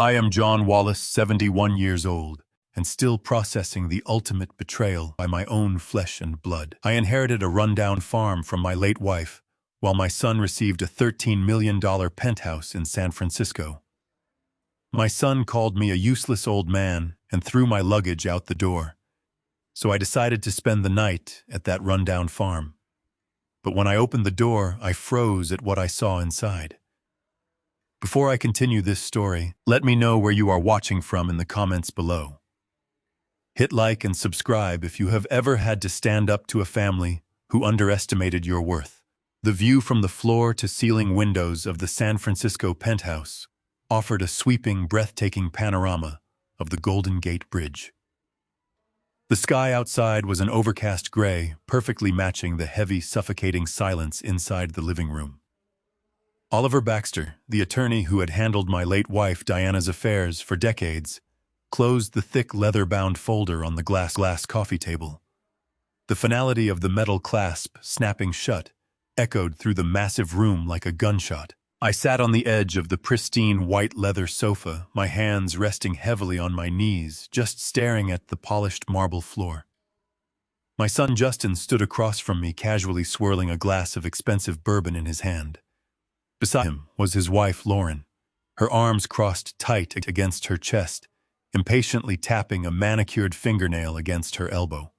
I am John Wallace, 71 years old, and still processing the ultimate betrayal by my own flesh and blood. I inherited a rundown farm from my late wife, while my son received a $13 million penthouse in San Francisco. My son called me a useless old man and threw my luggage out the door, so I decided to spend the night at that rundown farm. But when I opened the door, I froze at what I saw inside. Before I continue this story, let me know where you are watching from in the comments below. Hit like and subscribe if you have ever had to stand up to a family who underestimated your worth. The view from the floor-to-ceiling windows of the San Francisco penthouse offered a sweeping, breathtaking panorama of the Golden Gate Bridge. The sky outside was an overcast gray, perfectly matching the heavy, suffocating silence inside the living room. Oliver Baxter, the attorney who had handled my late wife Diana's affairs for decades, closed the thick leather-bound folder on the glass coffee table. The finality of the metal clasp snapping shut echoed through the massive room like a gunshot. I sat on the edge of the pristine white leather sofa, my hands resting heavily on my knees, just staring at the polished marble floor. My son Justin stood across from me, casually swirling a glass of expensive bourbon in his hand. Beside him was his wife, Lauren, her arms crossed tight against her chest, impatiently tapping a manicured fingernail against her elbow.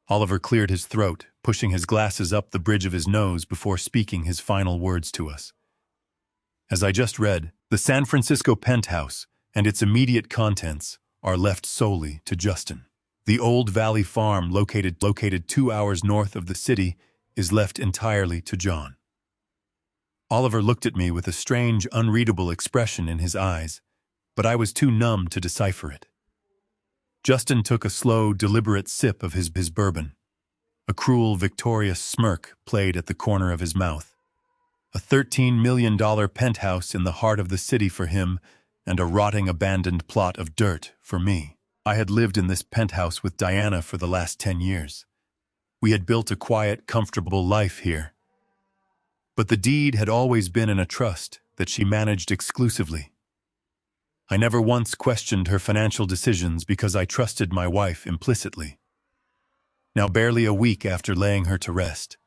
Oliver cleared his throat, pushing his glasses up the bridge of his nose before speaking his final words to us. As I just read, the San Francisco penthouse and its immediate contents are left solely to Justin. The Old Valley farm, located 2 hours north of the city, is left entirely to John. Oliver looked at me with a strange, unreadable expression in his eyes, but I was too numb to decipher it. Justin took a slow, deliberate sip of his bourbon. A cruel, victorious smirk played at the corner of his mouth. A $13 million penthouse in the heart of the city for him, and a rotting, abandoned plot of dirt for me. I had lived in this penthouse with Diana for the last 10 years. We had built a quiet, comfortable life here. But the deed had always been in a trust that she managed exclusively. I never once questioned her financial decisions because I trusted my wife implicitly. Now, barely a week after laying her to rest,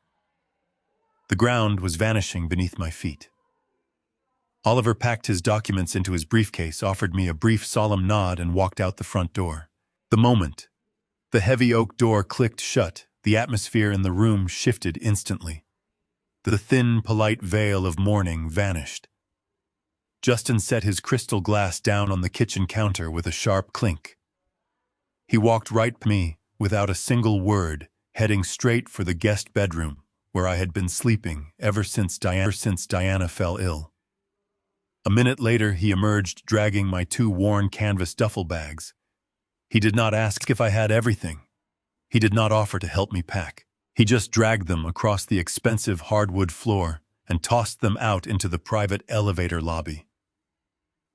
the ground was vanishing beneath my feet. Oliver packed his documents into his briefcase, offered me a brief, solemn nod, and walked out the front door. The moment the heavy oak door clicked shut, the atmosphere in the room shifted instantly. The thin, polite veil of mourning vanished. Justin set his crystal glass down on the kitchen counter with a sharp clink. He walked right past me, without a single word, heading straight for the guest bedroom, where I had been sleeping ever since Diana fell ill. A minute later, he emerged, dragging my 2 worn canvas duffel bags. He did not ask if I had everything. He did not offer to help me pack. He just dragged them across the expensive hardwood floor and tossed them out into the private elevator lobby.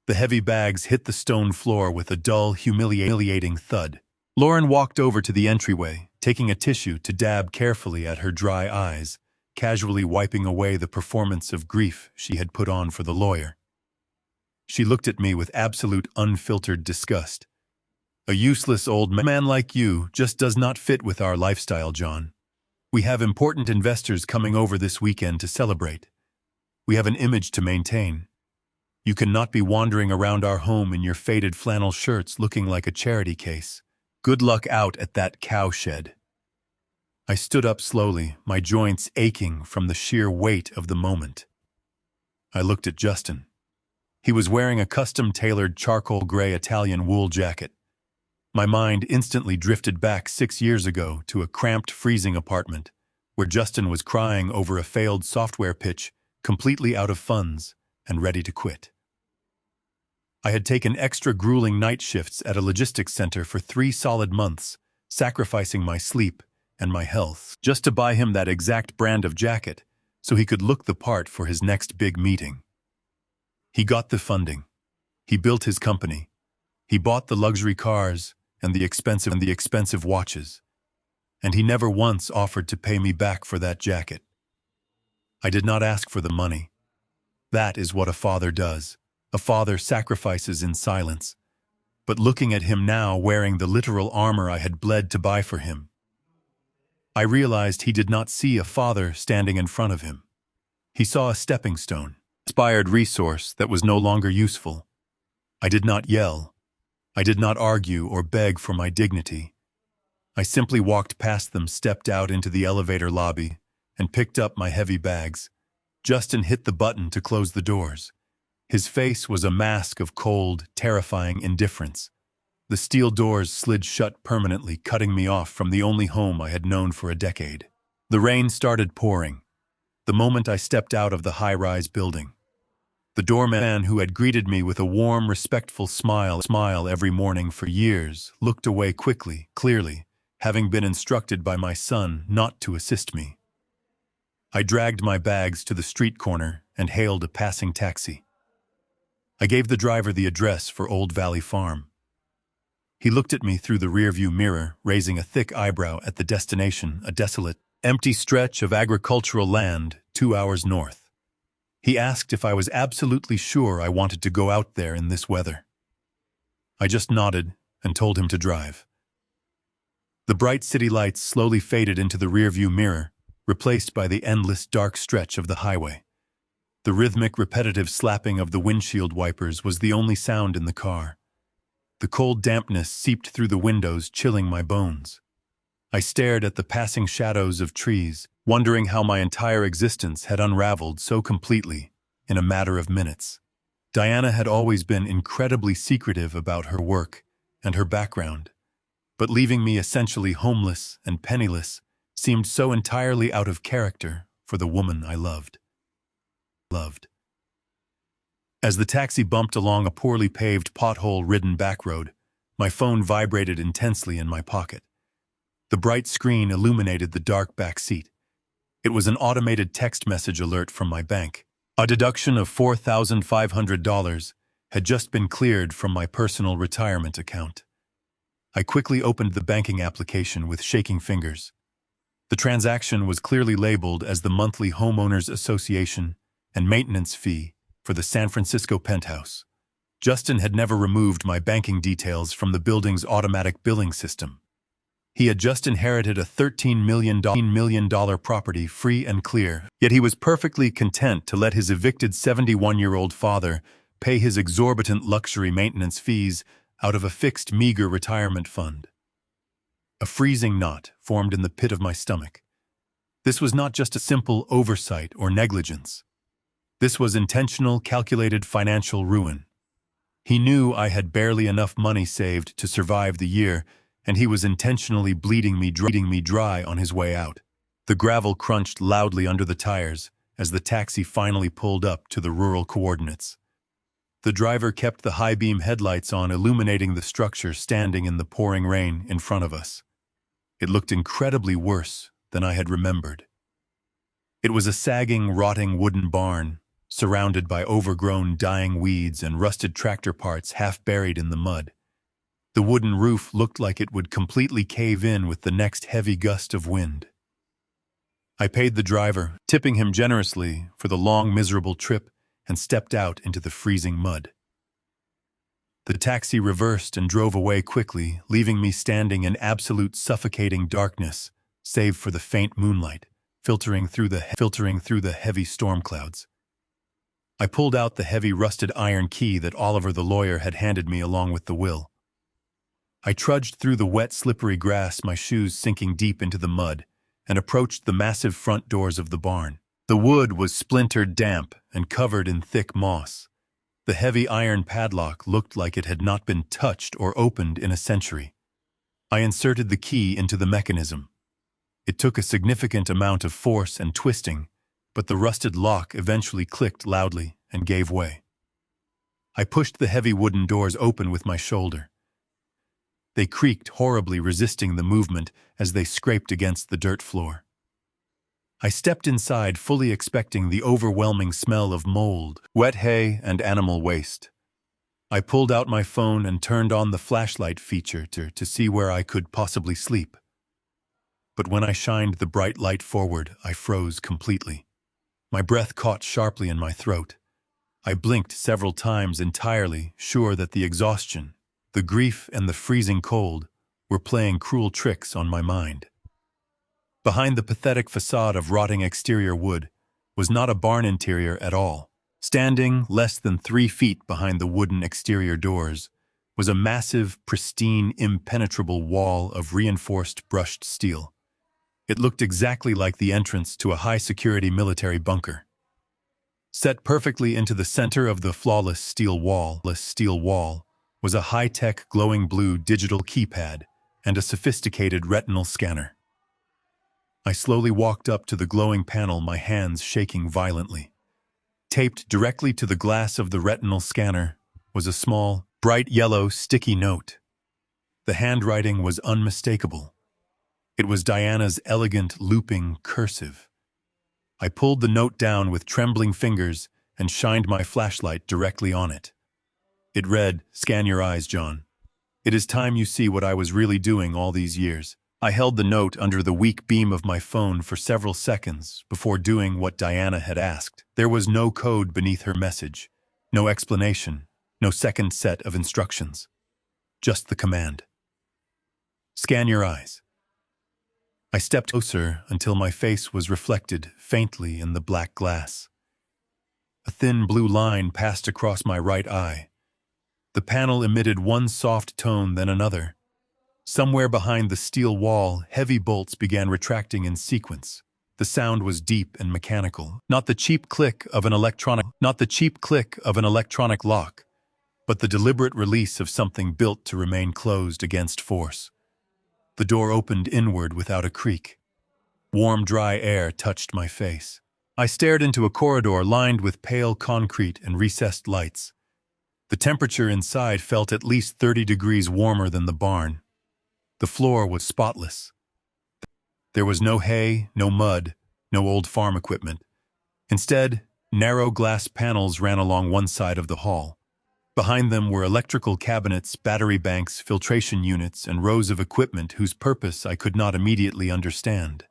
The heavy bags hit the stone floor with a dull, humiliating thud. Lauren walked over to the entryway, taking a tissue to dab carefully at her dry eyes, casually wiping away the performance of grief she had put on for the lawyer. She looked at me with absolute, unfiltered disgust. "A useless old man like you just does not fit with our lifestyle, John. We have important investors coming over this weekend to celebrate. We have an image to maintain. You cannot be wandering around our home in your faded flannel shirts looking like a charity case. Good luck out at that cowshed." I stood up slowly, my joints aching from the sheer weight of the moment. I looked at Justin. He was wearing a custom-tailored charcoal gray Italian wool jacket. My mind instantly drifted back 6 years ago to a cramped, freezing apartment where Justin was crying over a failed software pitch, completely out of funds and ready to quit. I had taken extra grueling night shifts at a logistics center for 3 solid months, sacrificing my sleep and my health just to buy him that exact brand of jacket so he could look the part for his next big meeting. He got the funding. He built his company. He bought the luxury cars and the expensive watches, and he never once offered to pay me back for that jacket. I did not ask for the money. That is what a father does. A father sacrifices in silence. But looking at him now wearing the literal armor I had bled to buy for him, I realized he did not see a father standing in front of him. He saw a stepping stone, inspired resource that was no longer useful. I did not yell. I did not argue or beg for my dignity. I simply walked past them, stepped out into the elevator lobby, and picked up my heavy bags. Justin hit the button to close the doors. His face was a mask of cold, terrifying indifference. The steel doors slid shut permanently, cutting me off from the only home I had known for a decade. The rain started pouring the moment I stepped out of the high-rise building. The doorman who had greeted me with a warm, respectful smile every morning for years looked away quickly, clearly, having been instructed by my son not to assist me. I dragged my bags to the street corner and hailed a passing taxi. I gave the driver the address for Old Valley Farm. He looked at me through the rearview mirror, raising a thick eyebrow at the destination, a desolate, empty stretch of agricultural land 2 hours north. He asked if I was absolutely sure I wanted to go out there in this weather. I just nodded and told him to drive. The bright city lights slowly faded into the rearview mirror, replaced by the endless dark stretch of the highway. The rhythmic, repetitive slapping of the windshield wipers was the only sound in the car. The cold dampness seeped through the windows, chilling my bones. I stared at the passing shadows of trees, wondering how my entire existence had unraveled so completely in a matter of minutes. Diana had always been incredibly secretive about her work and her background, but leaving me essentially homeless and penniless seemed so entirely out of character for the woman I loved. As the taxi bumped along a poorly paved, pothole-ridden back road, my phone vibrated intensely in my pocket. The bright screen illuminated the dark back seat. It was an automated text message alert from my bank. A deduction of $4,500 had just been cleared from my personal retirement account. I quickly opened the banking application with shaking fingers. The transaction was clearly labeled as the monthly homeowners association and maintenance fee for the San Francisco penthouse. Justin had never removed my banking details from the building's automatic billing system. He had just inherited a $13 million property free and clear, yet he was perfectly content to let his evicted 71-year-old father pay his exorbitant luxury maintenance fees out of a fixed, meager retirement fund. A freezing knot formed in the pit of my stomach. This was not just a simple oversight or negligence. This was intentional, calculated financial ruin. He knew I had barely enough money saved to survive the year, and he was intentionally bleeding me dry on his way out. The gravel crunched loudly under the tires as the taxi finally pulled up to the rural coordinates. The driver kept the high-beam headlights on, illuminating the structure standing in the pouring rain in front of us. It looked incredibly worse than I had remembered. It was a sagging, rotting wooden barn, surrounded by overgrown, dying weeds and rusted tractor parts half buried in the mud. The wooden roof looked like it would completely cave in with the next heavy gust of wind. I paid the driver, tipping him generously for the long, miserable trip, and stepped out into the freezing mud. The taxi reversed and drove away quickly, leaving me standing in absolute suffocating darkness, save for the faint moonlight filtering through the heavy storm clouds. I pulled out the heavy rusted iron key that Oliver the lawyer had handed me along with the will. I trudged through the wet, slippery grass, my shoes sinking deep into the mud, and approached the massive front doors of the barn. The wood was splintered, damp, and covered in thick moss. The heavy iron padlock looked like it had not been touched or opened in a century. I inserted the key into the mechanism. It took a significant amount of force and twisting, but the rusted lock eventually clicked loudly and gave way. I pushed the heavy wooden doors open with my shoulder. They creaked horribly, resisting the movement as they scraped against the dirt floor. I stepped inside, fully expecting the overwhelming smell of mold, wet hay, and animal waste. I pulled out my phone and turned on the flashlight feature to see where I could possibly sleep. But when I shined the bright light forward, I froze completely. My breath caught sharply in my throat. I blinked several times entirely sure that the exhaustion, the grief and the freezing cold were playing cruel tricks on my mind. Behind the pathetic facade of rotting exterior wood was not a barn interior at all. Standing less than 3 feet behind the wooden exterior doors was a massive, pristine, impenetrable wall of reinforced brushed steel. It looked exactly like the entrance to a high-security military bunker. Set perfectly into the center of the flawless steel wall was a high-tech glowing blue digital keypad and a sophisticated retinal scanner. I slowly walked up to the glowing panel, my hands shaking violently. Taped directly to the glass of the retinal scanner was a small, bright yellow, sticky note. The handwriting was unmistakable. It was Diana's elegant, looping cursive. I pulled the note down with trembling fingers and shined my flashlight directly on it. It read, "Scan your eyes, John. It is time you see what I was really doing all these years." I held the note under the weak beam of my phone for several seconds before doing what Diana had asked. There was no code beneath her message, no explanation, no second set of instructions. Just the command. "Scan your eyes." I stepped closer until my face was reflected faintly in the black glass. A thin blue line passed across my right eye. The panel emitted one soft tone, then another. Somewhere behind the steel wall, heavy bolts began retracting in sequence. The sound was deep and mechanical, not the cheap click of an electronic lock, but the deliberate release of something built to remain closed against force. The door opened inward without a creak. Warm, dry air touched my face. I stared into a corridor lined with pale concrete and recessed lights. The temperature inside felt at least 30 degrees warmer than the barn. The floor was spotless. There was no hay, no mud, no old farm equipment. Instead, narrow glass panels ran along one side of the hall. Behind them were electrical cabinets, battery banks, filtration units, and rows of equipment whose purpose I could not immediately understand.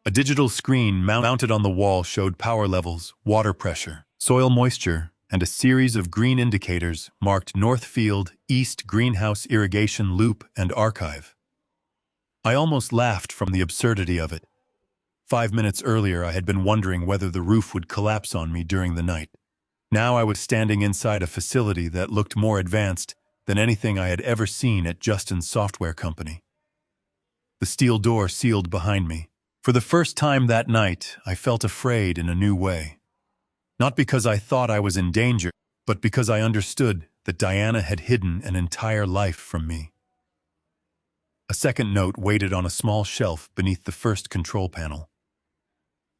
A digital screen mounted on the wall showed power levels, water pressure, soil moisture, and a series of green indicators marked North Field, East Greenhouse Irrigation Loop, and Archive. I almost laughed from the absurdity of it. 5 minutes earlier, I had been wondering whether the roof would collapse on me during the night. Now I was standing inside a facility that looked more advanced than anything I had ever seen at Justin's software company. The steel door sealed behind me. For the first time that night, I felt afraid in a new way. Not because I thought I was in danger, but because I understood that Diana had hidden an entire life from me. A second note waited on a small shelf beneath the first control panel.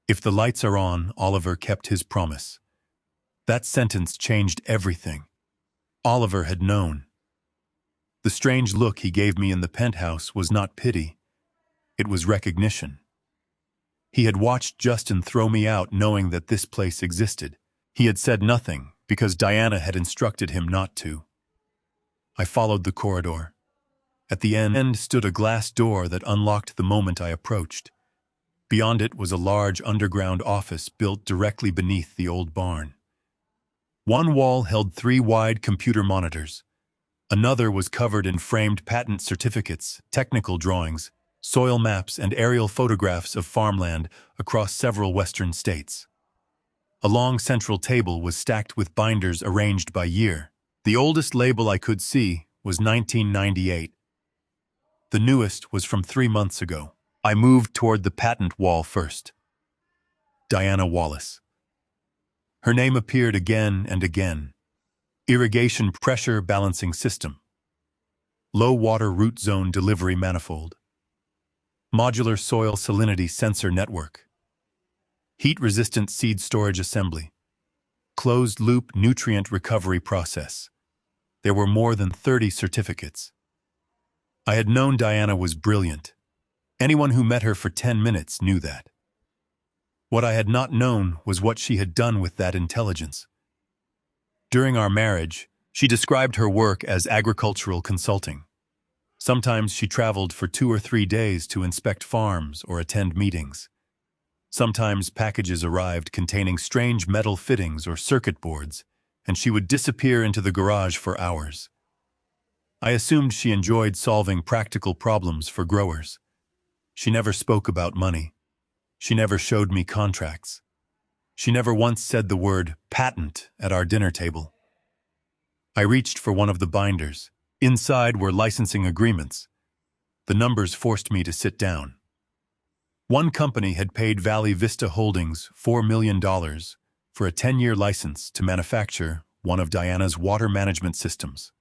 "If the lights are on, Oliver kept his promise." That sentence changed everything. Oliver had known. The strange look he gave me in the penthouse was not pity. It was recognition. He had watched Justin throw me out knowing that this place existed. He had said nothing because Diana had instructed him not to. I followed the corridor. At the end stood a glass door that unlocked the moment I approached. Beyond it was a large underground office built directly beneath the old barn. One wall held 3 wide computer monitors. Another was covered in framed patent certificates, technical drawings, soil maps, and aerial photographs of farmland across several western states. A long central table was stacked with binders arranged by year. The oldest label I could see was 1998. The newest was from 3 months ago. I moved toward the patent wall first. Diana Wallace. Her name appeared again and again. Irrigation pressure balancing system. Low water root zone delivery manifold. Modular soil salinity sensor network. Heat-resistant seed storage assembly. Closed-loop nutrient recovery process. There were more than 30 certificates. I had known Diana was brilliant. Anyone who met her for 10 minutes knew that. What I had not known was what she had done with that intelligence. During our marriage, she described her work as agricultural consulting. Sometimes she traveled for 2 or 3 days to inspect farms or attend meetings. Sometimes packages arrived containing strange metal fittings or circuit boards, and she would disappear into the garage for hours. I assumed she enjoyed solving practical problems for growers. She never spoke about money. She never showed me contracts. She never once said the word patent at our dinner table. I reached for one of the binders. Inside were licensing agreements. The numbers forced me to sit down. One company had paid Valley Vista Holdings $4 million for a 10-year license to manufacture one of Diana's water management systems.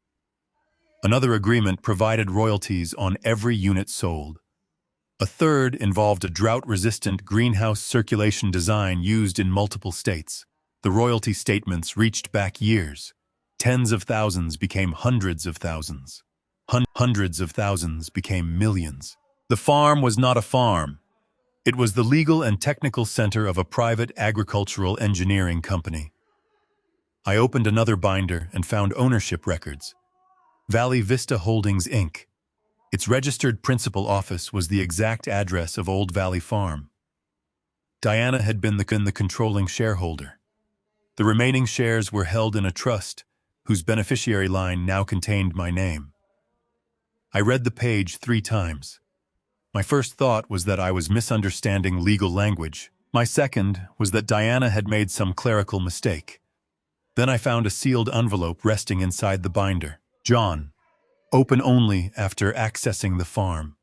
Another agreement provided royalties on every unit sold. A third involved a drought-resistant greenhouse circulation design used in multiple states. The royalty statements reached back years. Tens of thousands became hundreds of thousands. Hundreds of thousands became millions. The farm was not a farm. It was the legal and technical center of a private agricultural engineering company. I opened another binder and found ownership records. Valley Vista Holdings, Inc. Its registered principal office was the exact address of Old Valley Farm. Diana had been the controlling shareholder. The remaining shares were held in a trust, whose beneficiary line now contained my name. I read the page 3 times. My first thought was that I was misunderstanding legal language. My second was that Diana had made some clerical mistake. Then I found a sealed envelope resting inside the binder. John. Open only after accessing the farm.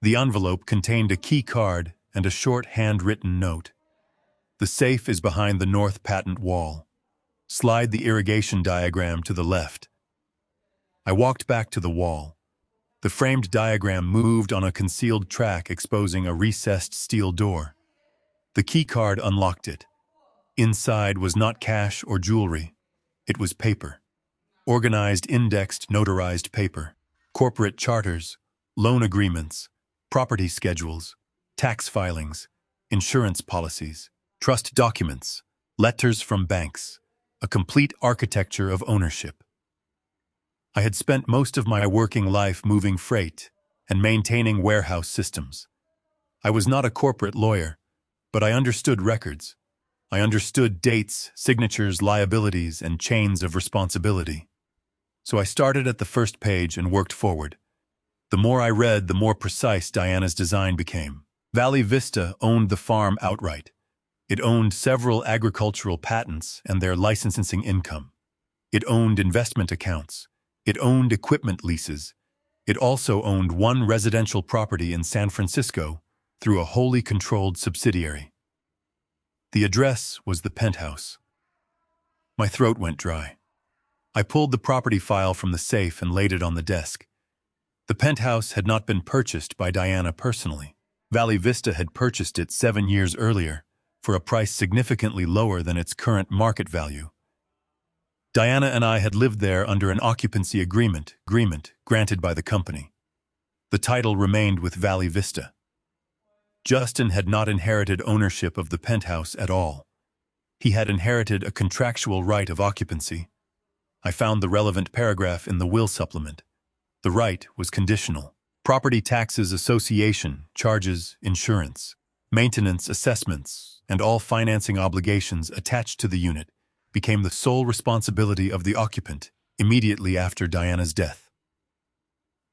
The envelope contained a key card and a short handwritten note. The safe is behind the north patent wall. Slide the irrigation diagram to the left. I walked back to the wall. The framed diagram moved on a concealed track exposing a recessed steel door. The key card unlocked it. Inside was not cash or jewelry. It was paper. Organized, indexed, notarized paper. Corporate charters, loan agreements, property schedules, tax filings, insurance policies, trust documents, letters from banks, a complete architecture of ownership. I had spent most of my working life moving freight and maintaining warehouse systems. I was not a corporate lawyer, but I understood records. I understood dates, signatures, liabilities, and chains of responsibility. So I started at the first page and worked forward. The more I read, the more precise Diana's design became. Valley Vista owned the farm outright. It owned several agricultural patents and their licensing income. It owned investment accounts. It owned equipment leases. It also owned one residential property in San Francisco through a wholly controlled subsidiary. The address was the Penthouse. My throat went dry. I pulled the property file from the safe and laid it on the desk. The Penthouse had not been purchased by Diana personally. Valley Vista had purchased it 7 years earlier for a price significantly lower than its current market value. Diana and I had lived there under an occupancy agreement granted by the company. The title remained with Valley Vista. Justin had not inherited ownership of the Penthouse at all. He had inherited a contractual right of occupancy. I found the relevant paragraph in the will supplement. The right was conditional. Property taxes, association, charges, insurance, maintenance, assessments, and all financing obligations attached to the unit became the sole responsibility of the occupant immediately after Diana's death.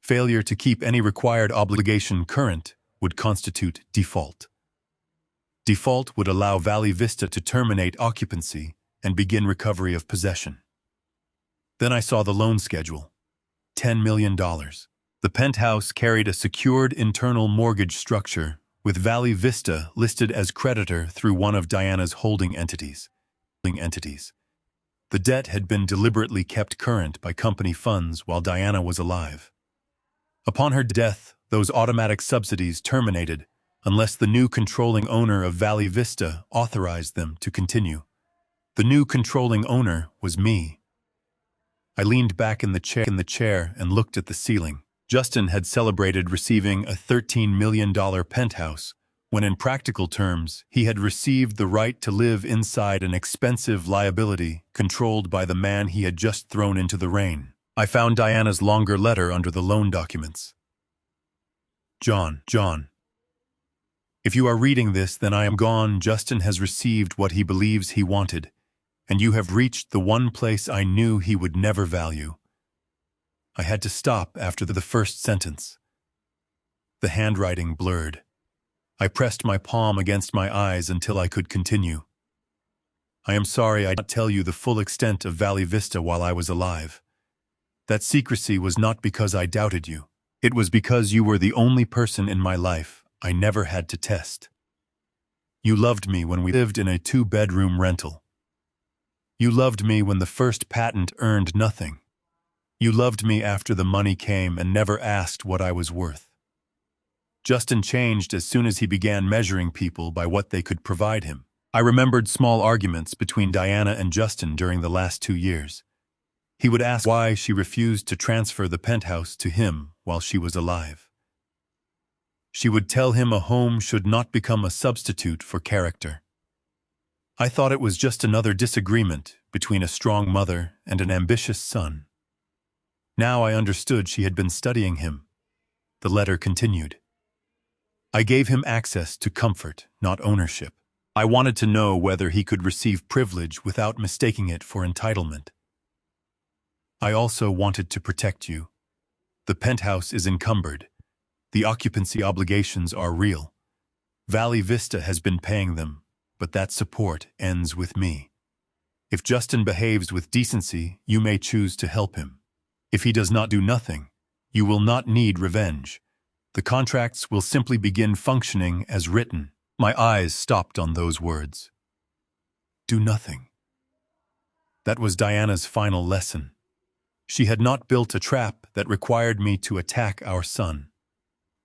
Failure to keep any required obligation current would constitute default. Default would allow Valley Vista to terminate occupancy and begin recovery of possession. Then I saw the loan schedule. $10 million. The Penthouse carried a secured internal mortgage structure with Valley Vista listed as creditor through one of Diana's holding entities. The debt had been deliberately kept current by company funds while Diana was alive. Upon her death, those automatic subsidies terminated unless the new controlling owner of Valley Vista authorized them to continue. The new controlling owner was me. I leaned back in the chair and looked at the ceiling. Justin had celebrated receiving a $13 million penthouse, when in practical terms, he had received the right to live inside an expensive liability controlled by the man he had just thrown into the rain. I found Diana's longer letter under the loan documents. John. If you are reading this, then I am gone. Justin has received what he believes he wanted, and you have reached the one place I knew he would never value. I had to stop after the first sentence. The handwriting blurred. I pressed my palm against my eyes until I could continue. I am sorry I did not tell you the full extent of Valley Vista while I was alive. That secrecy was not because I doubted you. It was because you were the only person in my life I never had to test. You loved me when we lived in a 2-bedroom rental. You loved me when the first patent earned nothing. You loved me after the money came and never asked what I was worth. Justin changed as soon as he began measuring people by what they could provide him. I remembered small arguments between Diana and Justin during the last 2 years. He would ask why she refused to transfer the penthouse to him while she was alive. She would tell him a home should not become a substitute for character. I thought it was just another disagreement between a strong mother and an ambitious son. Now I understood she had been studying him. The letter continued. I gave him access to comfort, not ownership. I wanted to know whether he could receive privilege without mistaking it for entitlement. I also wanted to protect you. The penthouse is encumbered. The occupancy obligations are real. Valley Vista has been paying them, but that support ends with me. If Justin behaves with decency, you may choose to help him. If he does not do nothing, you will not need revenge. The contracts will simply begin functioning as written. My eyes stopped on those words. Do nothing. That was Diana's final lesson. She had not built a trap that required me to attack our son.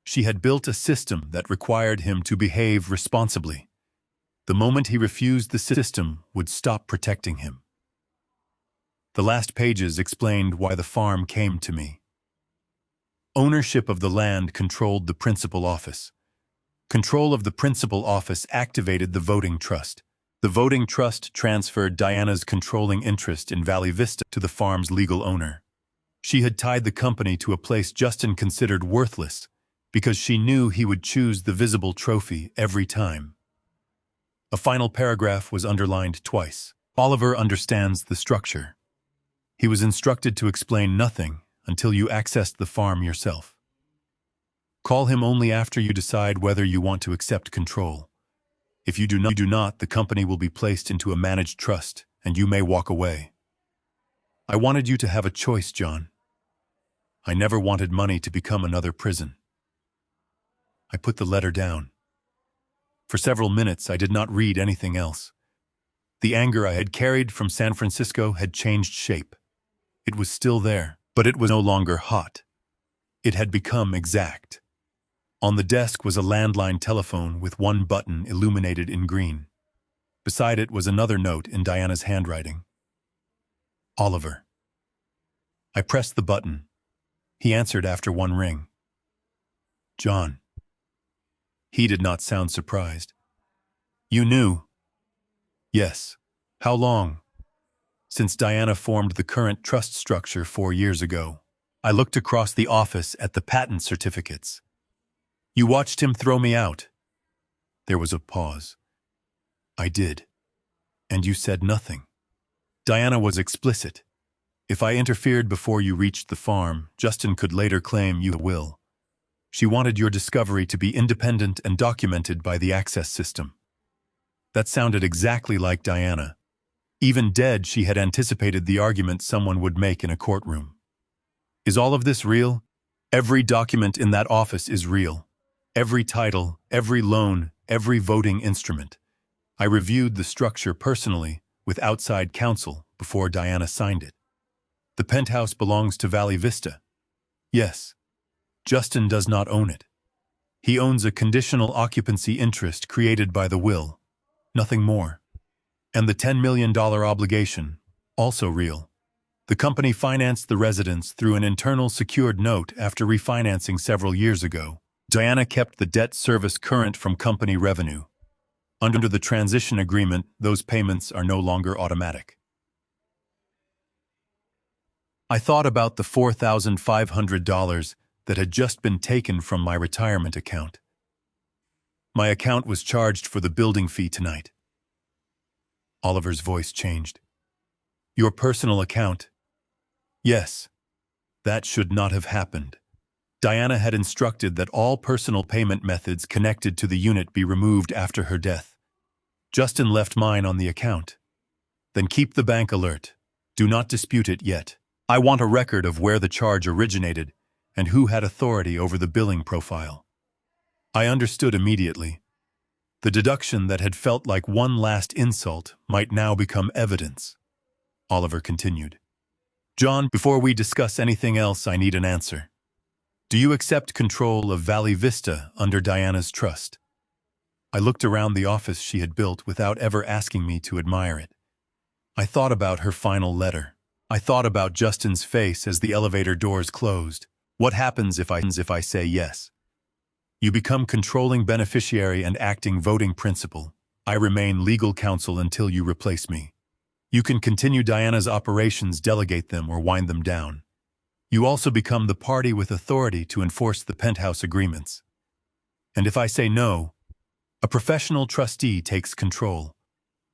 She had built a system that required him to behave responsibly. The moment he refused, the system would stop protecting him. The last pages explained why the farm came to me. Ownership of the land controlled the principal office. Control of the principal office activated the voting trust. The voting trust transferred Diana's controlling interest in Valley Vista to the farm's legal owner. She had tied the company to a place Justin considered worthless because she knew he would choose the visible trophy every time. A final paragraph was underlined twice. Oliver understands the structure. He was instructed to explain nothing until you accessed the farm yourself. Call him only after you decide whether you want to accept control. If you do not, the company will be placed into a managed trust, and you may walk away. I wanted you to have a choice, John. I never wanted money to become another prison. I put the letter down. For several minutes, I did not read anything else. The anger I had carried from San Francisco had changed shape. It was still there, but it was no longer hot. It had become exact. On the desk was a landline telephone with one button illuminated in green. Beside it was another note in Diana's handwriting. Oliver. I pressed the button. He answered after one ring. John. He did not sound surprised. You knew? Yes. How long? Since Diana formed the current trust structure 4 years ago. I looked across the office at the patent certificates. You watched him throw me out. There was a pause. I did. And you said nothing. Diana was explicit. If I interfered before you reached the farm, Justin could later claim you will. She wanted your discovery to be independent and documented by the access system. That sounded exactly like Diana. Even dead, she had anticipated the argument someone would make in a courtroom. Is all of this real? Every document in that office is real. Every title, every loan, every voting instrument. I reviewed the structure personally with outside counsel before Diana signed it. The penthouse belongs to Valley Vista. Yes. Justin does not own it. He owns a conditional occupancy interest created by the will. Nothing more. And the $10 million obligation, also real. The company financed the residence through an internal secured note after refinancing several years ago. Diana kept the debt service current from company revenue. Under the transition agreement, those payments are no longer automatic. I thought about the $4,500 that had just been taken from my retirement account. My account was charged for the building fee tonight. Oliver's voice changed. Your personal account? Yes. That should not have happened. Diana had instructed that all personal payment methods connected to the unit be removed after her death. Justin left mine on the account. Then keep the bank alert. Do not dispute it yet. I want a record of where the charge originated and who had authority over the billing profile. I understood immediately. The deduction that had felt like one last insult might now become evidence. Oliver continued. John, before we discuss anything else, I need an answer. Do you accept control of Valley Vista under Diana's trust? I looked around the office she had built without ever asking me to admire it. I thought about her final letter. I thought about Justin's face as the elevator doors closed. What happens if I say yes? You become controlling beneficiary and acting voting principal. I remain legal counsel until you replace me. You can continue Diana's operations, delegate them, or wind them down. You also become the party with authority to enforce the Penthouse agreements. And if I say no, a professional trustee takes control.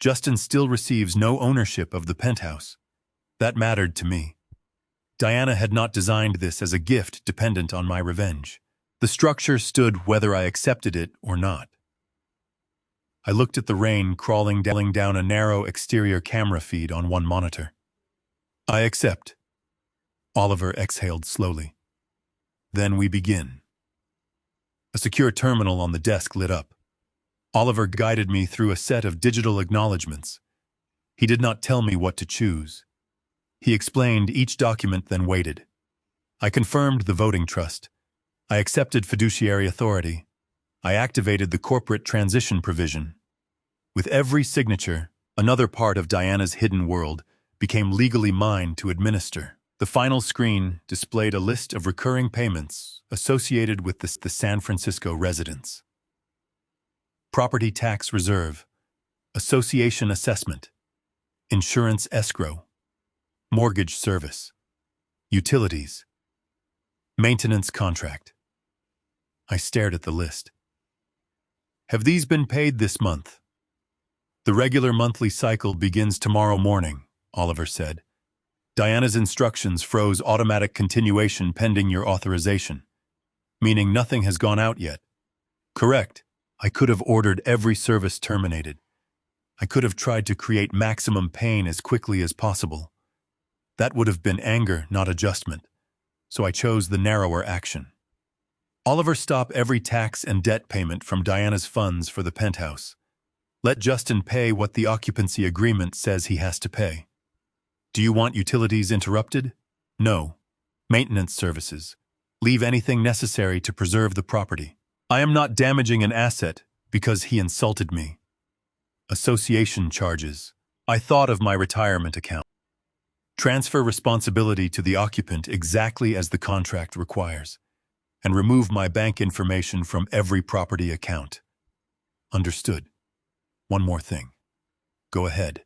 Justin still receives no ownership of the Penthouse. That mattered to me. Diana had not designed this as a gift dependent on my revenge. The structure stood whether I accepted it or not. I looked at the rain crawling down a narrow exterior camera feed on one monitor. I accept. Oliver exhaled slowly. Then we begin. A secure terminal on the desk lit up. Oliver guided me through a set of digital acknowledgments. He did not tell me what to choose. He explained each document, then waited. I confirmed the voting trust. I accepted fiduciary authority. I activated the corporate transition provision. With every signature, another part of Diana's hidden world became legally mine to administer. The final screen displayed a list of recurring payments associated with the San Francisco residence. Property tax reserve, association assessment, insurance escrow, mortgage service, utilities, maintenance contract. I stared at the list. Have these been paid this month? The regular monthly cycle begins tomorrow morning, Oliver said. Diana's instructions froze automatic continuation pending your authorization, meaning nothing has gone out yet. Correct. I could have ordered every service terminated. I could have tried to create maximum pain as quickly as possible. That would have been anger, not adjustment. So I chose the narrower action. Oliver, stop every tax and debt payment from Diana's funds for the Penthouse. Let Justin pay what the occupancy agreement says he has to pay. Do you want utilities interrupted? No. Maintenance services. Leave anything necessary to preserve the property. I am not damaging an asset because he insulted me. Association charges. I thought of my retirement account. Transfer responsibility to the occupant exactly as the contract requires, and remove my bank information from every property account. Understood. One more thing. Go ahead.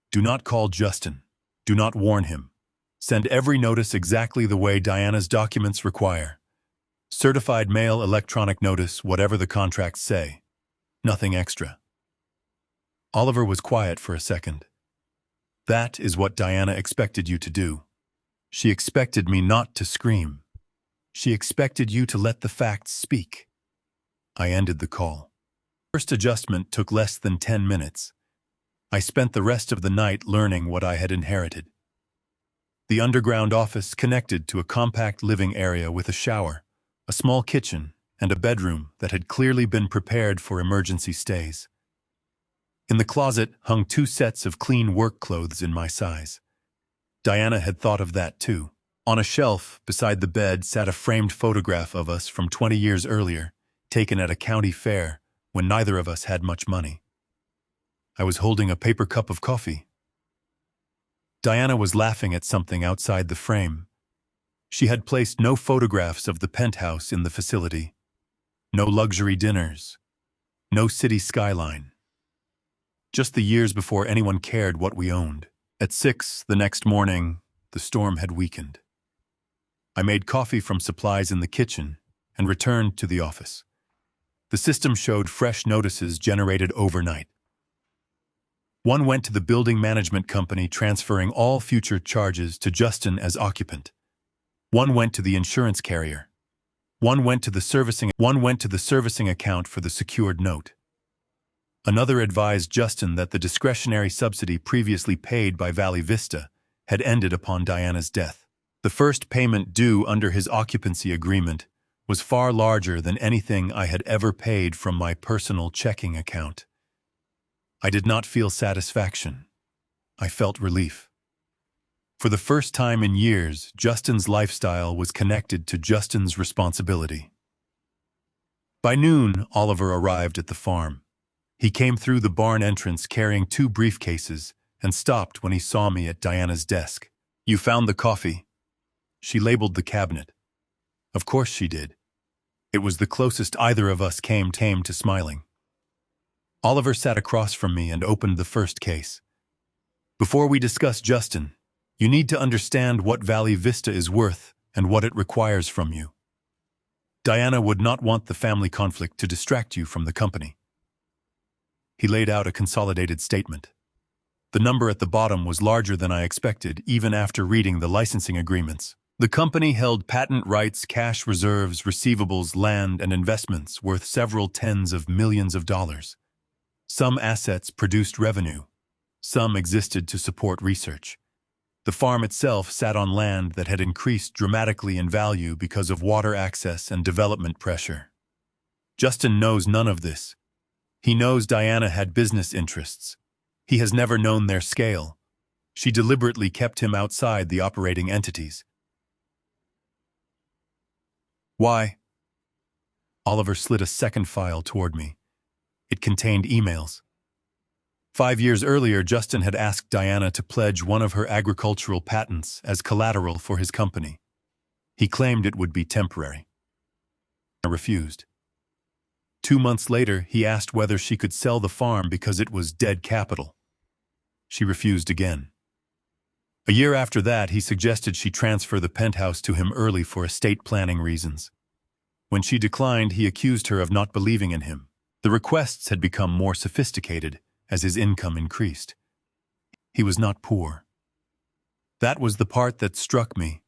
Do not call Justin. Do not warn him. Send every notice exactly the way Diana's documents require. Certified mail, electronic notice, whatever the contracts say. Nothing extra. Oliver was quiet for a second. That is what Diana expected you to do. She expected me not to scream. She expected you to let the facts speak. I ended the call. First adjustment took less than 10 minutes. I spent the rest of the night learning what I had inherited. The underground office connected to a compact living area with a shower, a small kitchen, and a bedroom that had clearly been prepared for emergency stays. In the closet hung 2 sets of clean work clothes in my size. Diana had thought of that too. On a shelf beside the bed sat a framed photograph of us from 20 years earlier, taken at a county fair when neither of us had much money. I was holding a paper cup of coffee. Diana was laughing at something outside the frame. She had placed no photographs of the penthouse in the facility. No luxury dinners. No city skyline. Just the years before anyone cared what we owned. At 6 the next morning, the storm had weakened. I made coffee from supplies in the kitchen and returned to the office. The system showed fresh notices generated overnight. One went to the building management company, transferring all future charges to Justin as occupant. One went to the insurance carrier. One went to the servicing account for the secured note. Another advised Justin that the discretionary subsidy previously paid by Valley Vista had ended upon Diana's death. The first payment due under his occupancy agreement was far larger than anything I had ever paid from my personal checking account. I did not feel satisfaction. I felt relief. For the first time in years, Justin's lifestyle was connected to Justin's responsibility. By noon, Oliver arrived at the farm. He came through the barn entrance carrying 2 briefcases and stopped when he saw me at Diana's desk. "You found the coffee?" She labeled the cabinet. Of course she did. It was the closest either of us came to smiling. Oliver sat across from me and opened the first case. "Before we discuss Justin, you need to understand what Valley Vista is worth and what it requires from you. Diana would not want the family conflict to distract you from the company." He laid out a consolidated statement. The number at the bottom was larger than I expected, even after reading the licensing agreements. The company held patent rights, cash reserves, receivables, land, and investments worth several tens of millions of dollars. Some assets produced revenue. Some existed to support research. The farm itself sat on land that had increased dramatically in value because of water access and development pressure. Justin knows none of this. He knows Diana had business interests. He has never known their scale. She deliberately kept him outside the operating entities. "Why?" Oliver slid a second file toward me. It contained emails. 5 years earlier, Justin had asked Diana to pledge one of her agricultural patents as collateral for his company. He claimed it would be temporary. Diana refused. 2 months later, he asked whether she could sell the farm because it was dead capital. She refused again. A year after that, he suggested she transfer the penthouse to him early for estate planning reasons. When she declined, he accused her of not believing in him. The requests had become more sophisticated as his income increased. He was not poor. That was the part that struck me.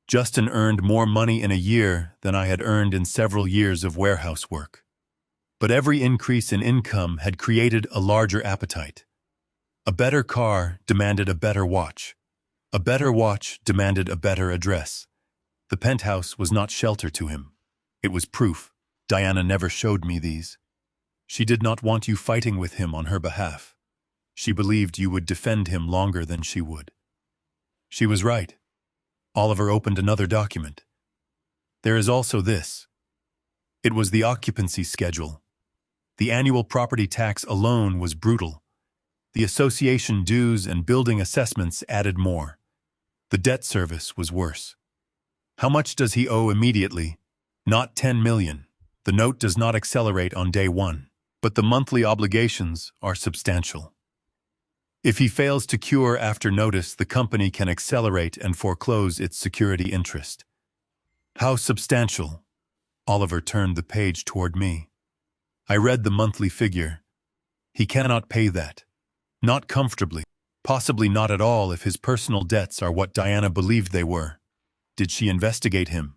Justin earned more money in a year than I had earned in several years of warehouse work. But every increase in income had created a larger appetite. A better car demanded a better watch. A better watch demanded a better address. The penthouse was not shelter to him. It was proof. Diana never showed me these. She did not want you fighting with him on her behalf. She believed you would defend him longer than she would. She was right. Oliver opened another document. There is also this. It was the occupancy schedule. The annual property tax alone was brutal. The association dues and building assessments added more. The debt service was worse. How much does he owe immediately? Not 10 million. The note does not accelerate on day one, but the monthly obligations are substantial. If he fails to cure after notice, the company can accelerate and foreclose its security interest. How substantial? Oliver turned the page toward me. I read the monthly figure. He cannot pay that. Not comfortably. Possibly not at all if his personal debts are what Diana believed they were. Did she investigate him?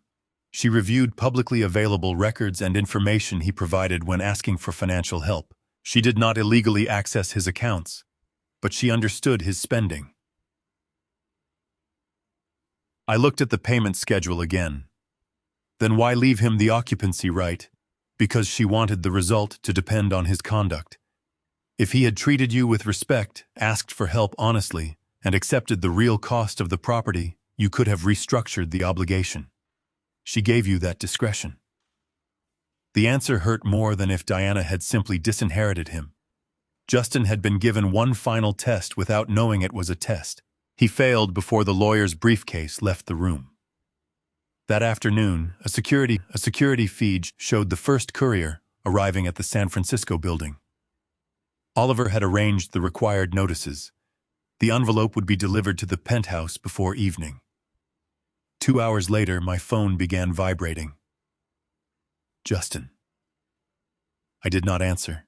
She reviewed publicly available records and information he provided when asking for financial help. She did not illegally access his accounts, but she understood his spending. I looked at the payment schedule again. Then why leave him the occupancy right? Because she wanted the result to depend on his conduct. If he had treated you with respect, asked for help honestly, and accepted the real cost of the property, you could have restructured the obligation. She gave you that discretion. The answer hurt more than if Diana had simply disinherited him. Justin had been given one final test without knowing it was a test. He failed before the lawyer's briefcase left the room. That afternoon, a security feed showed the first courier arriving at the San Francisco building. Oliver had arranged the required notices. The envelope would be delivered to the penthouse before evening. 2 hours later, my phone began vibrating. Justin. I did not answer.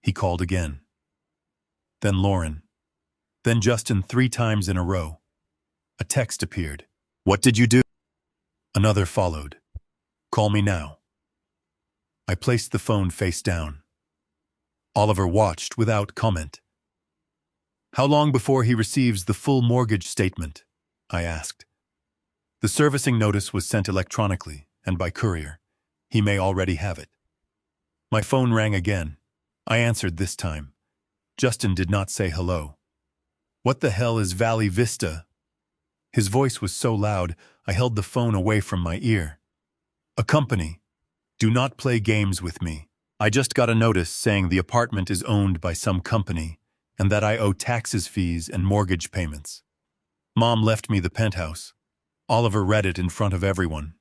He called again. Then Lauren. Then Justin 3 times in a row. A text appeared. What did you do? Another followed. Call me now. I placed the phone face down. Oliver watched without comment. How long before he receives the full mortgage statement? I asked. The servicing notice was sent electronically and by courier. He may already have it. My phone rang again. I answered this time. Justin did not say hello. What the hell is Valley Vista? His voice was so loud, I held the phone away from my ear. A company. Do not play games with me. I just got a notice saying the apartment is owned by some company and that I owe taxes, fees, and mortgage payments. Mom left me the penthouse. Oliver read it in front of everyone.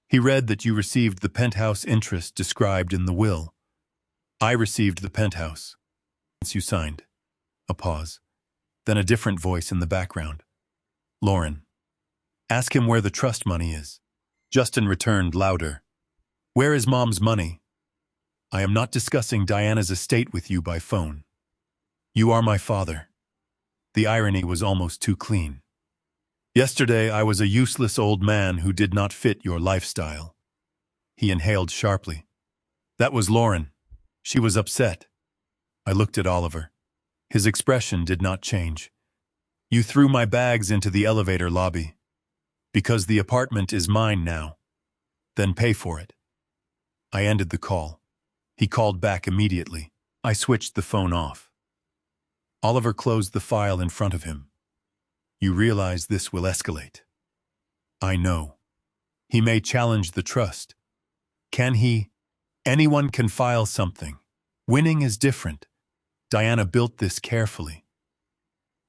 He read that you received the penthouse interest described in the will. I received the penthouse. Since you signed. A pause. Then a different voice in the background. Lauren. Ask him where the trust money is. Justin returned louder. Where is Mom's money? I am not discussing Diana's estate with you by phone. You are my father. The irony was almost too clean. Yesterday I was a useless old man who did not fit your lifestyle. He inhaled sharply. That was Lauren. She was upset. I looked at Oliver. His expression did not change. You threw my bags into the elevator lobby. Because the apartment is mine now. Then pay for it. I ended the call. He called back immediately. I switched the phone off. Oliver closed the file in front of him. You realize this will escalate. I know. He may challenge the trust. Can he? Anyone can file something. Winning is different. Diana built this carefully.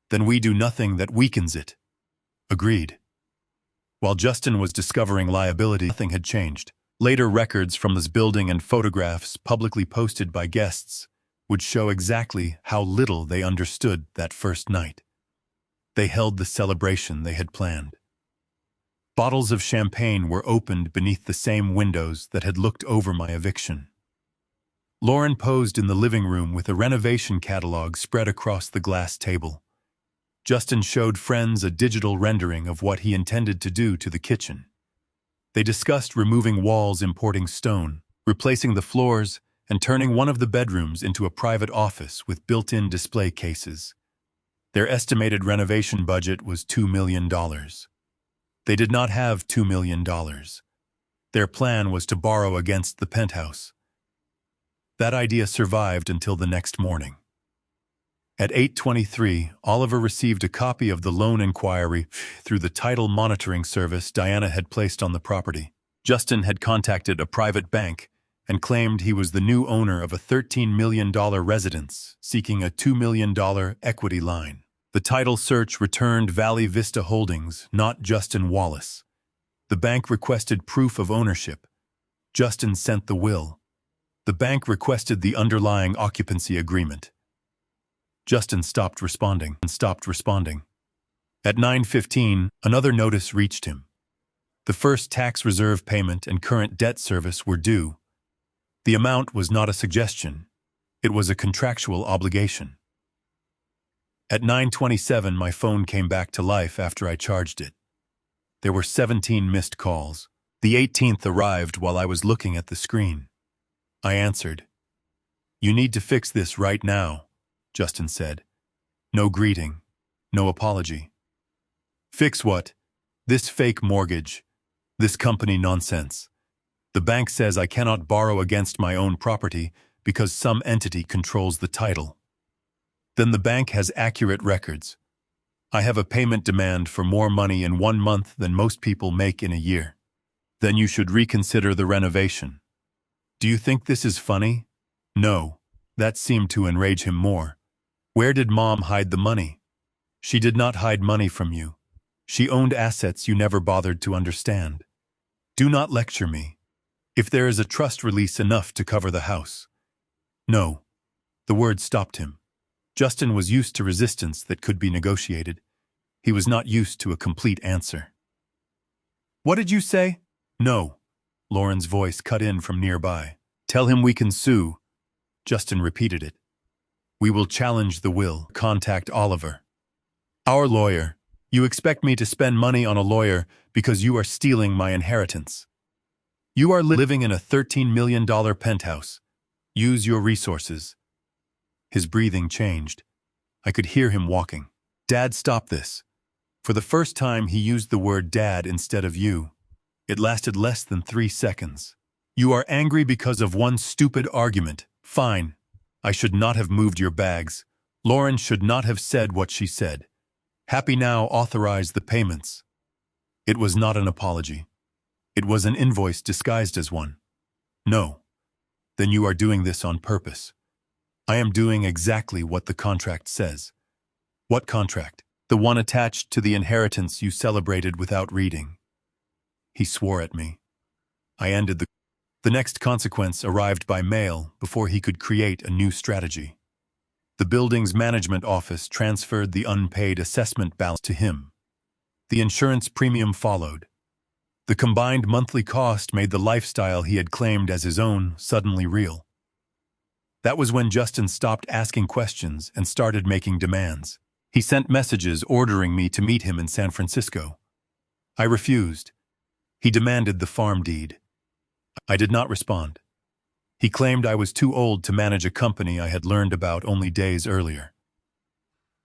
Then we do nothing that weakens it. Agreed. While Justin was discovering liability, nothing had changed. Later records from this building and photographs publicly posted by guests would show exactly how little they understood that first night. They held the celebration they had planned. Bottles of champagne were opened beneath the same windows that had looked over my eviction. Lauren posed in the living room with a renovation catalog spread across the glass table. Justin showed friends a digital rendering of what he intended to do to the kitchen. They discussed removing walls, importing stone, replacing the floors, and turning one of the bedrooms into a private office with built-in display cases. Their estimated renovation budget was $2 million. They did not have $2 million. Their plan was to borrow against the penthouse. That idea survived until the next morning. At 8:23, Oliver received a copy of the loan inquiry through the title monitoring service Diana had placed on the property. Justin had contacted a private bank and claimed he was the new owner of a $13 million residence, seeking a $2 million equity line. The title search returned Valley Vista Holdings, not Justin Wallace. The bank requested proof of ownership. Justin sent the will. The bank requested the underlying occupancy agreement. Justin stopped responding. At 9:15, another notice reached him. The first tax reserve payment and current debt service were due. The amount was not a suggestion. It was a contractual obligation. At 9:27, my phone came back to life after I charged it. There were 17 missed calls. The 18th arrived while I was looking at the screen. I answered. You need to fix this right now, Justin said. No greeting. No apology. Fix what? This fake mortgage. This company nonsense. The bank says I cannot borrow against my own property because some entity controls the title. Then the bank has accurate records. I have a payment demand for more money in 1 month than most people make in a year. Then you should reconsider the renovation. Do you think this is funny? No. That seemed to enrage him more. Where did Mom hide the money? She did not hide money from you. She owned assets you never bothered to understand. Do not lecture me. If there is a trust release enough to cover the house. No. The word stopped him. Justin was used to resistance that could be negotiated. He was not used to a complete answer. What did you say? No. Lauren's voice cut in from nearby. Tell him we can sue. Justin repeated it. We will challenge the will. Contact Oliver. Our lawyer. You expect me to spend money on a lawyer because you are stealing my inheritance. You are living in a $13 million penthouse. Use your resources. His breathing changed. I could hear him walking. Dad, stop this. For the first time, he used the word dad instead of you. It lasted less than 3 seconds. You are angry because of one stupid argument. Fine. I should not have moved your bags. Lauren should not have said what she said. Happy now authorize the payments. It was not an apology. It was an invoice disguised as one. No. Then you are doing this on purpose. I am doing exactly what the contract says. What contract? The one attached to the inheritance you celebrated without reading. He swore at me. I ended the next consequence arrived by mail before he could create a new strategy. The building's management office transferred the unpaid assessment balance to him. The insurance premium followed. The combined monthly cost made the lifestyle he had claimed as his own suddenly real. That was when Justin stopped asking questions and started making demands. He sent messages ordering me to meet him in San Francisco. I refused. He demanded the farm deed. I did not respond. He claimed I was too old to manage a company I had learned about only days earlier.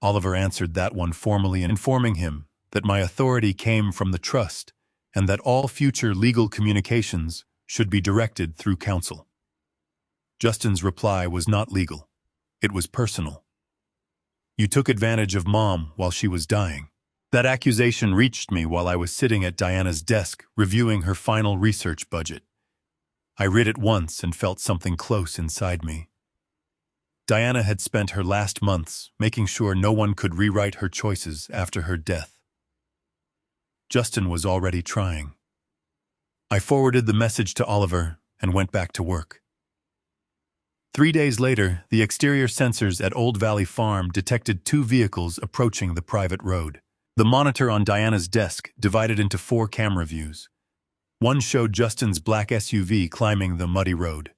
Oliver answered that one formally, informing him that my authority came from the trust and that all future legal communications should be directed through counsel. Justin's reply was not legal. It was personal. You took advantage of Mom while she was dying. That accusation reached me while I was sitting at Diana's desk reviewing her final research budget. I read it once and felt something close inside me. Diana had spent her last months making sure no one could rewrite her choices after her death. Justin was already trying. I forwarded the message to Oliver and went back to work. 3 days later, the exterior sensors at Old Valley Farm detected 2 vehicles approaching the private road. The monitor on Diana's desk divided into 4 camera views. One showed Justin's black SUV climbing the muddy road.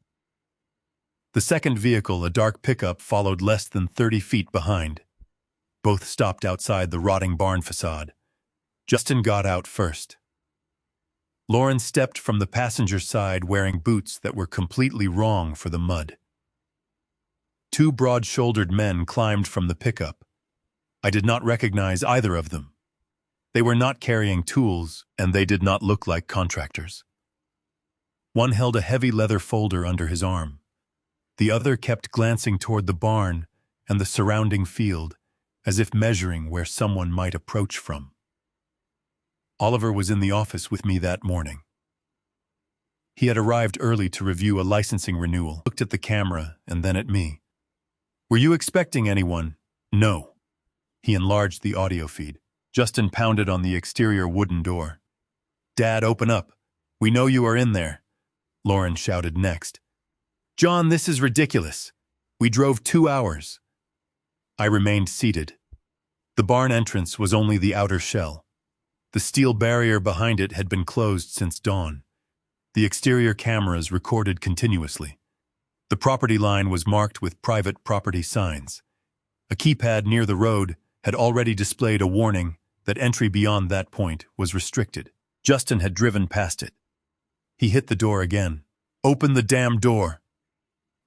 The second vehicle, a dark pickup, followed less than 30 feet behind. Both stopped outside the rotting barn facade. Justin got out first. Lauren stepped from the passenger side wearing boots that were completely wrong for the mud. 2 broad-shouldered men climbed from the pickup. I did not recognize either of them. They were not carrying tools, and they did not look like contractors. One held a heavy leather folder under his arm. The other kept glancing toward the barn and the surrounding field, as if measuring where someone might approach from. Oliver was in the office with me that morning. He had arrived early to review a licensing renewal, looked at the camera and then at me. Were you expecting anyone? No. He enlarged the audio feed. Justin pounded on the exterior wooden door. Dad, open up. We know you are in there. Lauren shouted next. John, this is ridiculous. We drove 2 hours. I remained seated. The barn entrance was only the outer shell. The steel barrier behind it had been closed since dawn. The exterior cameras recorded continuously. The property line was marked with private property signs. A keypad near the road had already displayed a warning that entry beyond that point was restricted. Justin had driven past it. He hit the door again. Open the damn door.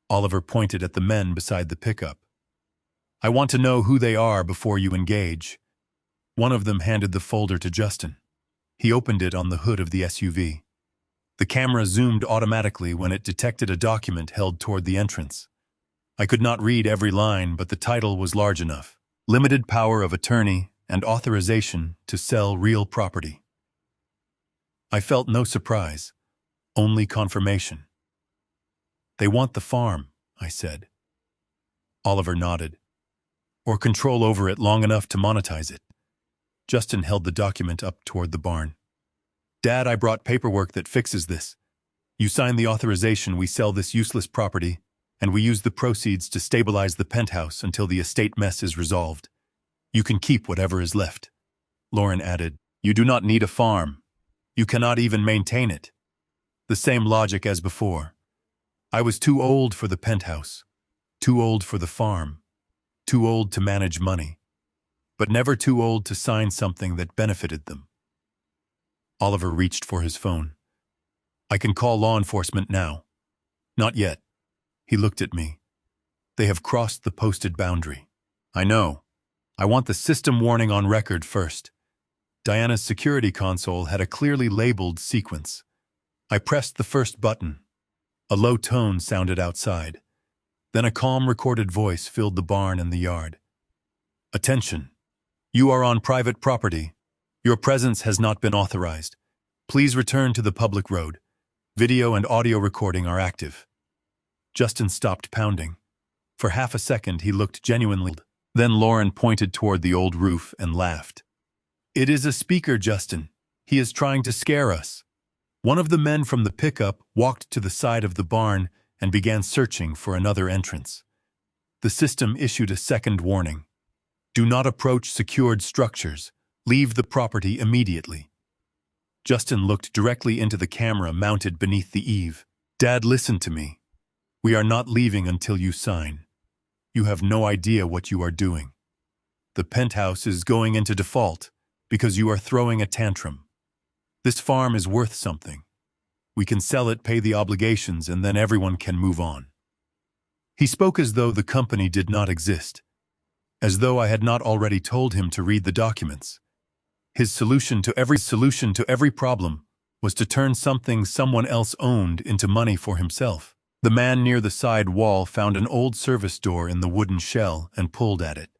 Oliver pointed at the men beside the pickup. I want to know who they are before you engage. One of them handed the folder to Justin. He opened it on the hood of the SUV. The camera zoomed automatically when it detected a document held toward the entrance. I could not read every line, but the title was large enough. Limited power of attorney and authorization to sell real property. I felt no surprise, only confirmation. They want the farm, I said. Oliver nodded. Or control over it long enough to monetize it. Justin held the document up toward the barn. Dad, I brought paperwork that fixes this. You sign the authorization, we sell this useless property, and we use the proceeds to stabilize the penthouse until the estate mess is resolved. You can keep whatever is left. Lauren added, you do not need a farm. You cannot even maintain it. The same logic as before. I was too old for the penthouse, too old for the farm, too old to manage money, but never too old to sign something that benefited them. Oliver reached for his phone. I can call law enforcement now. Not yet. He looked at me. They have crossed the posted boundary. I know. I want the system warning on record first. Diana's security console had a clearly labeled sequence. I pressed the first button. A low tone sounded outside. Then a calm recorded voice filled the barn and the yard. Attention. You are on private property. Your presence has not been authorized. Please return to the public road. Video and audio recording are active. Justin stopped pounding. For half a second he looked genuinely. Then Lauren pointed toward the old roof and laughed. It is a speaker, Justin. He is trying to scare us. One of the men from the pickup walked to the side of the barn and began searching for another entrance. The system issued a second warning. Do not approach secured structures. Leave the property immediately. Justin looked directly into the camera mounted beneath the eave. Dad, listen to me. We are not leaving until you sign. You have no idea what you are doing. The penthouse is going into default because you are throwing a tantrum. This farm is worth something. We can sell it, pay the obligations, and then everyone can move on. He spoke as though the company did not exist, as though I had not already told him to read the documents. His solution to every problem was to turn something someone else owned into money for himself. The man near the side wall found an old service door in the wooden shell and pulled at it.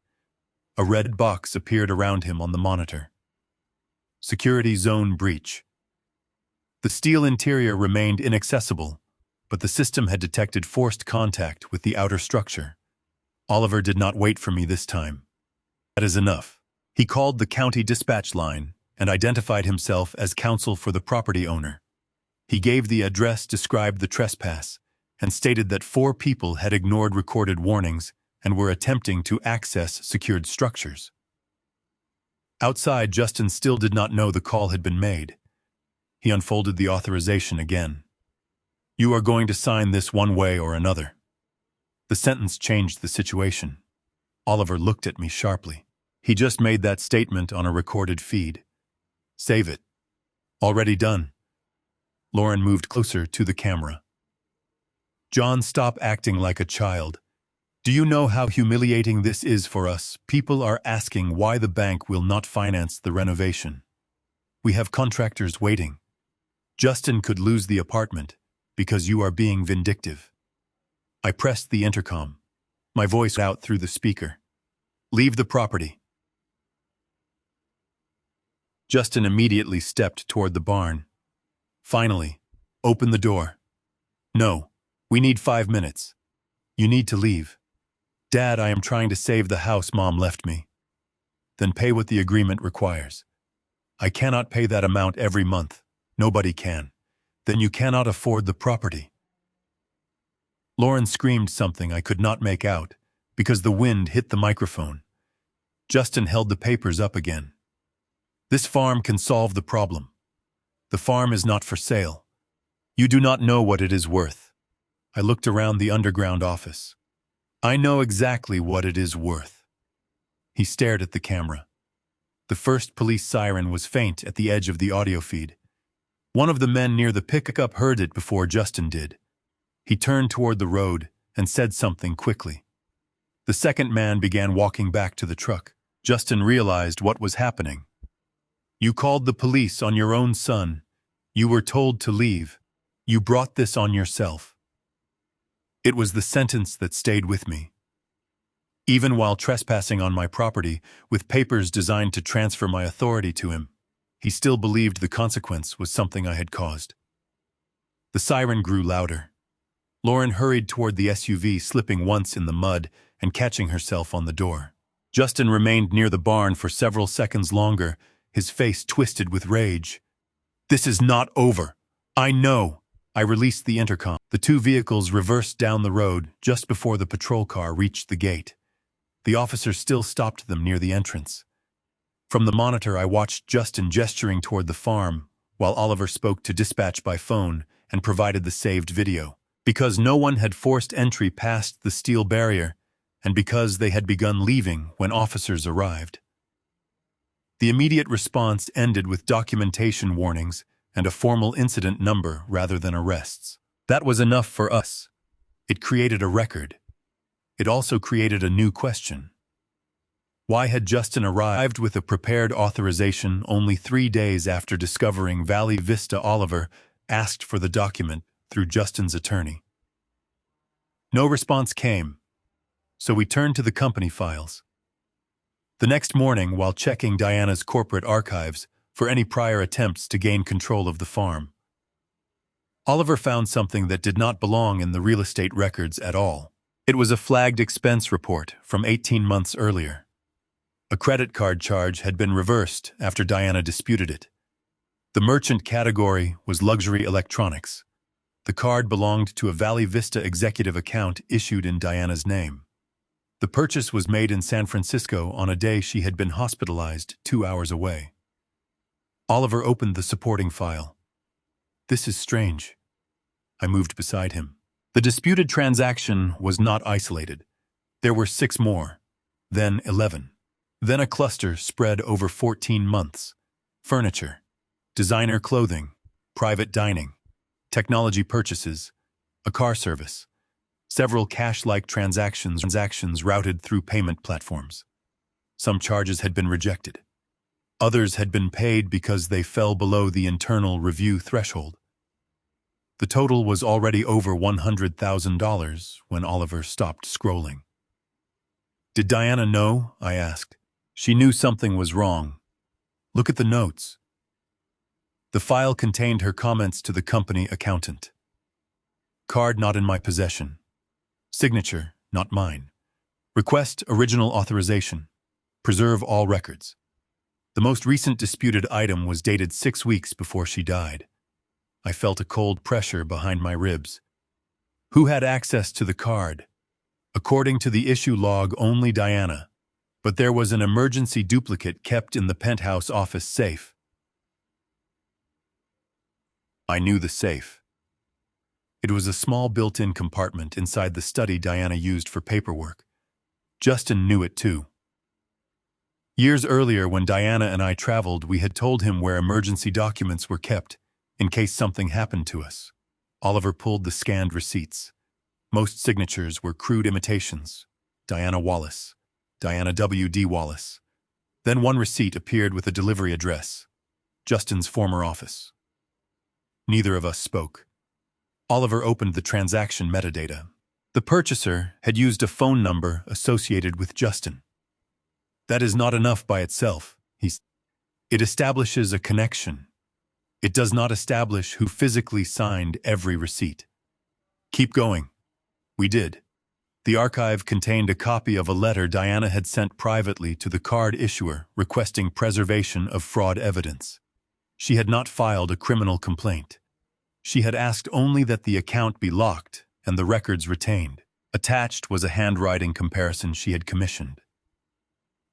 A red box appeared around him on the monitor. Security zone breach. The steel interior remained inaccessible, but the system had detected forced contact with the outer structure. Oliver did not wait for me this time. That is enough. He called the county dispatch line and identified himself as counsel for the property owner. He gave the address, described the trespass, and stated that 4 people had ignored recorded warnings and were attempting to access secured structures. Outside, Justin still did not know the call had been made. He unfolded the authorization again. You are going to sign this one way or another. The sentence changed the situation. Oliver looked at me sharply. He just made that statement on a recorded feed. Save it. Already done. Lauren moved closer to the camera. John, stop acting like a child. Do you know how humiliating this is for us? People are asking why the bank will not finance the renovation. We have contractors waiting. Justin could lose the apartment because you are being vindictive. I pressed the intercom. My voice out through the speaker. Leave the property. Justin immediately stepped toward the barn. Finally, open the door. No, we need 5 minutes. You need to leave. Dad, I am trying to save the house Mom left me. Then pay what the agreement requires. I cannot pay that amount every month. Nobody can. Then you cannot afford the property. Lauren screamed something I could not make out because the wind hit the microphone. Justin held the papers up again. This farm can solve the problem. The farm is not for sale. You do not know what it is worth. I looked around the underground office. I know exactly what it is worth. He stared at the camera. The first police siren was faint at the edge of the audio feed. One of the men near the pickup heard it before Justin did. He turned toward the road and said something quickly. The second man began walking back to the truck. Justin realized what was happening. You called the police on your own son. You were told to leave. You brought this on yourself. It was the sentence that stayed with me. Even while trespassing on my property with papers designed to transfer my authority to him, he still believed the consequence was something I had caused. The siren grew louder. Lauren hurried toward the SUV, slipping once in the mud and catching herself on the door. Justin remained near the barn for several seconds longer, his face twisted with rage. This is not over. I know. I released the intercom. The 2 vehicles reversed down the road just before the patrol car reached the gate. The officer still stopped them near the entrance. From the monitor, I watched Justin gesturing toward the farm, while Oliver spoke to dispatch by phone and provided the saved video. Because no one had forced entry past the steel barrier, and because they had begun leaving when officers arrived. The immediate response ended with documentation warnings and a formal incident number rather than arrests. That was enough for us. It created a record. It also created a new question. Why had Justin arrived with a prepared authorization only 3 days after discovering Valley Vista? Oliver asked for the document through Justin's attorney. No response came, so we turned to the company files. The next morning, while checking Diana's corporate archives for any prior attempts to gain control of the farm, Oliver found something that did not belong in the real estate records at all. It was a flagged expense report from 18 months earlier. A credit card charge had been reversed after Diana disputed it. The merchant category was luxury electronics. The card belonged to a Valley Vista executive account issued in Diana's name. The purchase was made in San Francisco on a day she had been hospitalized 2 hours away. Oliver opened the supporting file. This is strange. I moved beside him. The disputed transaction was not isolated. There were 6 more, then 11. Then a cluster spread over 14 months. Furniture, designer clothing, private dining, technology purchases, a car service, several cash-like transactions routed through payment platforms. Some charges had been rejected. Others had been paid because they fell below the internal review threshold. The total was already over $100,000 when Oliver stopped scrolling. Did Diana know? I asked. She knew something was wrong. Look at the notes. The file contained her comments to the company accountant. Card not in my possession. Signature, not mine. Request original authorization. Preserve all records. The most recent disputed item was dated 6 weeks before she died. I felt a cold pressure behind my ribs. Who had access to the card? According to the issue log, only Diana. But there was an emergency duplicate kept in the Penthouse office safe. I knew the safe. It was a small built-in compartment inside the study Diana used for paperwork. Justin knew it too. Years earlier, when Diana and I traveled, we had told him where emergency documents were kept, in case something happened to us. Oliver pulled the scanned receipts. Most signatures were crude imitations. Diana Wallace. Diana W.D. Wallace. Then one receipt appeared with a delivery address. Justin's former office. Neither of us spoke. Oliver opened the transaction metadata. The purchaser had used a phone number associated with Justin. That is not enough by itself, he said. It establishes a connection. It does not establish who physically signed every receipt. Keep going. We did. The archive contained a copy of a letter Diana had sent privately to the card issuer requesting preservation of fraud evidence. She had not filed a criminal complaint. She had asked only that the account be locked and the records retained. Attached was a handwriting comparison she had commissioned.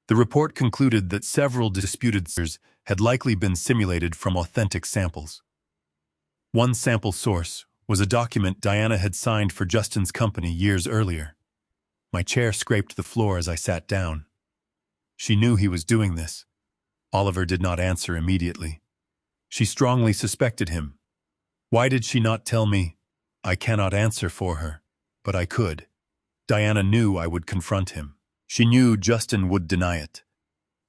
The report concluded that several disputed signatures had likely been simulated from authentic samples. One sample source was a document Diana had signed for Justin's company years earlier. My chair scraped the floor as I sat down. She knew he was doing this. Oliver did not answer immediately. She strongly suspected him. Why did she not tell me? I cannot answer for her, but I could. Diana knew I would confront him. She knew Justin would deny it.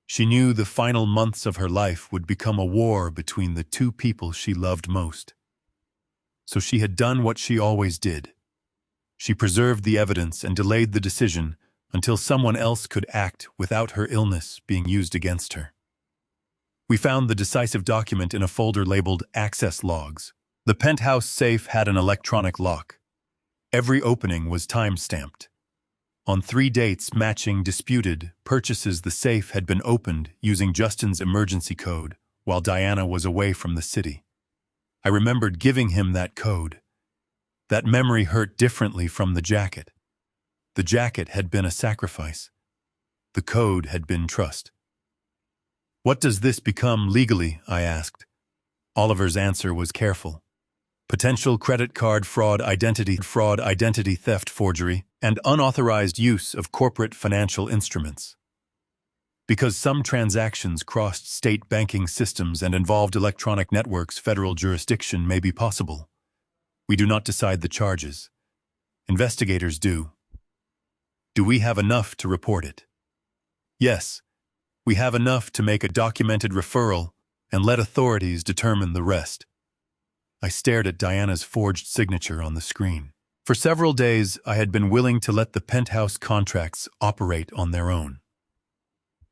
She knew the final months of her life would become a war between the two people she loved most. So she had done what she always did. She preserved the evidence and delayed the decision until someone else could act without her illness being used against her. We found the decisive document in a folder labeled Access Logs. The Penthouse safe had an electronic lock. Every opening was time-stamped. On 3 dates matching disputed purchases, the safe had been opened using Justin's emergency code while Diana was away from the city. I remembered giving him that code. That memory hurt differently from the jacket. The jacket had been a sacrifice. The code had been trust. What does this become legally? I asked. Oliver's answer was careful. potential credit card fraud, identity theft, forgery, and unauthorized use of corporate financial instruments. Because some transactions crossed state banking systems and involved electronic networks, federal jurisdiction may be possible. We do not decide the charges. Investigators do. Do we have enough to report it? Yes, we have enough to make a documented referral and let authorities determine the rest. I stared at Diana's forged signature on the screen. For several days, I had been willing to let the Penthouse contracts operate on their own.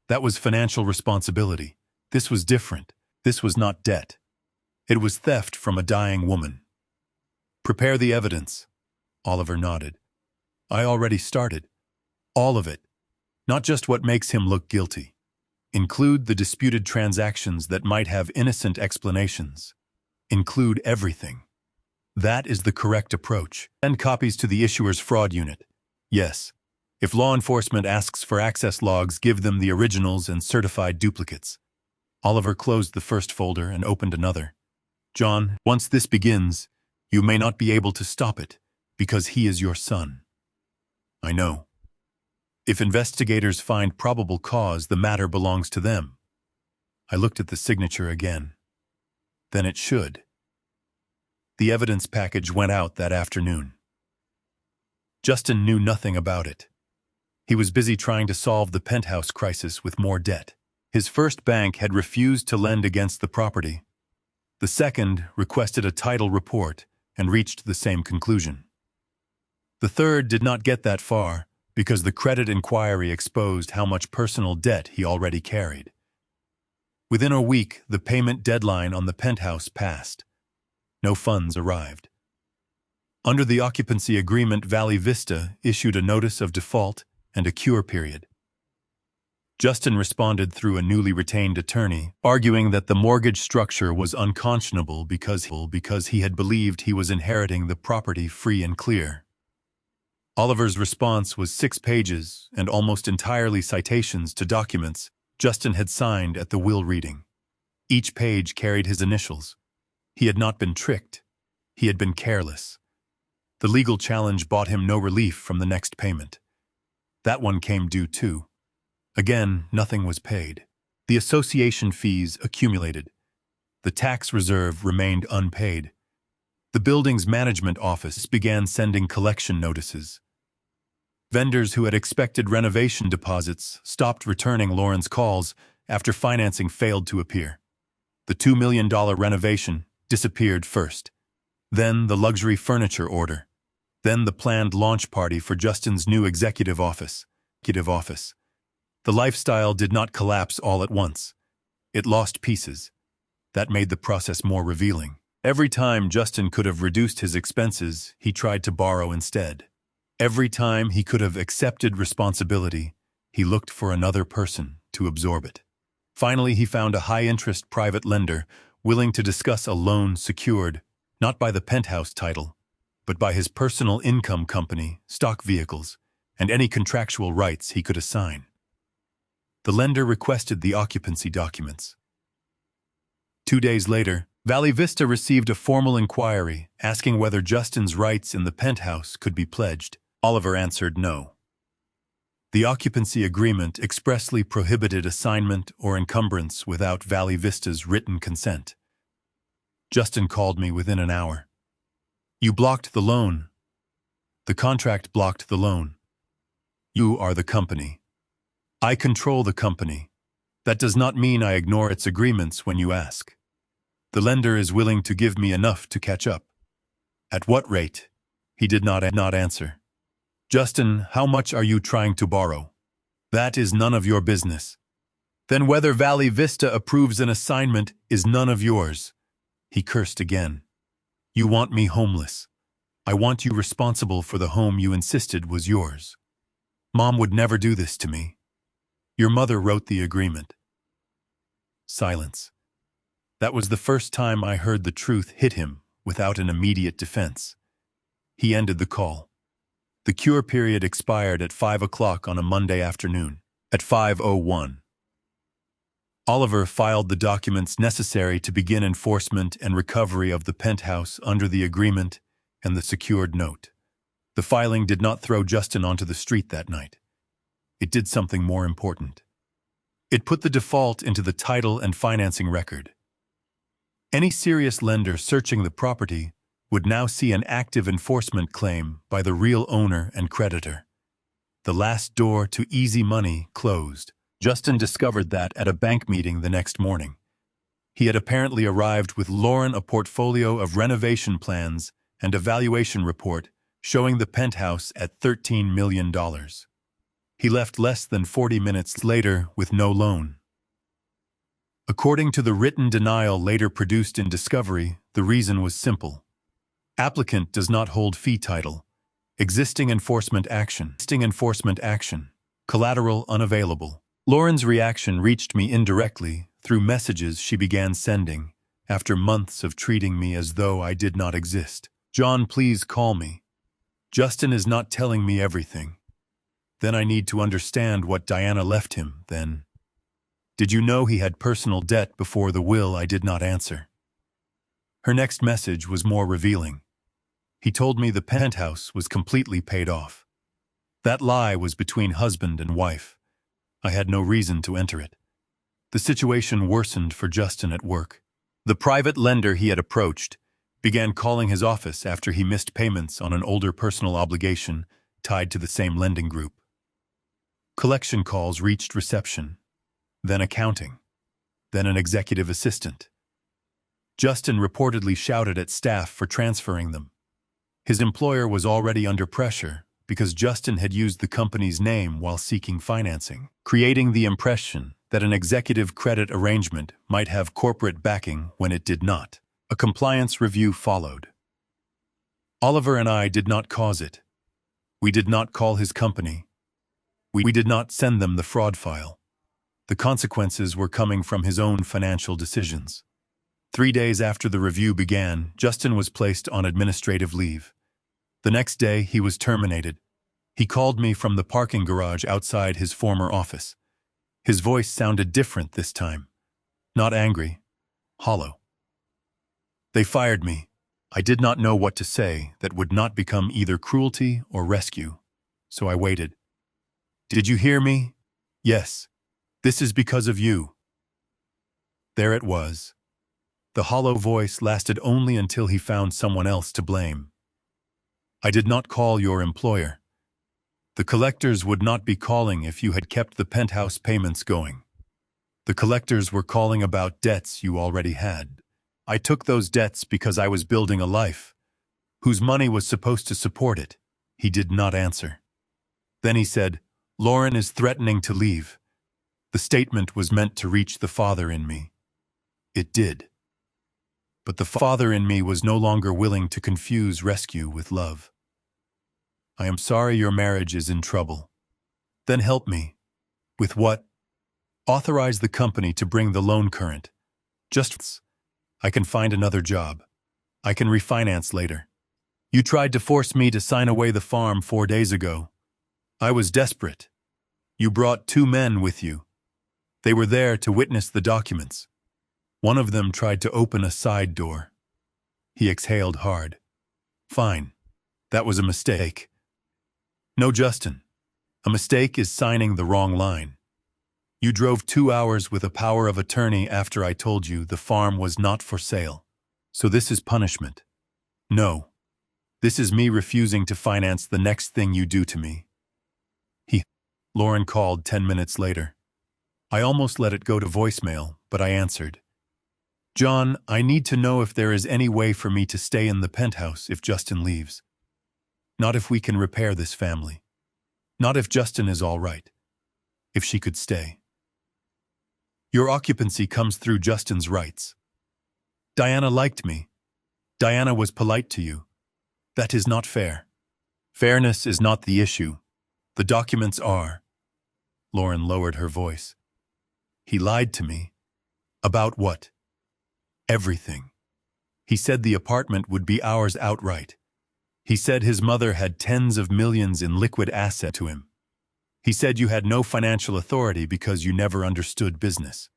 That was financial responsibility. This was different. This was not debt. It was theft from a dying woman. Prepare the evidence. Oliver nodded. I already started. All of it. Not just what makes him look guilty. Include the disputed transactions that might have innocent explanations. Include everything. That is the correct approach. Send copies to the issuer's fraud unit. Yes. If law enforcement asks for access logs, give them the originals and certified duplicates. Oliver closed the first folder and opened another. John, once this begins, you may not be able to stop it, because he is your son. I know. If investigators find probable cause, the matter belongs to them. I looked at the signature again. Then it should. The evidence package went out that afternoon. Justin knew nothing about it. He was busy trying to solve the Penthouse crisis with more debt. His first bank had refused to lend against the property. The second requested a title report and reached the same conclusion. The third did not get that far because the credit inquiry exposed how much personal debt he already carried. Within a week, the payment deadline on the Penthouse passed. No funds arrived. Under the occupancy agreement, Valley Vista issued a notice of default and a cure period. Justin responded through a newly retained attorney, arguing that the mortgage structure was unconscionable because he had believed he was inheriting the property free and clear. Oliver's response was 6 pages and almost entirely citations to documents Justin had signed at the will reading. Each page carried his initials. He had not been tricked. He had been careless. The legal challenge bought him no relief from the next payment. That one came due too. Again, nothing was paid. The association fees accumulated. The tax reserve remained unpaid. The building's management office began sending collection notices. Vendors who had expected renovation deposits stopped returning Lauren's calls after financing failed to appear. The $2 million renovation disappeared first. Then the luxury furniture order. Then the planned launch party for Justin's new executive office. The lifestyle did not collapse all at once. It lost pieces. That made the process more revealing. Every time Justin could have reduced his expenses, he tried to borrow instead. Every time he could have accepted responsibility, he looked for another person to absorb it. Finally, he found a high-interest private lender willing to discuss a loan secured, not by the Penthouse title, but by his personal income company, stock vehicles, and any contractual rights he could assign. The lender requested the occupancy documents. 2 days later, Valley Vista received a formal inquiry asking whether Justin's rights in the Penthouse could be pledged. Oliver answered no. The occupancy agreement expressly prohibited assignment or encumbrance without Valley Vista's written consent. Justin called me within an hour. You blocked the loan. The contract blocked the loan. You are the company. I control the company. That does not mean I ignore its agreements when you ask. The lender is willing to give me enough to catch up. At what rate? He did not answer. Justin, how much are you trying to borrow? That is none of your business. Then whether Valley Vista approves an assignment is none of yours. He cursed again. You want me homeless. I want you responsible for the home you insisted was yours. Mom would never do this to me. Your mother wrote the agreement. Silence. That was the first time I heard the truth hit him without an immediate defense. He ended the call. The cure period expired at 5 o'clock on a Monday afternoon. At 5:01, Oliver filed the documents necessary to begin enforcement and recovery of the penthouse under the agreement and the secured note. The filing did not throw Justin onto the street that night. It did something more important. It put the default into the title and financing record. Any serious lender searching the property would now see an active enforcement claim by the real owner and creditor. The last door to easy money closed. Justin discovered that at a bank meeting the next morning. He had apparently arrived with Lauren a portfolio of renovation plans and a valuation report showing the penthouse at $13 million. He left less than 40 minutes later with no loan. According to the written denial later produced in discovery, the reason was simple. Applicant does not hold fee title. Existing enforcement action. Collateral unavailable. Lauren's reaction reached me indirectly through messages she began sending after months of treating me as though I did not exist. John, please call me. Justin is not telling me everything. Then I need to understand what Diana left him, then. Did you know he had personal debt before the will? I did not answer. Her next message was more revealing. He told me the penthouse was completely paid off. That lie was between husband and wife. I had no reason to enter it. The situation worsened for Justin at work. The private lender he had approached began calling his office after he missed payments on an older personal obligation tied to the same lending group. Collection calls reached reception, then accounting, then an executive assistant. Justin reportedly shouted at staff for transferring them. His employer was already under pressure because Justin had used the company's name while seeking financing, creating the impression that an executive credit arrangement might have corporate backing when it did not. A compliance review followed. Oliver and I did not cause it. We did not call his company. We did not send them the fraud file. The consequences were coming from his own financial decisions. 3 days after the review began, Justin was placed on administrative leave. The next day, he was terminated. He called me from the parking garage outside his former office. His voice sounded different this time. Not angry, hollow. They fired me. I did not know what to say that would not become either cruelty or rescue, so I waited. Did you hear me? Yes. This is because of you. There it was. The hollow voice lasted only until he found someone else to blame. I did not call your employer. The collectors would not be calling if you had kept the penthouse payments going. The collectors were calling about debts you already had. I took those debts because I was building a life, whose money was supposed to support it. He did not answer. Then he said, Lauren is threatening to leave. The statement was meant to reach the father in me. It did. But the father in me was no longer willing to confuse rescue with love. I am sorry your marriage is in trouble. Then help me. With what? Authorize the company to bring the loan current. Just I can find another job. I can refinance later. You tried to force me to sign away the farm 4 days ago. I was desperate. You brought 2 men with you. They were there to witness the documents. One of them tried to open a side door. He exhaled hard. Fine. That was a mistake. No, Justin. A mistake is signing the wrong line. You drove 2 hours with a power of attorney after I told you the farm was not for sale. So this is punishment. No. This is me refusing to finance the next thing you do to me. Lauren called 10 minutes later. I almost let it go to voicemail, but I answered. John, I need to know if there is any way for me to stay in the penthouse if Justin leaves. Not if we can repair this family. Not if Justin is all right. If she could stay. Your occupancy comes through Justin's rights. Diana liked me. Diana was polite to you. That is not fair. Fairness is not the issue. The documents are. Lauren lowered her voice. He lied to me. About what? Everything. He said the apartment would be ours outright. He said his mother had tens of millions in liquid asset to him. He said you had no financial authority because you never understood business.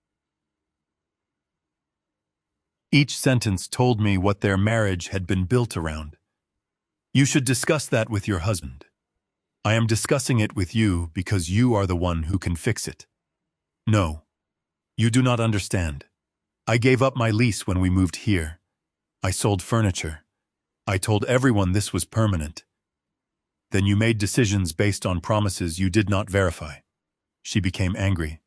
Each sentence told me what their marriage had been built around. You should discuss that with your husband. I am discussing it with you because you are the one who can fix it. No, you do not understand. I gave up my lease when we moved here. I sold furniture. I told everyone this was permanent. Then you made decisions based on promises you did not verify. She became angry.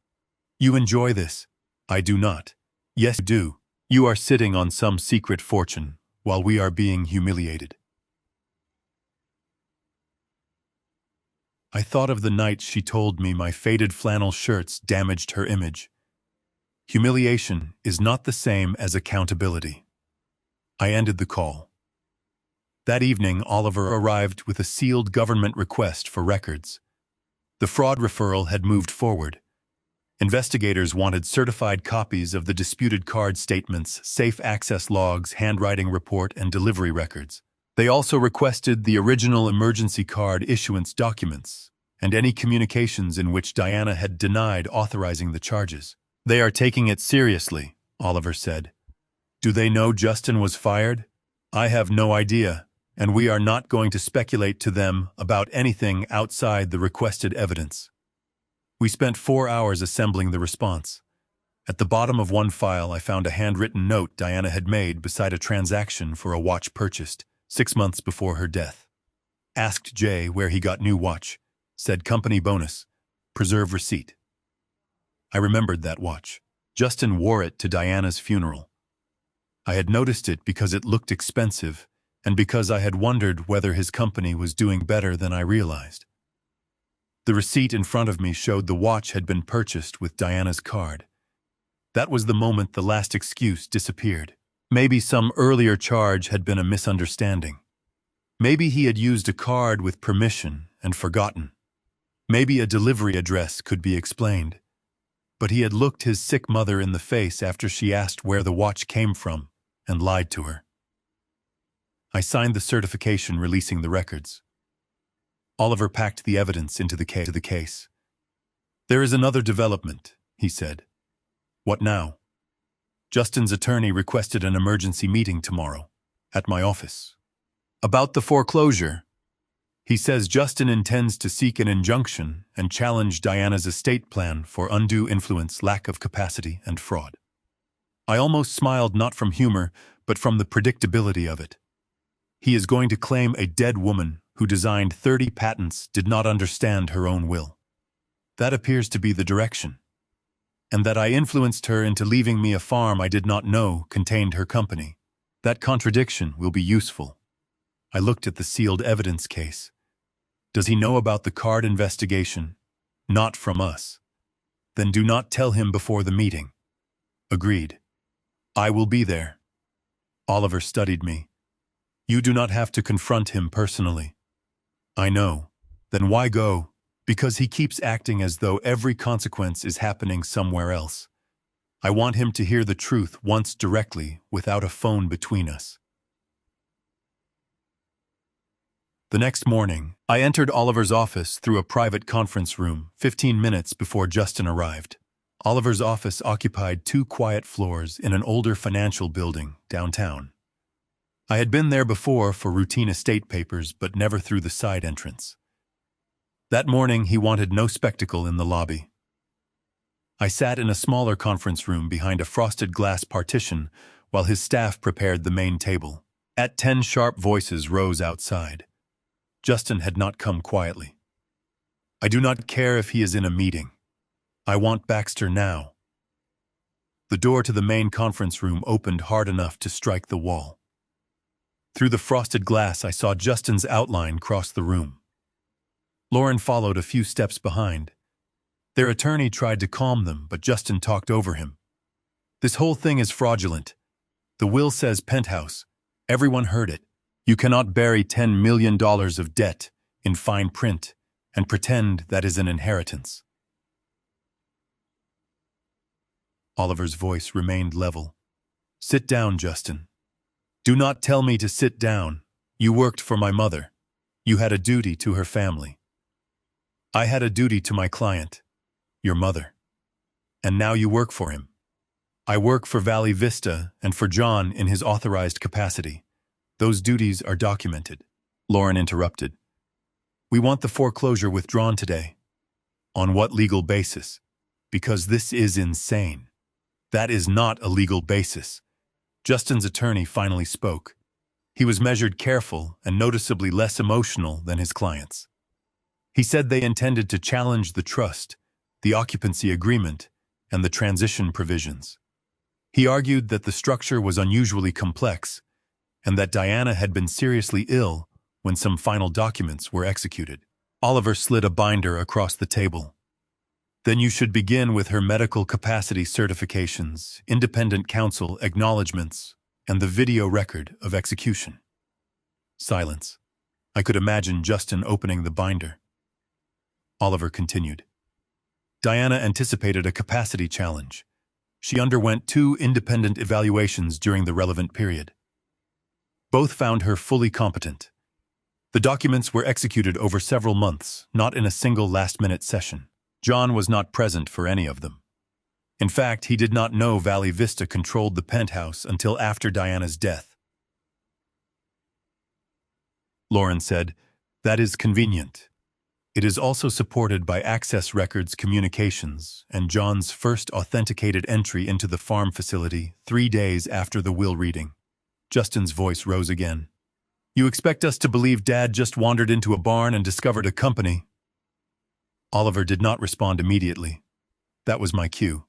You enjoy this. I do not. Yes, you do. You are sitting on some secret fortune while we are being humiliated. I thought of the night she told me my faded flannel shirts damaged her image. Humiliation is not the same as accountability. I ended the call. That evening, Oliver arrived with a sealed government request for records. The fraud referral had moved forward. Investigators wanted certified copies of the disputed card statements, safe access logs, handwriting report, and delivery records. They also requested the original emergency card issuance documents and any communications in which Diana had denied authorizing the charges. They are taking it seriously, Oliver said. Do they know Justin was fired? I have no idea, and we are not going to speculate to them about anything outside the requested evidence. We spent 4 hours assembling the response. At the bottom of one file, I found a handwritten note Diana had made beside a transaction for a watch purchased 6 months before her death. Asked Jay where he got new watch. Said company bonus. Preserve receipt. I remembered that watch. Justin wore it to Diana's funeral. I had noticed it because it looked expensive and because I had wondered whether his company was doing better than I realized. The receipt in front of me showed the watch had been purchased with Diana's card. That was the moment the last excuse disappeared. Maybe some earlier charge had been a misunderstanding. Maybe he had used a card with permission and forgotten. Maybe a delivery address could be explained. But he had looked his sick mother in the face after she asked where the watch came from and lied to her. I signed the certification releasing the records. Oliver packed the evidence into the case. There is another development, he said. What now? Justin's attorney requested an emergency meeting tomorrow, at my office. About the foreclosure. He says Justin intends to seek an injunction and challenge Diana's estate plan for undue influence, lack of capacity, and fraud. I almost smiled, not from humor, but from the predictability of it. He is going to claim a dead woman who designed 30 patents did not understand her own will. That appears to be the direction. And that I influenced her into leaving me a farm I did not know contained her company. That contradiction will be useful. I looked at the sealed evidence case. Does he know about the card investigation? Not from us. Then do not tell him before the meeting. Agreed. I will be there. Oliver studied me. You do not have to confront him personally. I know. Then why go? Because he keeps acting as though every consequence is happening somewhere else. I want him to hear the truth once directly without a phone between us. The next morning, I entered Oliver's office through a private conference room 15 minutes before Justin arrived. Oliver's office occupied 2 quiet floors in an older financial building downtown. I had been there before for routine estate papers, but never through the side entrance. That morning, he wanted no spectacle in the lobby. I sat in a smaller conference room behind a frosted glass partition while his staff prepared the main table. At 10, sharp voices rose outside. Justin had not come quietly. I do not care if he is in a meeting. I want Baxter now. The door to the main conference room opened hard enough to strike the wall. Through the frosted glass, I saw Justin's outline cross the room. Lauren followed a few steps behind. Their attorney tried to calm them, but Justin talked over him. This whole thing is fraudulent. The will says Penthouse. Everyone heard it. You cannot bury $10 million of debt in fine print and pretend that is an inheritance. Oliver's voice remained level. Sit down, Justin. Do not tell me to sit down. You worked for my mother. You had a duty to her family. I had a duty to my client, your mother. And now you work for him. I work for Valley Vista and for John in his authorized capacity. Those duties are documented. Lauren interrupted. We want the foreclosure withdrawn today. On what legal basis? Because this is insane. That is not a legal basis. Justin's attorney finally spoke. He was measured careful and noticeably less emotional than his clients. He said they intended to challenge the trust, the occupancy agreement, and the transition provisions. He argued that the structure was unusually complex and that Diana had been seriously ill when some final documents were executed. Oliver slid a binder across the table. Then you should begin with her medical capacity certifications, independent counsel acknowledgments, and the video record of execution. Silence. I could imagine Justin opening the binder. Oliver continued. Diana anticipated a capacity challenge. She underwent 2 independent evaluations during the relevant period. Both found her fully competent. The documents were executed over several months, not in a single last-minute session. John was not present for any of them. In fact, he did not know Valley Vista controlled the Penthouse until after Diana's death. Lauren said, That is convenient. It is also supported by Access Records communications and John's first authenticated entry into the farm facility 3 days after the will reading. Justin's voice rose again. You expect us to believe Dad just wandered into a barn and discovered a company? Oliver did not respond immediately. That was my cue.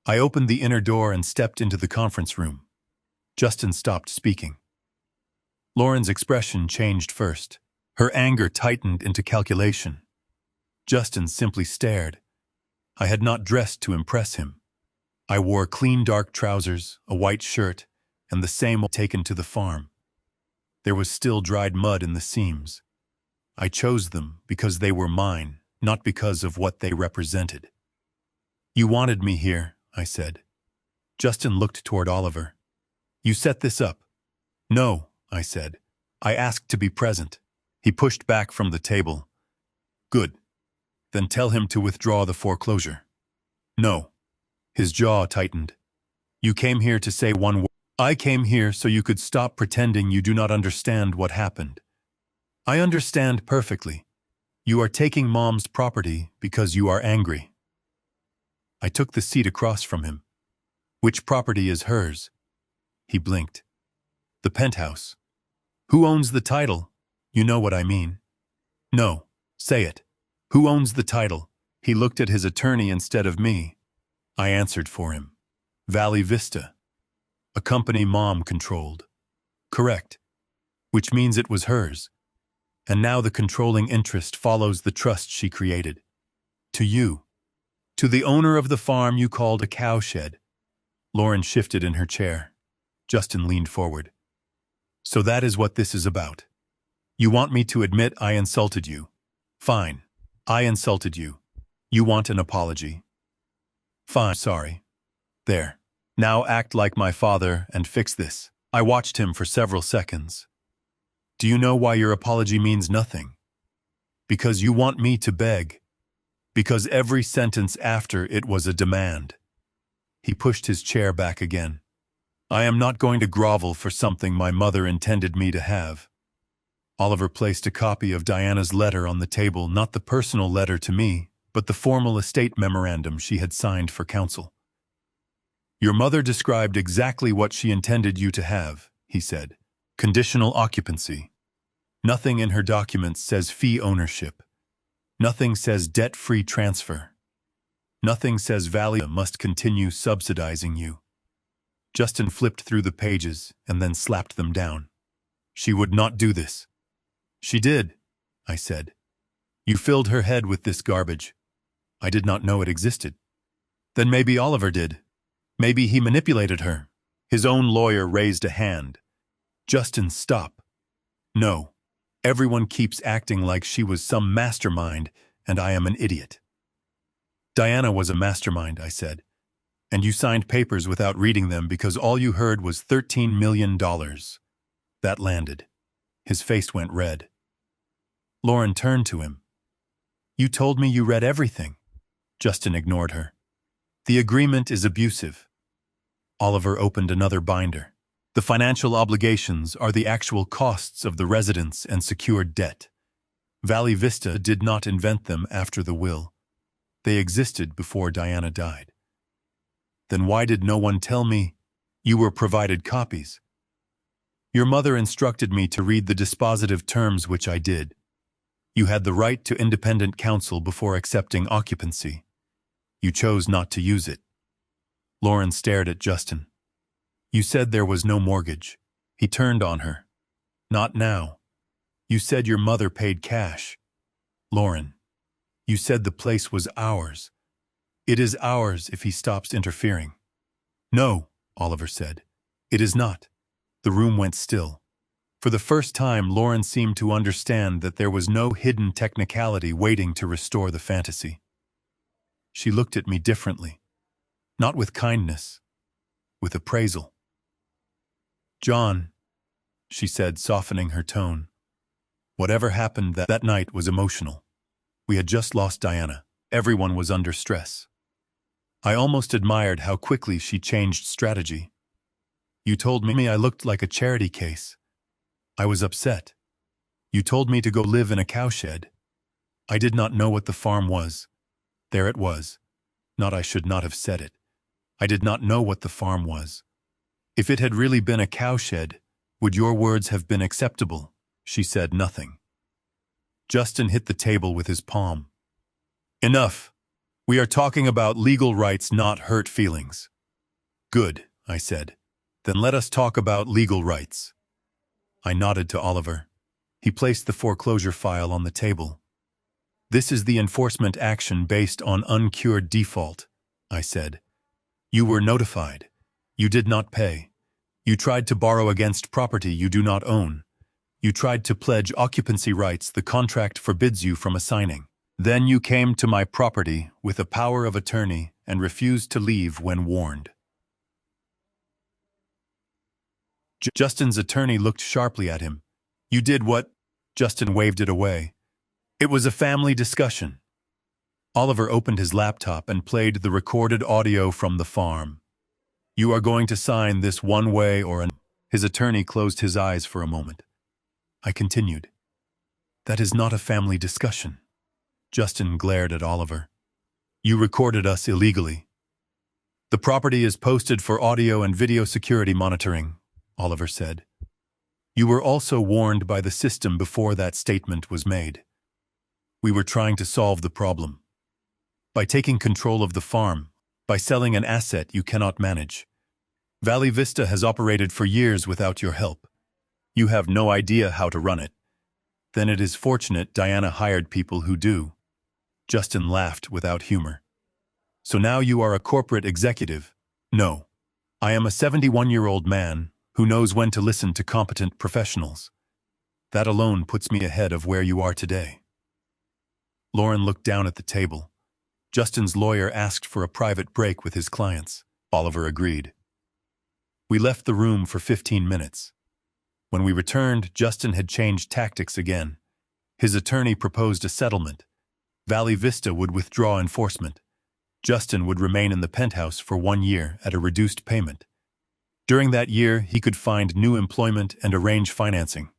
I opened the inner door and stepped into the conference room. Justin stopped speaking. Lauren's expression changed first. Her anger tightened into calculation. Justin simply stared. I had not dressed to impress him. I wore clean dark trousers, a white shirt, and the same taken to the farm. There was still dried mud in the seams. I chose them because they were mine, not because of what they represented. You wanted me here, I said. Justin looked toward Oliver. You set this up. No, I said. I asked to be present. He pushed back from the table. Good. Then tell him to withdraw the foreclosure. No. His jaw tightened. You came here to say one word. I came here so you could stop pretending you do not understand what happened. I understand perfectly. You are taking Mom's property because you are angry. I took the seat across from him. Which property is hers? He blinked. The penthouse. Who owns the title? You know what I mean. No, say it. Who owns the title? He looked at his attorney instead of me. I answered for him. Valley Vista. A company Mom controlled. Correct. Which means it was hers. And now the controlling interest follows the trust she created. To you. To the owner of the farm you called a cowshed. Lauren shifted in her chair. Justin leaned forward. So that is what this is about. You want me to admit I insulted you. Fine. I insulted you. You want an apology. Fine. Sorry. There. Now act like my father and fix this. I watched him for several seconds. Do you know why your apology means nothing? Because you want me to beg. Because every sentence after it was a demand. He pushed his chair back again. I am not going to grovel for something my mother intended me to have. Oliver placed a copy of Diana's letter on the table, not the personal letter to me, but the formal estate memorandum she had signed for counsel. Your mother described exactly what she intended you to have, he said. Conditional occupancy. Nothing in her documents says fee ownership. Nothing says debt-free transfer. Nothing says Valley must continue subsidizing you. Justin flipped through the pages and then slapped them down. She would not do this. She did, I said. You filled her head with this garbage. I did not know it existed. Then maybe Oliver did. Maybe he manipulated her. His own lawyer raised a hand. Justin, stop. No. Everyone keeps acting like she was some mastermind, and I am an idiot. Diana was a mastermind, I said. And you signed papers without reading them because all you heard was $13 million. That landed. His face went red. Lauren turned to him. You told me you read everything. Justin ignored her. The agreement is abusive. Oliver opened another binder. The financial obligations are the actual costs of the residence and secured debt. Valley Vista did not invent them after the will. They existed before Diana died. Then why did no one tell me? You were provided copies. Your mother instructed me to read the dispositive terms, which I did. You had the right to independent counsel before accepting occupancy. You chose not to use it. Lauren stared at Justin. You said there was no mortgage. He turned on her. Not now. You said your mother paid cash. Lauren, you said the place was ours. It is ours if he stops interfering. No, Oliver said. It is not. The room went still. For the first time, Lauren seemed to understand that there was no hidden technicality waiting to restore the fantasy. She looked at me differently. Not with kindness, with appraisal. John, she said, softening her tone. Whatever happened that night was emotional. We had just lost Diana. Everyone was under stress. I almost admired how quickly she changed strategy. You told me I looked like a charity case. I was upset. You told me to go live in a cowshed. I did not know what the farm was. There it was. I should not have said it. I did not know what the farm was. If it had really been a cowshed, would your words have been acceptable? She said nothing. Justin hit the table with his palm. Enough. We are talking about legal rights, not hurt feelings. Good, I said. Then let us talk about legal rights. I nodded to Oliver. He placed the foreclosure file on the table. This is the enforcement action based on uncured default, I said. You were notified. You did not pay. You tried to borrow against property you do not own. You tried to pledge occupancy rights the contract forbids you from assigning. Then you came to my property with a power of attorney and refused to leave when warned. Justin's attorney looked sharply at him. You did what? Justin waved it away. It was a family discussion. Oliver opened his laptop and played the recorded audio from the farm. You are going to sign this one way or another. His attorney closed his eyes for a moment. I continued. That is not a family discussion. Justin glared at Oliver. You recorded us illegally. The property is posted for audio and video security monitoring, Oliver said. You were also warned by the system before that statement was made. We were trying to solve the problem. By taking control of the farm, by selling an asset you cannot manage. Valley Vista has operated for years without your help. You have no idea how to run it. Then it is fortunate Diana hired people who do. Justin laughed without humor. So now you are a corporate executive? No. I am a 71-year-old man who knows when to listen to competent professionals. That alone puts me ahead of where you are today. Lauren looked down at the table. Justin's lawyer asked for a private break with his clients. Oliver agreed. We left the room for 15 minutes. When we returned, Justin had changed tactics again. His attorney proposed a settlement. Valley Vista would withdraw enforcement. Justin would remain in the penthouse for 1 year at a reduced payment. During that year, he could find new employment and arrange financing.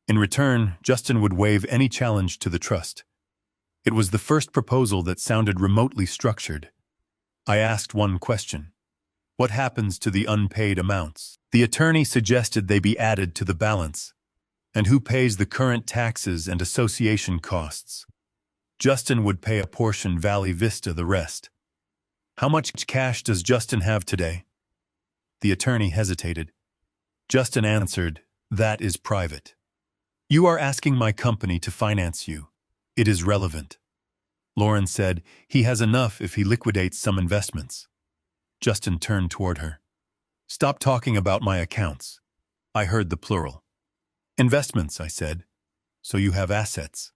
In return, Justin would waive any challenge to the trust. It was the first proposal that sounded remotely structured. I asked one question. What happens to the unpaid amounts? The attorney suggested they be added to the balance. And who pays the current taxes and association costs? Justin would pay a portion, Valley Vista the rest. How much cash does Justin have today? The attorney hesitated. Justin answered, that is private. You are asking my company to finance you. It is relevant. Lauren said, he has enough if he liquidates some investments. Justin turned toward her. Stop talking about my accounts. I heard the plural. Investments, I said. So you have assets.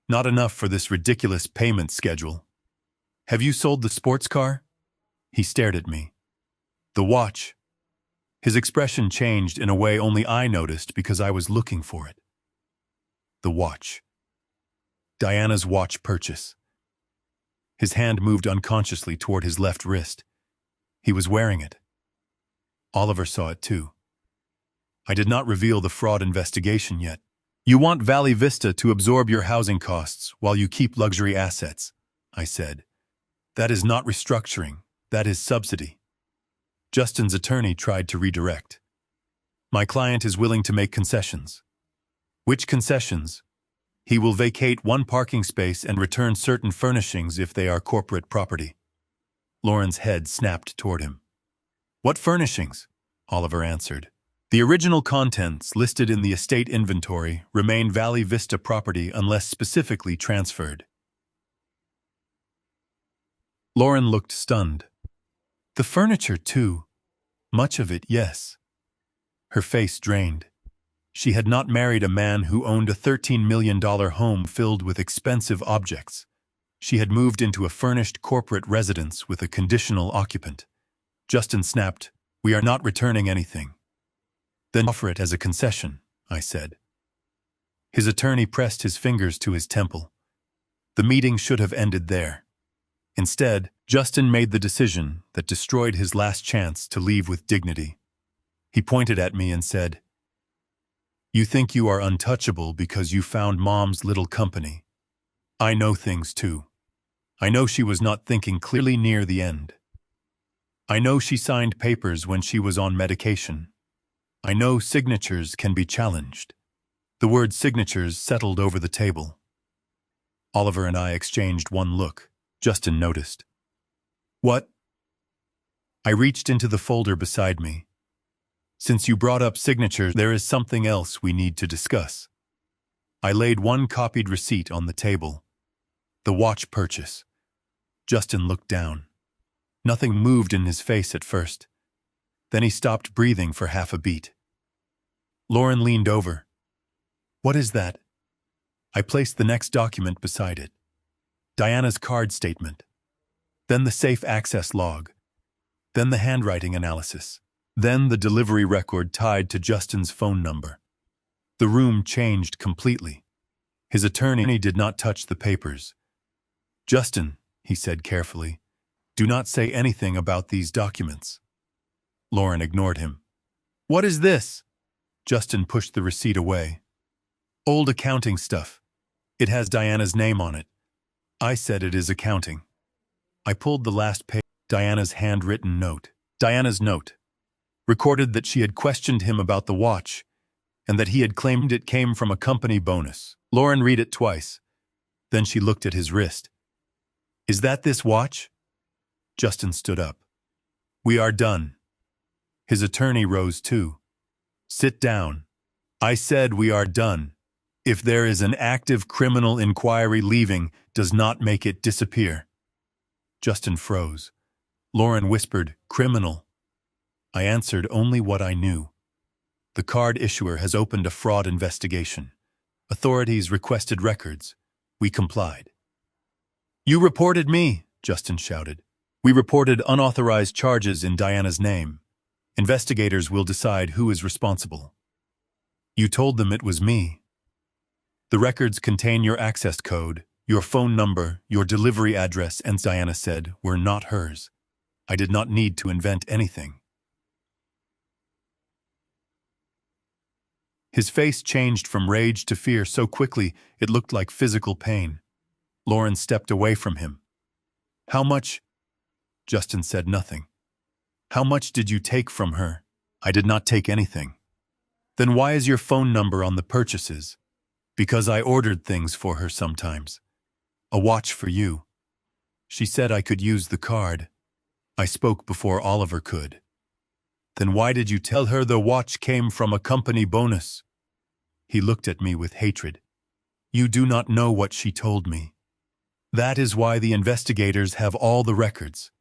Not enough for this ridiculous payment schedule. Have you sold the sports car? He stared at me. The watch. His expression changed in a way only I noticed because I was looking for it. The watch. Diana's watch purchase. His hand moved unconsciously toward his left wrist. He was wearing it. Oliver saw it too. I did not reveal the fraud investigation yet. You want Valley Vista to absorb your housing costs while you keep luxury assets, I said. That is not restructuring, that is subsidy. Justin's attorney tried to redirect. My client is willing to make concessions. Which concessions? He will vacate one parking space and return certain furnishings if they are corporate property. Lauren's head snapped toward him. What furnishings? Oliver answered. The original contents listed in the estate inventory remain Valley Vista property unless specifically transferred. Lauren looked stunned. The furniture, too. Much of it, yes. Her face drained. She had not married a man who owned a $13 million home filled with expensive objects. She had moved into a furnished corporate residence with a conditional occupant. Justin snapped, "We are not returning anything." Then offer it as a concession, I said. His attorney pressed his fingers to his temple. The meeting should have ended there. Instead, Justin made the decision that destroyed his last chance to leave with dignity. He pointed at me and said, "You think you are untouchable because you found Mom's little company. I know things too. I know she was not thinking clearly near the end. I know she signed papers when she was on medication. I know signatures can be challenged." The word signatures settled over the table. Oliver and I exchanged one look. Justin noticed. What? I reached into the folder beside me. Since you brought up signatures, there is something else we need to discuss. I laid one copied receipt on the table. The watch purchase. Justin looked down. Nothing moved in his face at first. Then he stopped breathing for half a beat. Lauren leaned over. What is that? I placed the next document beside it. Diana's card statement. Then the safe access log. Then the handwriting analysis. Then the delivery record tied to Justin's phone number. The room changed completely. His attorney did not touch the papers. Justin, he said carefully, do not say anything about these documents. Lauren ignored him. What is this? Justin pushed the receipt away. Old accounting stuff. It has Diana's name on it. I said it is accounting. I pulled the last page. Diana's handwritten note. Diana's note. Recorded that she had questioned him about the watch and that he had claimed it came from a company bonus. Lauren read it twice. Then she looked at his wrist. Is that this watch? Justin stood up. We are done. His attorney rose too. Sit down. I said we are done. If there is an active criminal inquiry, leaving does not make it disappear. Justin froze. Lauren whispered, criminal. I answered only what I knew. The card issuer has opened a fraud investigation. Authorities requested records. We complied. You reported me, Justin shouted. We reported unauthorized charges in Diana's name. Investigators will decide who is responsible. You told them it was me. The records contain your access code, your phone number, your delivery address, and Diana said were not hers. I did not need to invent anything. His face changed from rage to fear so quickly it looked like physical pain. Lauren stepped away from him. How much? Justin said nothing. How much did you take from her? I did not take anything. Then why is your phone number on the purchases? Because I ordered things for her sometimes. A watch for you. She said I could use the card. I spoke before Oliver could. Then why did you tell her the watch came from a company bonus? He looked at me with hatred. You do not know what she told me. That is why the investigators have all the records.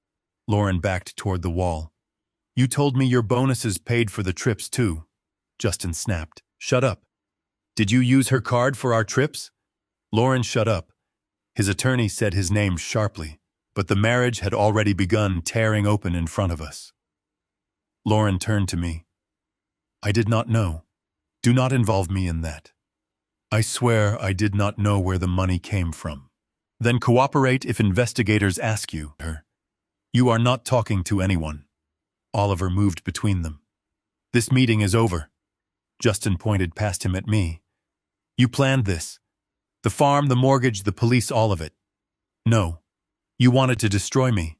Lauren backed toward the wall. You told me your bonuses paid for the trips too. Justin snapped. Shut up. Did you use her card for our trips? Lauren shut up. His attorney said his name sharply, but the marriage had already begun tearing open in front of us. Lauren turned to me. I did not know. Do not involve me in that. I swear I did not know where the money came from. Then cooperate if investigators ask you. You are not talking to anyone. Oliver moved between them. This meeting is over. Justin pointed past him at me. You planned this. The farm, the mortgage, the police, all of it. No. You wanted to destroy me.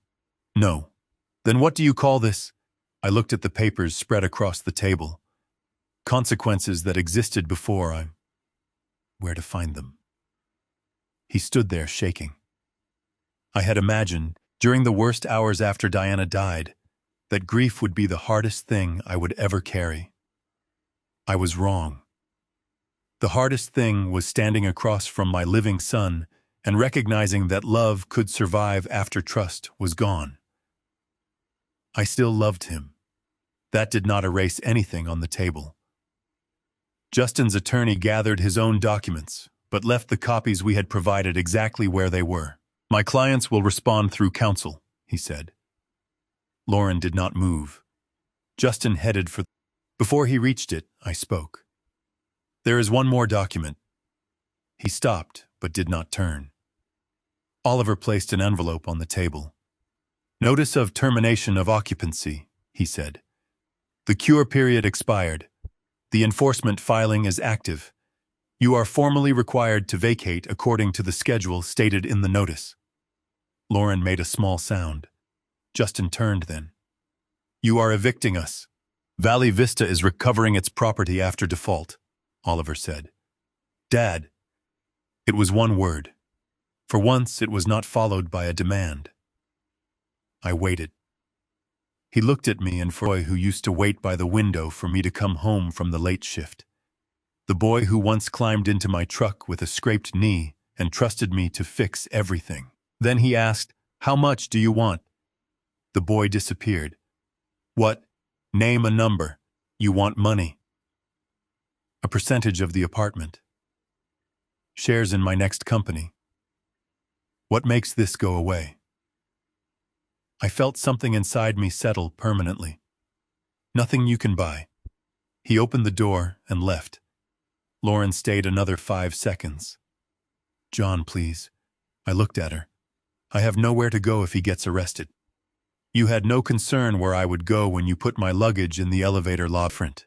No. Then what do you call this? I looked at the papers spread across the table. Consequences that existed before where to find them. He stood there shaking. I had imagined, during the worst hours after Diana died, that grief would be the hardest thing I would ever carry. I was wrong. The hardest thing was standing across from my living son and recognizing that love could survive after trust was gone. I still loved him. That did not erase anything on the table. Justin's attorney gathered his own documents, but left the copies we had provided exactly where they were. My clients will respond through counsel, he said. Lauren did not move. Justin headed for... Before he reached it, I spoke. There is one more document. He stopped, but did not turn. Oliver placed an envelope on the table. Notice of termination of occupancy, he said. The cure period expired. The enforcement filing is active. You are formally required to vacate according to the schedule stated in the notice. Lauren made a small sound. Justin turned then. You are evicting us. Valley Vista is recovering its property after default, Oliver said. Dad. It was one word. For once, it was not followed by a demand. I waited. He looked at me and for the boy who used to wait by the window for me to come home from the late shift. The boy who once climbed into my truck with a scraped knee and trusted me to fix everything. Then he asked, How much do you want? The boy disappeared. What? Name a number. You want money. A percentage of the apartment. Shares in my next company. What makes this go away? I felt something inside me settle permanently. Nothing you can buy. He opened the door and left. Lauren stayed another 5 seconds. John, please. I looked at her. I have nowhere to go if he gets arrested. You had no concern where I would go when you put my luggage in the elevator lobby front.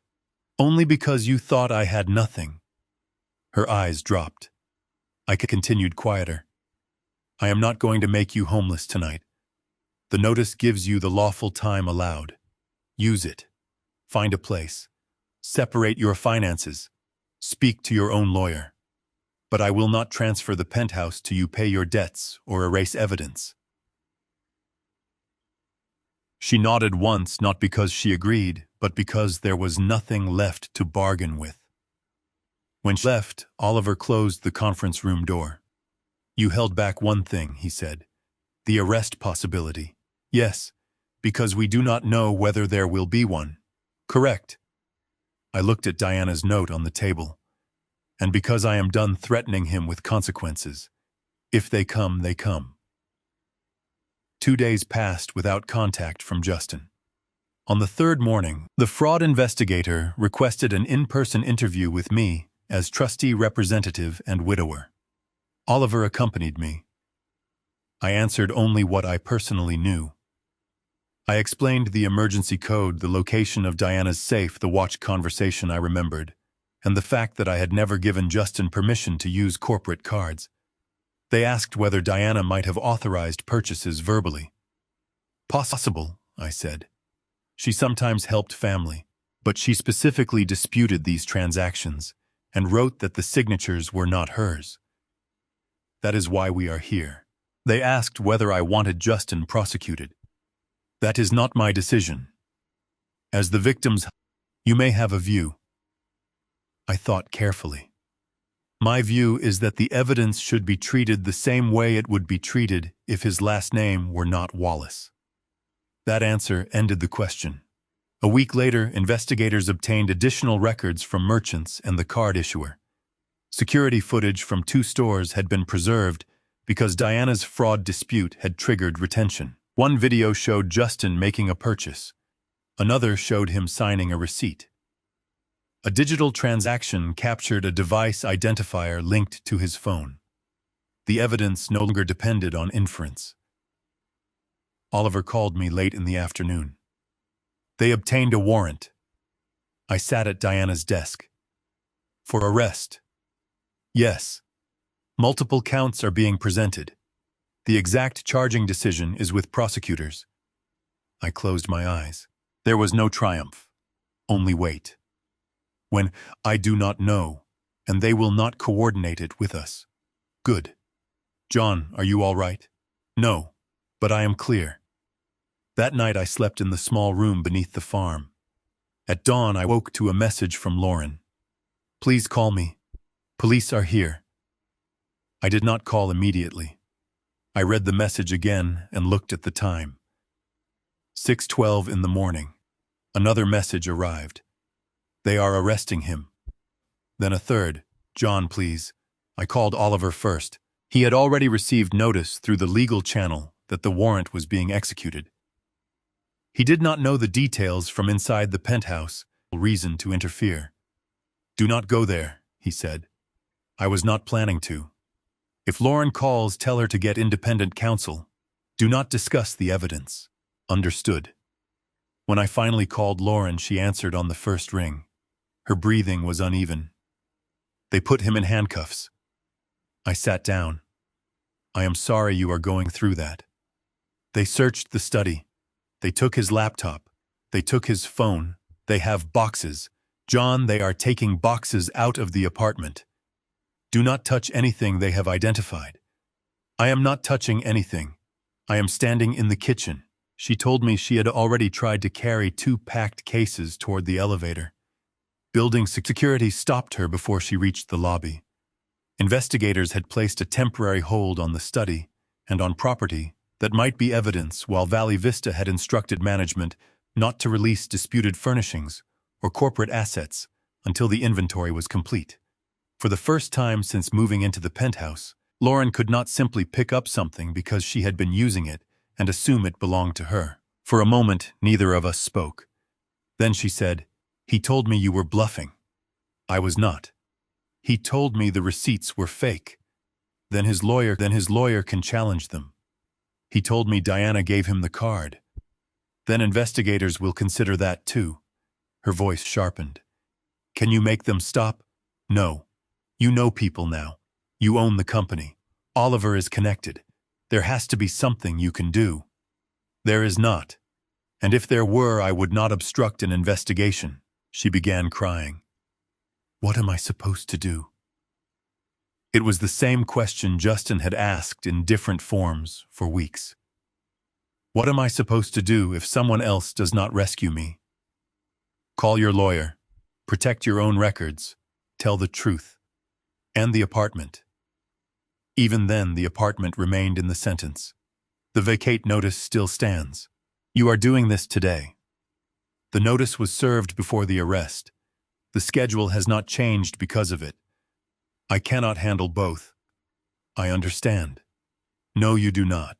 Only because you thought I had nothing. Her eyes dropped. I continued quieter. I am not going to make you homeless tonight. The notice gives you the lawful time allowed. Use it. Find a place. Separate your finances. Speak to your own lawyer. But I will not transfer the penthouse till you pay your debts or erase evidence. She nodded once, not because she agreed, but because there was nothing left to bargain with. When she left, Oliver closed the conference room door. You held back one thing, he said. The arrest possibility. Yes, because we do not know whether there will be one. Correct. I looked at Diana's note on the table. And because I am done threatening him with consequences. If they come, they come. 2 days passed without contact from Justin. On the third morning, the fraud investigator requested an in-person interview with me as trustee representative and widower. Oliver accompanied me. I answered only what I personally knew. I explained the emergency code, the location of Diana's safe, the watch conversation I remembered, and the fact that I had never given Justin permission to use corporate cards. They asked whether Diana might have authorized purchases verbally. Possible, I said. She sometimes helped family, but she specifically disputed these transactions and wrote that the signatures were not hers. That is why we are here. They asked whether I wanted Justin prosecuted. That is not my decision. As the victims, you may have a view. I thought carefully. My view is that the evidence should be treated the same way it would be treated if his last name were not Wallace. That answer ended the question. A week later, investigators obtained additional records from merchants and the card issuer. Security footage from 2 stores had been preserved because Diana's fraud dispute had triggered retention. One video showed Justin making a purchase. Another showed him signing a receipt. A digital transaction captured a device identifier linked to his phone. The evidence no longer depended on inference. Oliver called me late in the afternoon. They obtained a warrant. I sat at Diana's desk. For arrest. Yes. Multiple counts are being presented. The exact charging decision is with prosecutors. I closed my eyes. There was no triumph. Only wait. When I do not know, and they will not coordinate it with us. Good. John, are you all right? No, but I am clear. That night I slept in the small room beneath the farm. At dawn I woke to a message from Lauren. Please call me. Police are here. I did not call immediately. I read the message again and looked at the time. 6:12 in the morning. Another message arrived. They are arresting him. Then a third. John, please. I called Oliver first. He had already received notice through the legal channel that the warrant was being executed. He did not know the details from inside the penthouse, reason to interfere. Do not go there, he said. I was not planning to. If Lauren calls, tell her to get independent counsel. Do not discuss the evidence. Understood. When I finally called Lauren, she answered on the first ring. Her breathing was uneven. They put him in handcuffs. I sat down. I am sorry you are going through that. They searched the study. They took his laptop. They took his phone. They have boxes. John, they are taking boxes out of the apartment. Do not touch anything they have identified. I am not touching anything. I am standing in the kitchen. She told me she had already tried to carry 2 packed cases toward the elevator. Building security stopped her before she reached the lobby. Investigators had placed a temporary hold on the study and on property that might be evidence, while Valley Vista had instructed management not to release disputed furnishings or corporate assets until the inventory was complete. For the first time since moving into the penthouse, Lauren could not simply pick up something because she had been using it and assume it belonged to her. For a moment, neither of us spoke. Then she said, "He told me you were bluffing." I was not. He told me the receipts were fake. Then his lawyer can challenge them. He told me Diana gave him the card. Then investigators will consider that too. Her voice sharpened. Can you make them stop? No. You know people now. You own the company. Oliver is connected. There has to be something you can do. There is not. And if there were, I would not obstruct an investigation. She began crying. What am I supposed to do? It was the same question Justin had asked in different forms for weeks. What am I supposed to do if someone else does not rescue me? Call your lawyer. Protect your own records. Tell the truth. And the apartment. Even then, the apartment remained in the sentence. The vacate notice still stands. You are doing this today. The notice was served before the arrest. The schedule has not changed because of it. I cannot handle both. I understand. No, you do not.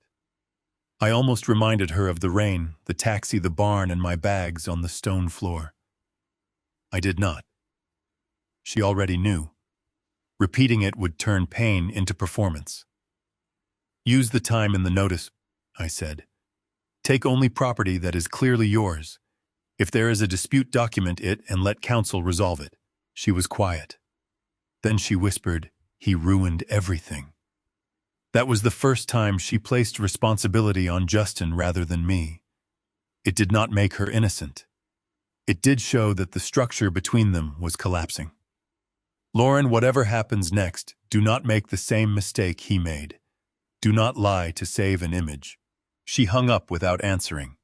I almost reminded her of the rain, the taxi, the barn, and my bags on the stone floor. I did not. She already knew. Repeating it would turn pain into performance. Use the time in the notice, I said. Take only property that is clearly yours. If there is a dispute, document it and let counsel resolve it. She was quiet. Then she whispered, he ruined everything. That was the first time she placed responsibility on Justin rather than me. It did not make her innocent. It did show that the structure between them was collapsing. Lauren, whatever happens next, do not make the same mistake he made. Do not lie to save an image. She hung up without answering.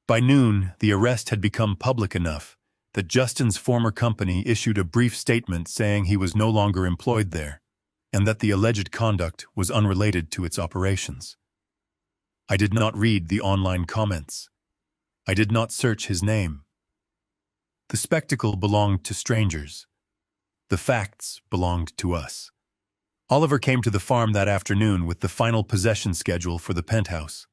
By noon, the arrest had become public enough that Justin's former company issued a brief statement saying he was no longer employed there, and that the alleged conduct was unrelated to its operations. I did not read the online comments. I did not search his name. The spectacle belonged to strangers. The facts belonged to us. Oliver came to the farm that afternoon with the final possession schedule for the penthouse.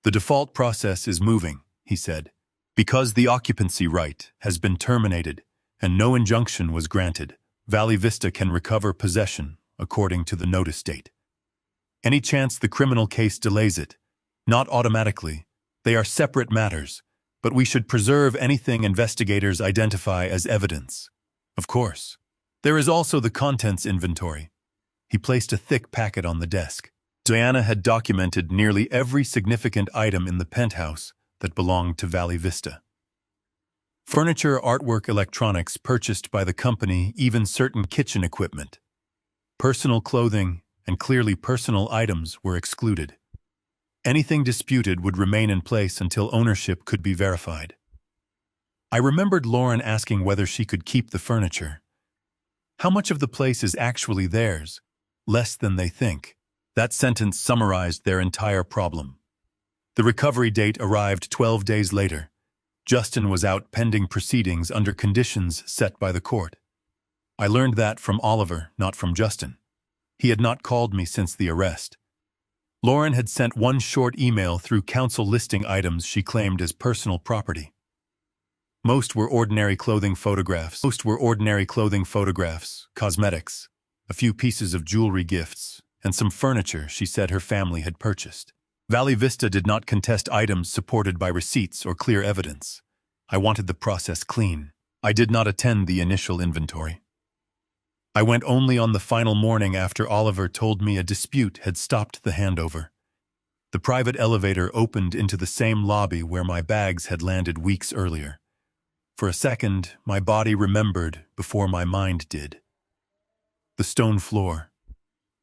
The default process is moving, he said, because the occupancy right has been terminated and no injunction was granted. Valley Vista can recover possession according to the notice date. Any chance the criminal case delays it? Not automatically. They are separate matters, but we should preserve anything investigators identify as evidence. Of course. There is also the contents inventory. He placed a thick packet on the desk. Diana had documented nearly every significant item in the penthouse that belonged to Valley Vista. Furniture, artwork, electronics purchased by the company, even certain kitchen equipment. Personal clothing and clearly personal items were excluded. Anything disputed would remain in place until ownership could be verified. I remembered Lauren asking whether she could keep the furniture. How much of the place is actually theirs? Less than they think. That sentence summarized their entire problem. The recovery date arrived 12 days later. Justin was out pending proceedings under conditions set by the court. I learned that from Oliver, not from Justin. He had not called me since the arrest. Lauren had sent one short email through counsel listing items she claimed as personal property. Most were ordinary clothing photographs, cosmetics, a few pieces of jewelry gifts, and some furniture she said her family had purchased. Valley Vista did not contest items supported by receipts or clear evidence. I wanted the process clean. I did not attend the initial inventory. I went only on the final morning after Oliver told me a dispute had stopped the handover. The private elevator opened into the same lobby where my bags had landed weeks earlier. For a second, my body remembered before my mind did. The stone floor,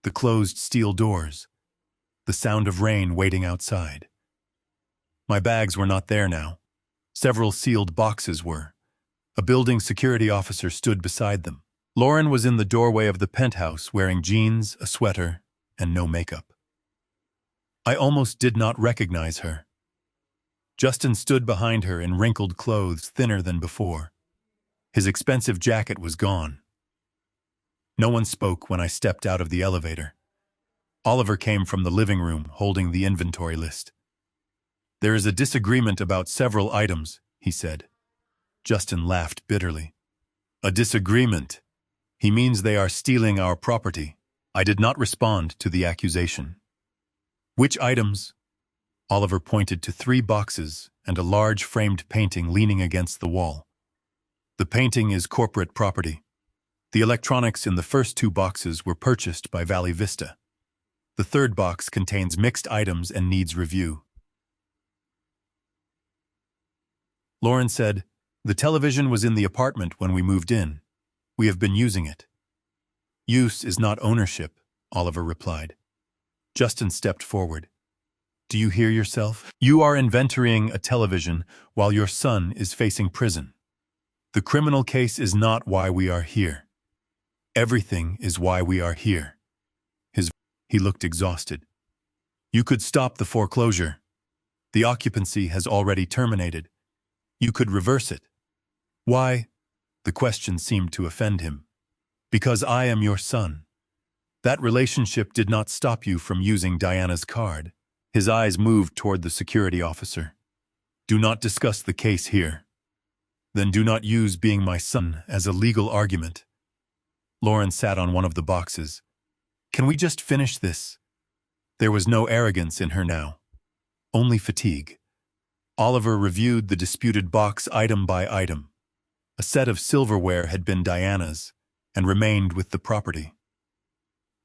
the closed steel doors, the sound of rain waiting outside. My bags were not there now. Several sealed boxes were. A building security officer stood beside them. Lauren was in the doorway of the penthouse wearing jeans, a sweater, and no makeup. I almost did not recognize her. Justin stood behind her in wrinkled clothes thinner than before. His expensive jacket was gone. No one spoke when I stepped out of the elevator. Oliver came from the living room holding the inventory list. "There is a disagreement about several items," he said. Justin laughed bitterly. "A disagreement? He means they are stealing our property." I did not respond to the accusation. "Which items?" Oliver pointed to 3 boxes and a large framed painting leaning against the wall. "The painting is corporate property. The electronics in the first 2 boxes were purchased by Valley Vista. The 3rd box contains mixed items and needs review." Lauren said, "The television was in the apartment when we moved in. We have been using it." "Use is not ownership," Oliver replied. Justin stepped forward. "Do you hear yourself? You are inventorying a television while your son is facing prison. The criminal case is not why we are here. Everything is why we are here." He looked exhausted. "You could stop the foreclosure. The occupancy has already terminated. You could reverse it." "Why?" The question seemed to offend him. "Because I am your son. That relationship did not stop you from using Diana's card." His eyes moved toward the security officer. "Do not discuss the case here. Then do not use being my son as a legal argument." Lauren sat on one of the boxes. "Can we just finish this?" There was no arrogance in her now, only fatigue. Oliver reviewed the disputed box item by item. A set of silverware had been Diana's and remained with the property.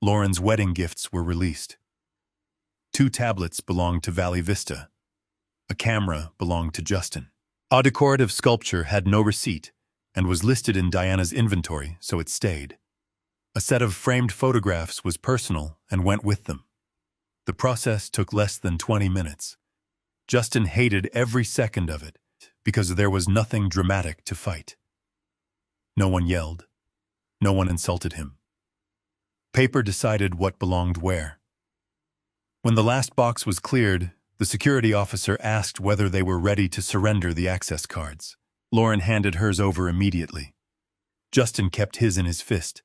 Lauren's wedding gifts were released. 2 tablets belonged to Valley Vista. A camera belonged to Justin. A decorative sculpture had no receipt and was listed in Diana's inventory, so it stayed. A set of framed photographs was personal and went with them. The process took less than 20 minutes. Justin hated every second of it because there was nothing dramatic to fight. No one yelled. No one insulted him. Paper decided what belonged where. When the last box was cleared, the security officer asked whether they were ready to surrender the access cards. Lauren handed hers over immediately. Justin kept his in his fist.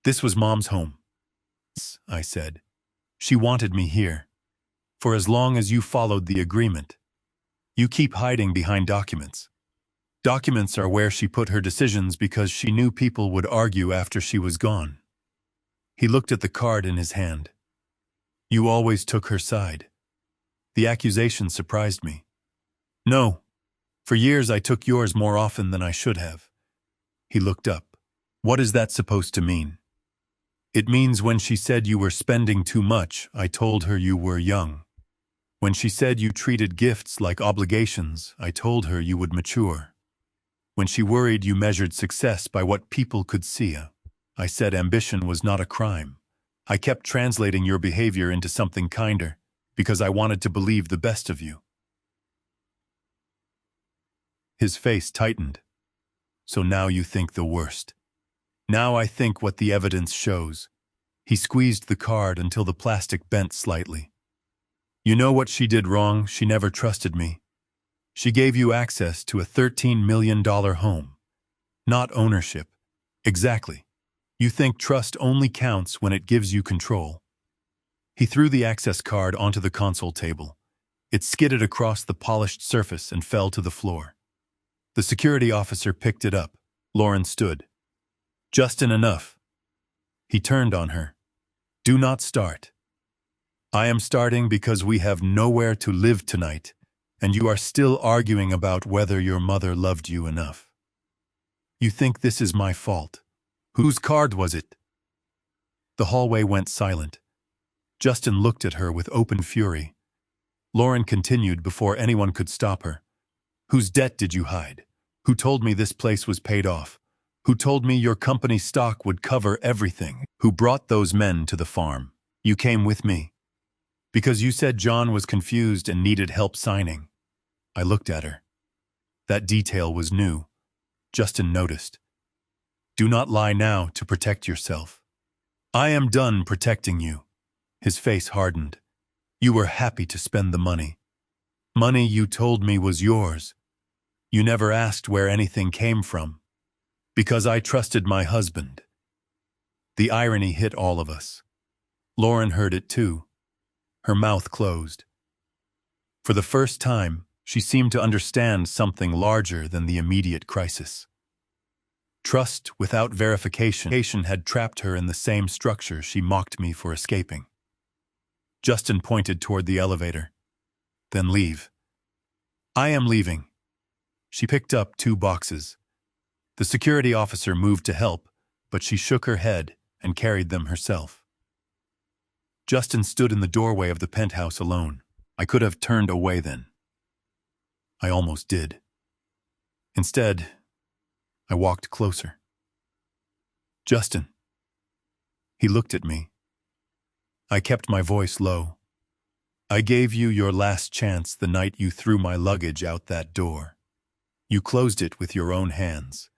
"This was Mom's home," I said. "She wanted me here. For as long as you followed the agreement. You keep hiding behind documents. Documents are where she put her decisions because she knew people would argue after she was gone." He looked at the card in his hand. "You always took her side." The accusation surprised me. "No, For years I took yours more often than I should have. He looked up. What is that supposed to mean? It means when she said you were spending too much, I told her you were young. When she said you treated gifts like obligations, I told her you would mature. When she worried you measured success by what people could see, I said ambition was not a crime. I kept translating your behavior into something kinder, because I wanted to believe the best of you. His face tightened. So now you think the worst. Now I think what the evidence shows. He squeezed the card until the plastic bent slightly. You know what she did wrong? She never trusted me. She gave you access to a $13 million home. Not ownership. Exactly. You think trust only counts when it gives you control. He threw the access card onto the console table. It skidded across the polished surface and fell to the floor. The security officer picked it up. Lauren stood. Justin, enough. He turned on her. Do not start. I am starting because we have nowhere to live tonight, and you are still arguing about whether your mother loved you enough. You think this is my fault. Whose card was it? The hallway went silent. Justin looked at her with open fury. Lauren continued before anyone could stop her. Whose debt did you hide? Who told me this place was paid off? Who told me your company's stock would cover everything? Who brought those men to the farm? You came with me. Because you said John was confused and needed help signing. I looked at her. That detail was new. Justin noticed. Do not lie now to protect yourself. I am done protecting you. His face hardened. You were happy to spend the money. Money you told me was yours. You never asked where anything came from. Because I trusted my husband. The irony hit all of us. Lauren heard it too. Her mouth closed. For the first time, she seemed to understand something larger than the immediate crisis. Trust without verification had trapped her in the same structure she mocked me for escaping. Justin pointed toward the elevator. Then leave. I am leaving. She picked up 2 boxes. The security officer moved to help, but she shook her head and carried them herself. Justin stood in the doorway of the penthouse alone. I could have turned away then. I almost did. Instead, I walked closer. Justin. He looked at me. I kept my voice low. I gave you your last chance the night you threw my luggage out that door. You closed it with your own hands.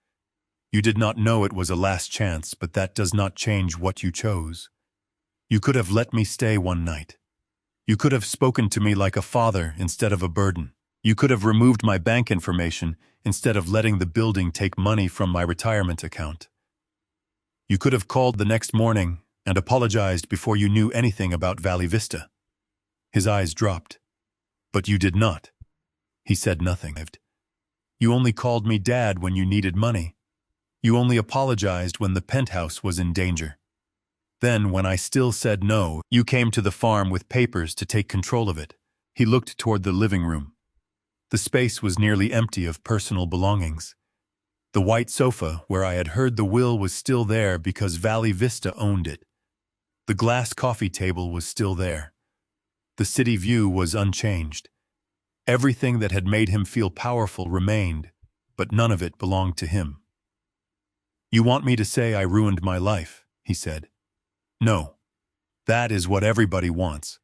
You did not know it was a last chance, but that does not change what you chose. You could have let me stay one night. You could have spoken to me like a father instead of a burden. You could have removed my bank information instead of letting the building take money from my retirement account. You could have called the next morning and apologized before you knew anything about Valley Vista. His eyes dropped. But you did not. He said nothing. You only called me Dad when you needed money. You only apologized when the penthouse was in danger. Then, when I still said no, you came to the farm with papers to take control of it. He looked toward the living room. The space was nearly empty of personal belongings. The white sofa, where I had heard the will, was still there because Valley Vista owned it. The glass coffee table was still there. The city view was unchanged. Everything that had made him feel powerful remained, but none of it belonged to him. You want me to say I ruined my life, he said. No. That is what everybody wants.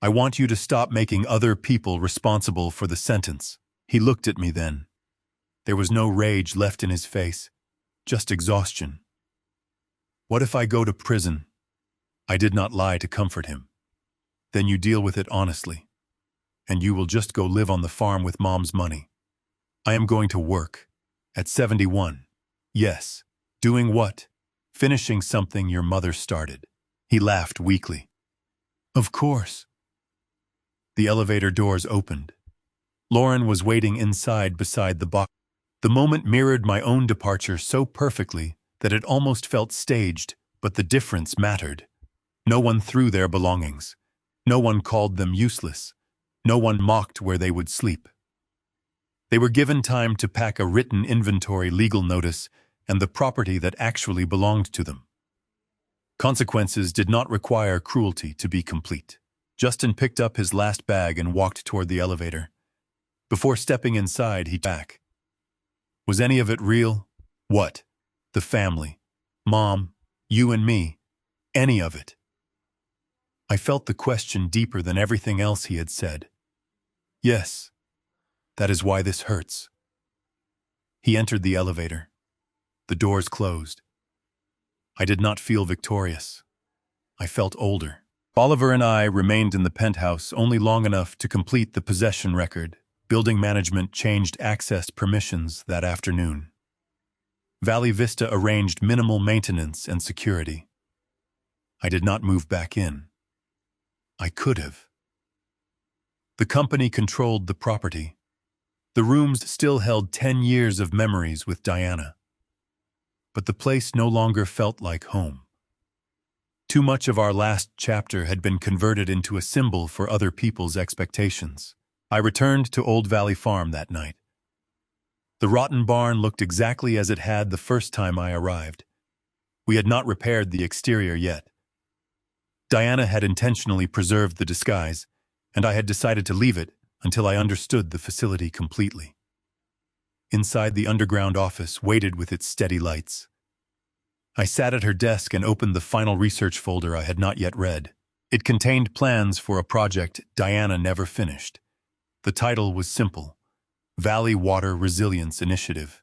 I want you to stop making other people responsible for the sentence. He looked at me then. There was no rage left in his face, just exhaustion. What if I go to prison? I did not lie to comfort him. Then you deal with it honestly. And you will just go live on the farm with Mom's money. I am going to work. At 71. Yes. Doing what? Finishing something your mother started. He laughed weakly. Of course. The elevator doors opened. Lauren was waiting inside beside the box. The moment mirrored my own departure so perfectly that it almost felt staged, but the difference mattered. No one threw their belongings. No one called them useless. No one mocked where they would sleep. They were given time to pack a written inventory legal notice and the property that actually belonged to them. Consequences did not require cruelty to be complete. Justin picked up his last bag and walked toward the elevator. Before stepping inside, he back. Was any of it real? What? The family. Mom, you and me. Any of it. I felt the question deeper than everything else he had said. Yes. That is why this hurts. He entered the elevator. The doors closed. I did not feel victorious. I felt older. Oliver and I remained in the penthouse only long enough to complete the possession record. Building management changed access permissions that afternoon. Valley Vista arranged minimal maintenance and security. I did not move back in. I could have. The company controlled the property. The rooms still held 10 years of memories with Diana. But the place no longer felt like home. Too much of our last chapter had been converted into a symbol for other people's expectations. I returned to Old Valley Farm that night. The rotten barn looked exactly as it had the first time I arrived. We had not repaired the exterior yet. Diana had intentionally preserved the disguise, and I had decided to leave it until I understood the facility completely. Inside, the underground office waited with its steady lights. I sat at her desk and opened the final research folder I had not yet read. It contained plans for a project Diana never finished. The title was simple: Valley Water Resilience Initiative.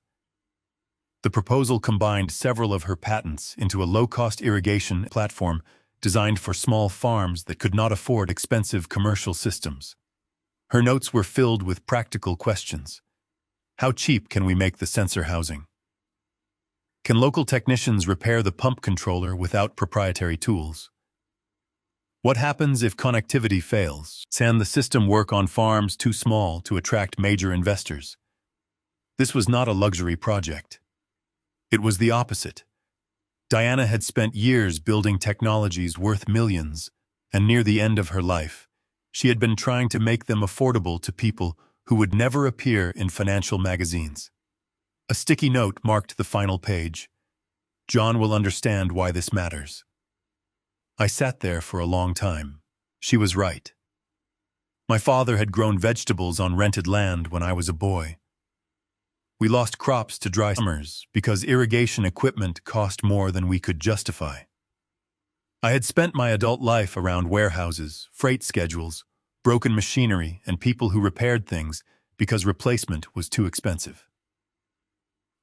The proposal combined several of her patents into a low-cost irrigation platform designed for small farms that could not afford expensive commercial systems. Her notes were filled with practical questions. How cheap can we make the sensor housing? Can local technicians repair the pump controller without proprietary tools? What happens if connectivity fails? Can the system work on farms too small to attract major investors? This was not a luxury project. It was the opposite. Diana had spent years building technologies worth millions, and near the end of her life, she had been trying to make them affordable to people who would never appear in financial magazines. A sticky note marked the final page. John will understand why this matters. I sat there for a long time. She was right. My father had grown vegetables on rented land when I was a boy. We lost crops to dry summers because irrigation equipment cost more than we could justify. I had spent my adult life around warehouses, freight schedules, broken machinery, and people who repaired things because replacement was too expensive.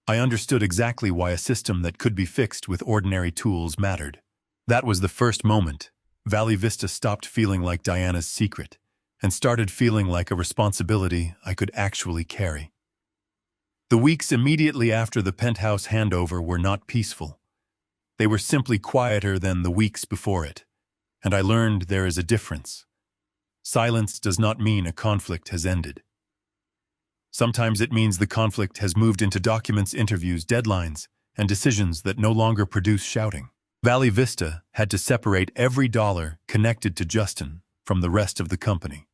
I understood exactly why a system that could be fixed with ordinary tools mattered. That was the first moment Valley Vista stopped feeling like Diana's secret and started feeling like a responsibility I could actually carry. The weeks immediately after the penthouse handover were not peaceful. They were simply quieter than the weeks before it, and I learned there is a difference. Silence does not mean a conflict has ended. Sometimes it means the conflict has moved into documents, interviews, deadlines, and decisions that no longer produce shouting. Valley Vista had to separate every dollar connected to Justin from the rest of the company.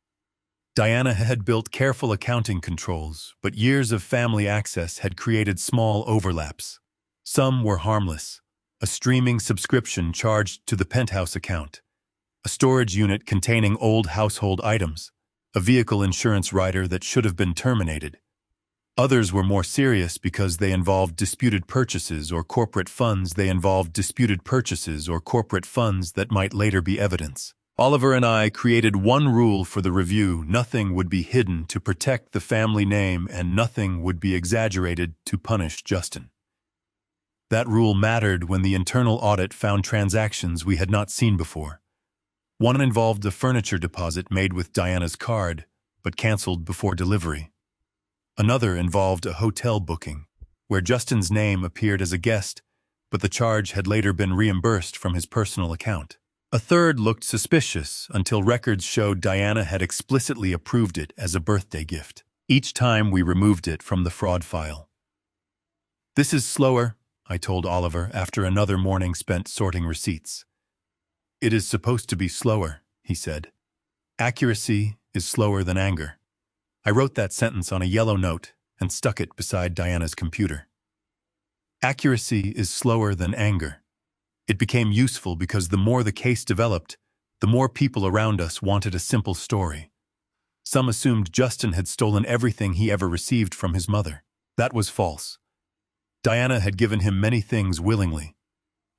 Diana had built careful accounting controls, but years of family access had created small overlaps. Some were harmless: a streaming subscription charged to the Penthouse account, a storage unit containing old household items, a vehicle insurance rider that should have been terminated. Others were more serious because they involved disputed purchases or corporate funds that might later be evidence. Oliver and I created one rule for the review: nothing would be hidden to protect the family name, and nothing would be exaggerated to punish Justin. That rule mattered when the internal audit found transactions we had not seen before. One involved a furniture deposit made with Diana's card, but canceled before delivery. Another involved a hotel booking, where Justin's name appeared as a guest, but the charge had later been reimbursed from his personal account. A third looked suspicious until records showed Diana had explicitly approved it as a birthday gift. Each time we removed it from the fraud file. "This is slower," I told Oliver after another morning spent sorting receipts. "It is supposed to be slower," he said. "Accuracy is slower than anger." I wrote that sentence on a yellow note and stuck it beside Diana's computer. Accuracy is slower than anger. It became useful because the more the case developed, the more people around us wanted a simple story. Some assumed Justin had stolen everything he ever received from his mother. That was false. Diana had given him many things willingly.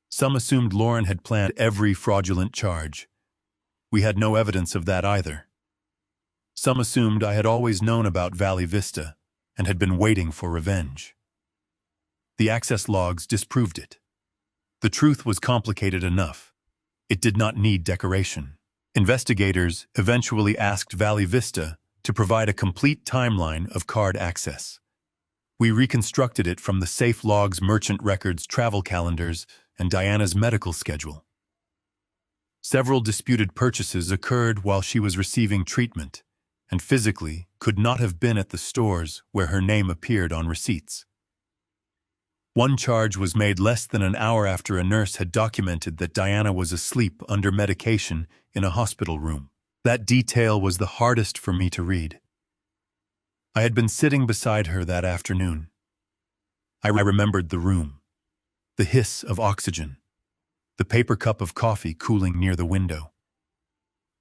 Some assumed Lauren had planned every fraudulent charge. We had no evidence of that either. Some assumed I had always known about Valley Vista and had been waiting for revenge. The access logs disproved it. The truth was complicated enough. It did not need decoration. Investigators eventually asked Valley Vista to provide a complete timeline of card access. We reconstructed it from the safe logs, merchant records, travel calendars, and Diana's medical schedule. Several disputed purchases occurred while she was receiving treatment, and physically could not have been at the stores where her name appeared on receipts. One charge was made less than an hour after a nurse had documented that Diana was asleep under medication in a hospital room. That detail was the hardest for me to read. I had been sitting beside her that afternoon. I remembered the room, the hiss of oxygen, the paper cup of coffee cooling near the window.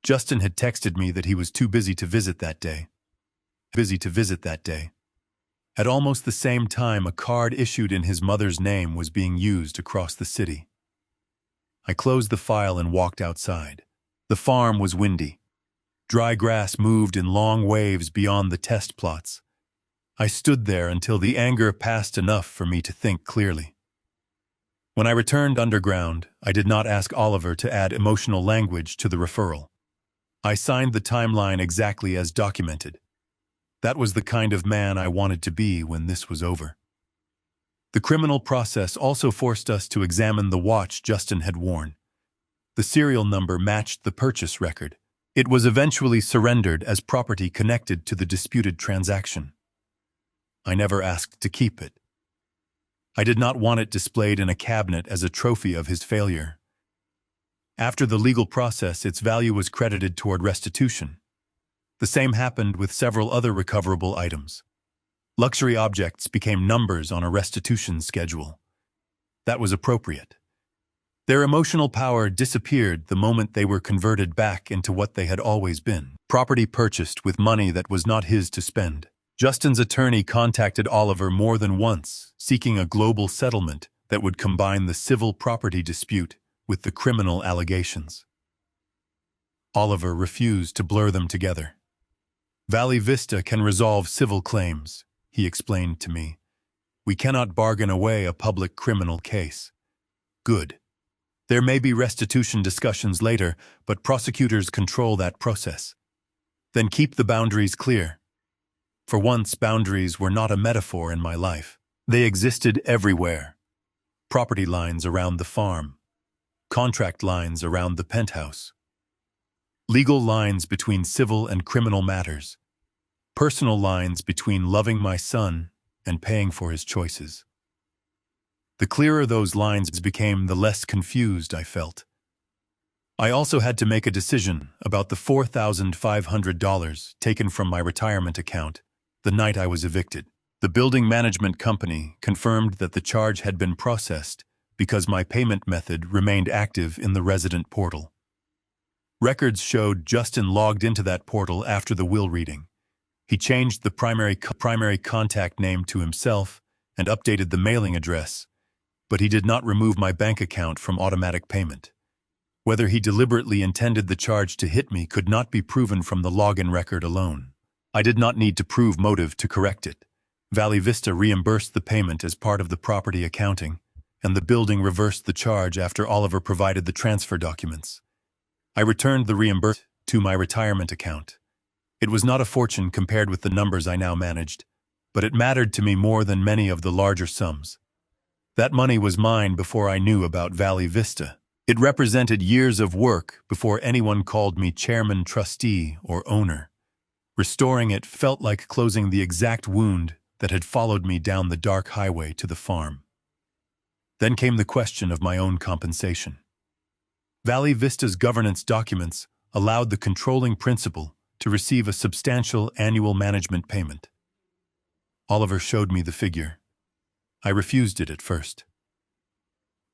Justin had texted me that he was too busy to visit that day. At almost the same time, a card issued in his mother's name was being used across the city. I closed the file and walked outside. The farm was windy. Dry grass moved in long waves beyond the test plots. I stood there until the anger passed enough for me to think clearly. When I returned underground, I did not ask Oliver to add emotional language to the referral. I signed the timeline exactly as documented. That was the kind of man I wanted to be when this was over. The criminal process also forced us to examine the watch Justin had worn. The serial number matched the purchase record. It was eventually surrendered as property connected to the disputed transaction. I never asked to keep it. I did not want it displayed in a cabinet as a trophy of his failure. After the legal process, its value was credited toward restitution. The same happened with several other recoverable items. Luxury objects became numbers on a restitution schedule. That was appropriate. Their emotional power disappeared the moment they were converted back into what they had always been, property purchased with money that was not his to spend. Justin's attorney contacted Oliver more than once, seeking a global settlement that would combine the civil property dispute with the criminal allegations. Oliver refused to blur them together. Valley Vista can resolve civil claims, he explained to me. We cannot bargain away a public criminal case. Good. There may be restitution discussions later, but prosecutors control that process. Then keep the boundaries clear. For once, boundaries were not a metaphor in my life. They existed everywhere. Property lines around the farm. Contract lines around the penthouse. Legal lines between civil and criminal matters. Personal lines between loving my son and paying for his choices. The clearer those lines became, the less confused I felt. I also had to make a decision about the $4,500 taken from my retirement account the night I was evicted. The building management company confirmed that the charge had been processed because my payment method remained active in the resident portal. Records showed Justin logged into that portal after the will reading. He changed the primary contact name to himself and updated the mailing address, but he did not remove my bank account from automatic payment. Whether he deliberately intended the charge to hit me could not be proven from the login record alone. I did not need to prove motive to correct it. Valley Vista reimbursed the payment as part of the property accounting, and the building reversed the charge after Oliver provided the transfer documents. I returned the reimbursement to my retirement account. It was not a fortune compared with the numbers I now managed, but it mattered to me more than many of the larger sums. That money was mine before I knew about Valley Vista. It represented years of work before anyone called me chairman, trustee, or owner. Restoring it felt like closing the exact wound that had followed me down the dark highway to the farm. Then came the question of my own compensation. Valley Vista's governance documents allowed the controlling principal to receive a substantial annual management payment. Oliver showed me the figure. I refused it at first.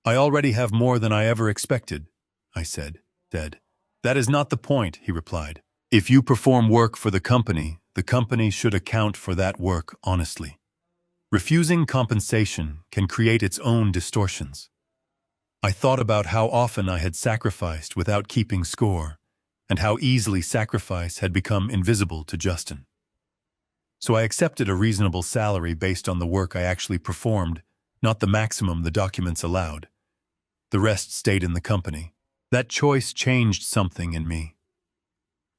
"I already have more than I ever expected," I said. "That is not the point," he replied. "If you perform work for the company should account for that work honestly. Refusing compensation can create its own distortions." I thought about how often I had sacrificed without keeping score, and how easily sacrifice had become invisible to Justin. So I accepted a reasonable salary based on the work I actually performed, not the maximum the documents allowed. The rest stayed in the company. That choice changed something in me.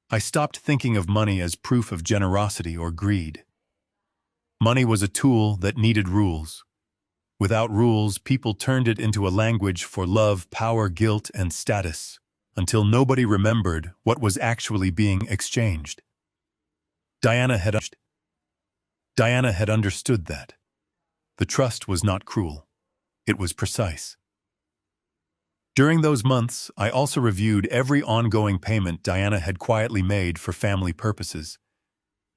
I stopped thinking of money as proof of generosity or greed. Money was a tool that needed rules. Without rules, people turned it into a language for love, power, guilt, and status, until nobody remembered what was actually being exchanged. Diana had understood that. The trust was not cruel. It was precise. During those months, I also reviewed every ongoing payment Diana had quietly made for family purposes.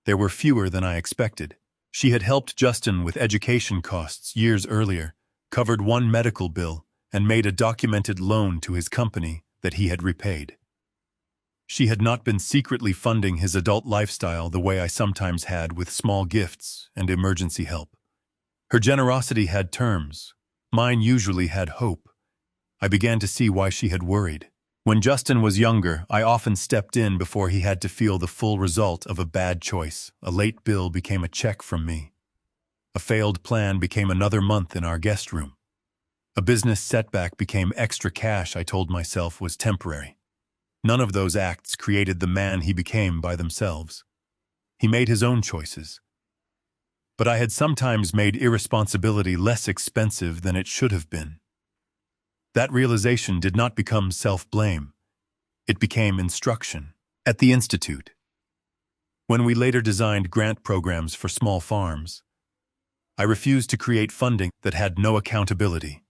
There were fewer than I expected. She had helped Justin with education costs years earlier, covered one medical bill, and made a documented loan to his company that he had repaid. She had not been secretly funding his adult lifestyle the way I sometimes had with small gifts and emergency help. Her generosity had terms. Mine usually had hope. I began to see why she had worried. When Justin was younger, I often stepped in before he had to feel the full result of a bad choice. A late bill became a check from me. A failed plan became another month in our guest room. A business setback became extra cash I told myself was temporary. None of those acts created the man he became by themselves. He made his own choices. But I had sometimes made irresponsibility less expensive than it should have been. That realization did not become self-blame. It became instruction. At the Institute, when we later designed grant programs for small farms, I refused to create funding that had no accountability.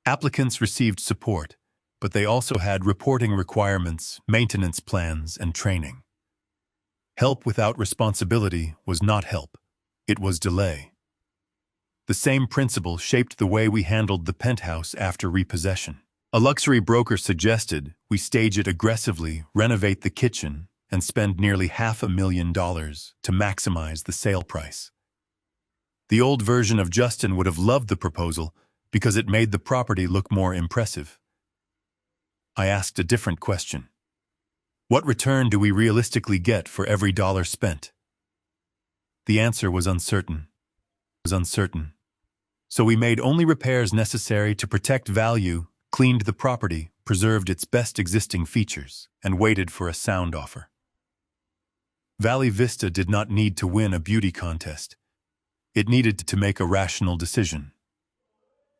Applicants received support, but they also had reporting requirements, maintenance plans, and training. Help without responsibility was not help. It was delay. The same principle shaped the way we handled the penthouse after repossession. A luxury broker suggested we stage it aggressively, renovate the kitchen, and spend nearly $500,000 to maximize the sale price. The old version of Justin would have loved the proposal because it made the property look more impressive. I asked a different question. What return do we realistically get for every dollar spent? The answer was uncertain. So we made only repairs necessary to protect value, cleaned the property, preserved its best existing features, and waited for a sound offer. Valley Vista did not need to win a beauty contest. It needed to make a rational decision.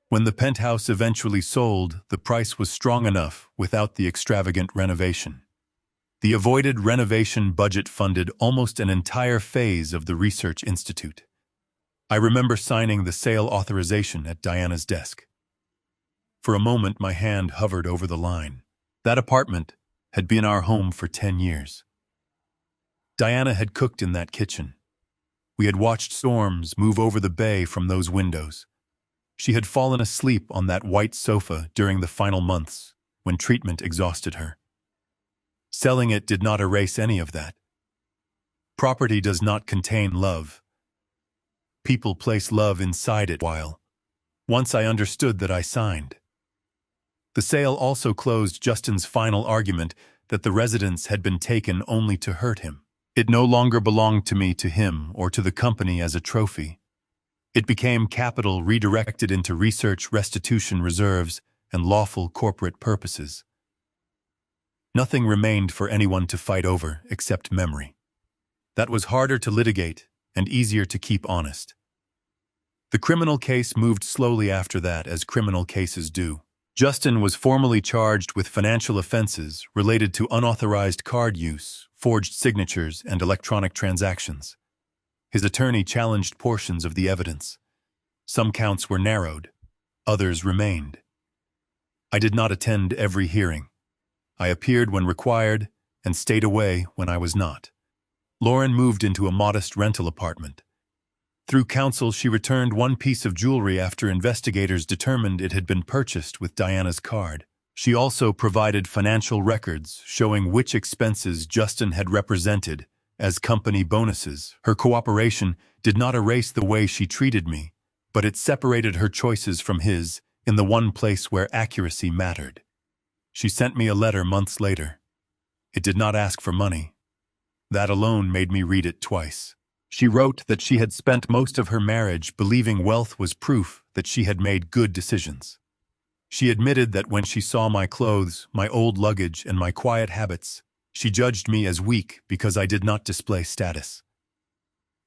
When the penthouse eventually sold, the price was strong enough without the extravagant renovation. The avoided renovation budget funded almost an entire phase of the Research Institute. I remember signing the sale authorization at Diana's desk. For a moment, my hand hovered over the line. That apartment had been our home for 10 years. Diana had cooked in that kitchen. We had watched storms move over the bay from those windows. She had fallen asleep on that white sofa during the final months when treatment exhausted her. Selling it did not erase any of that. Property does not contain love. People place love inside it once I understood that I signed. The sale also closed Justin's final argument that the residence had been taken only to hurt him. It no longer belonged to me, to him, or to the company as a trophy. It became capital redirected into research, restitution reserves, and lawful corporate purposes. Nothing remained for anyone to fight over except memory. That was harder to litigate and easier to keep honest. The criminal case moved slowly after that, as criminal cases do. Justin was formally charged with financial offenses related to unauthorized card use, forged signatures, and electronic transactions. His attorney challenged portions of the evidence. Some counts were narrowed, others remained. I did not attend every hearing. I appeared when required and stayed away when I was not. Lauren moved into a modest rental apartment. Through counsel, she returned one piece of jewelry after investigators determined it had been purchased with Diana's card. She also provided financial records showing which expenses Justin had represented as company bonuses. Her cooperation did not erase the way she treated me, but it separated her choices from his in the one place where accuracy mattered. She sent me a letter months later. It did not ask for money. That alone made me read it twice. She wrote that she had spent most of her marriage believing wealth was proof that she had made good decisions. She admitted that when she saw my clothes, my old luggage, and my quiet habits, she judged me as weak because I did not display status.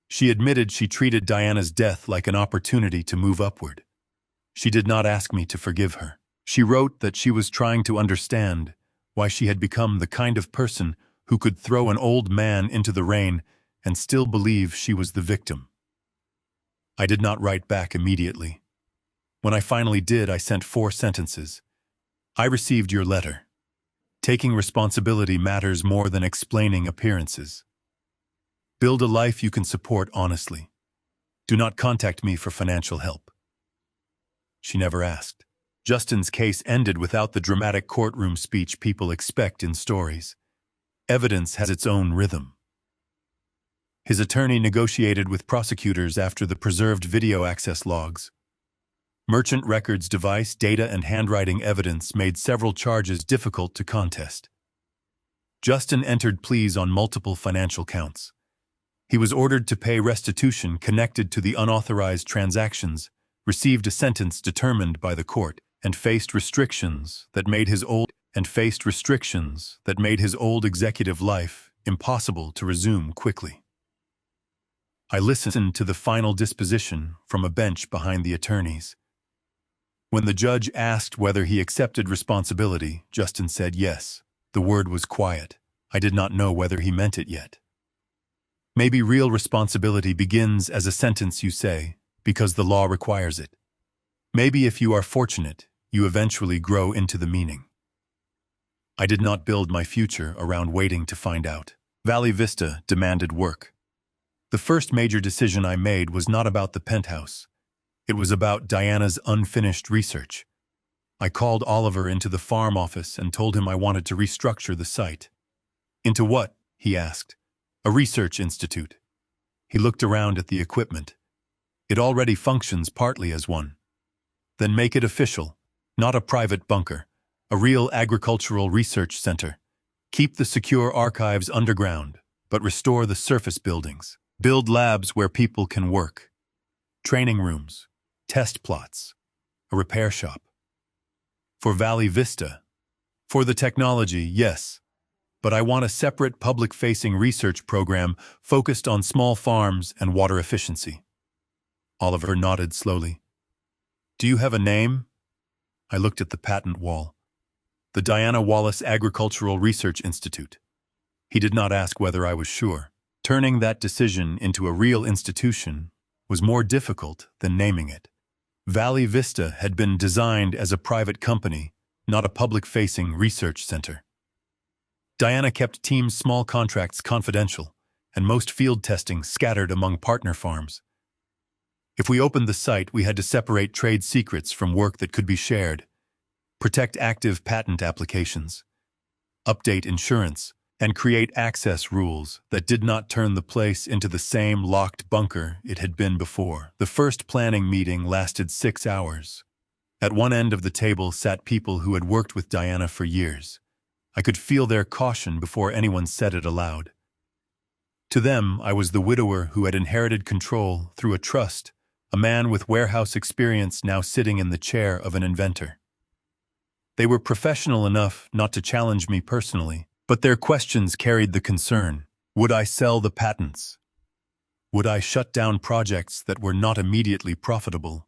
She admitted she treated Diana's death like an opportunity to move upward. She did not ask me to forgive her. She wrote that she was trying to understand why she had become the kind of person who could throw an old man into the rain and still believe she was the victim. I did not write back immediately. When I finally did, I sent 4 sentences. I received your letter. Taking responsibility matters more than explaining appearances. Build a life you can support honestly. Do not contact me for financial help. She never asked. Justin's case ended without the dramatic courtroom speech people expect in stories. Evidence has its own rhythm. His attorney negotiated with prosecutors after the preserved video access logs. Merchant records device, data, and handwriting evidence made several charges difficult to contest. Justin entered pleas on multiple financial counts. He was ordered to pay restitution connected to the unauthorized transactions, received a sentence determined by the court, and faced restrictions that made his old executive life impossible to resume quickly. I listened to the final disposition from a bench behind the attorneys. When the judge asked whether he accepted responsibility, Justin said yes. The word was quiet. I did not know whether he meant it yet. Maybe real responsibility begins as a sentence you say, because the law requires it. Maybe if you are fortunate, you eventually grow into the meaning. I did not build my future around waiting to find out. Valley Vista demanded work. The first major decision I made was not about the penthouse. It was about Diana's unfinished research. I called Oliver into the farm office and told him I wanted to restructure the site. Into what? He asked. A research institute. He looked around at the equipment. It already functions partly as one. Then make it official, not a private bunker, a real agricultural research center. Keep the secure archives underground, but restore the surface buildings. Build labs where people can work. Training rooms. Test plots, a repair shop. For Valley Vista. For the technology, yes, but I want a separate public-facing research program focused on small farms and water efficiency. Oliver nodded slowly. Do you have a name? I looked at the patent wall. The Diana Wallace Agricultural Research Institute. He did not ask whether I was sure. Turning that decision into a real institution was more difficult than naming it. Valley Vista had been designed as a private company, not a public-facing research center. Diana kept teams' small contracts confidential, and most field testing scattered among partner farms. If we opened the site, we had to separate trade secrets from work that could be shared, protect active patent applications, update insurance, and create access rules that did not turn the place into the same locked bunker it had been before. The first planning meeting lasted 6 hours. At one end of the table sat people who had worked with Diana for years. I could feel their caution before anyone said it aloud. To them, I was the widower who had inherited control through a trust, a man with warehouse experience now sitting in the chair of an inventor. They were professional enough not to challenge me personally, but their questions carried the concern. Would I sell the patents? Would I shut down projects that were not immediately profitable?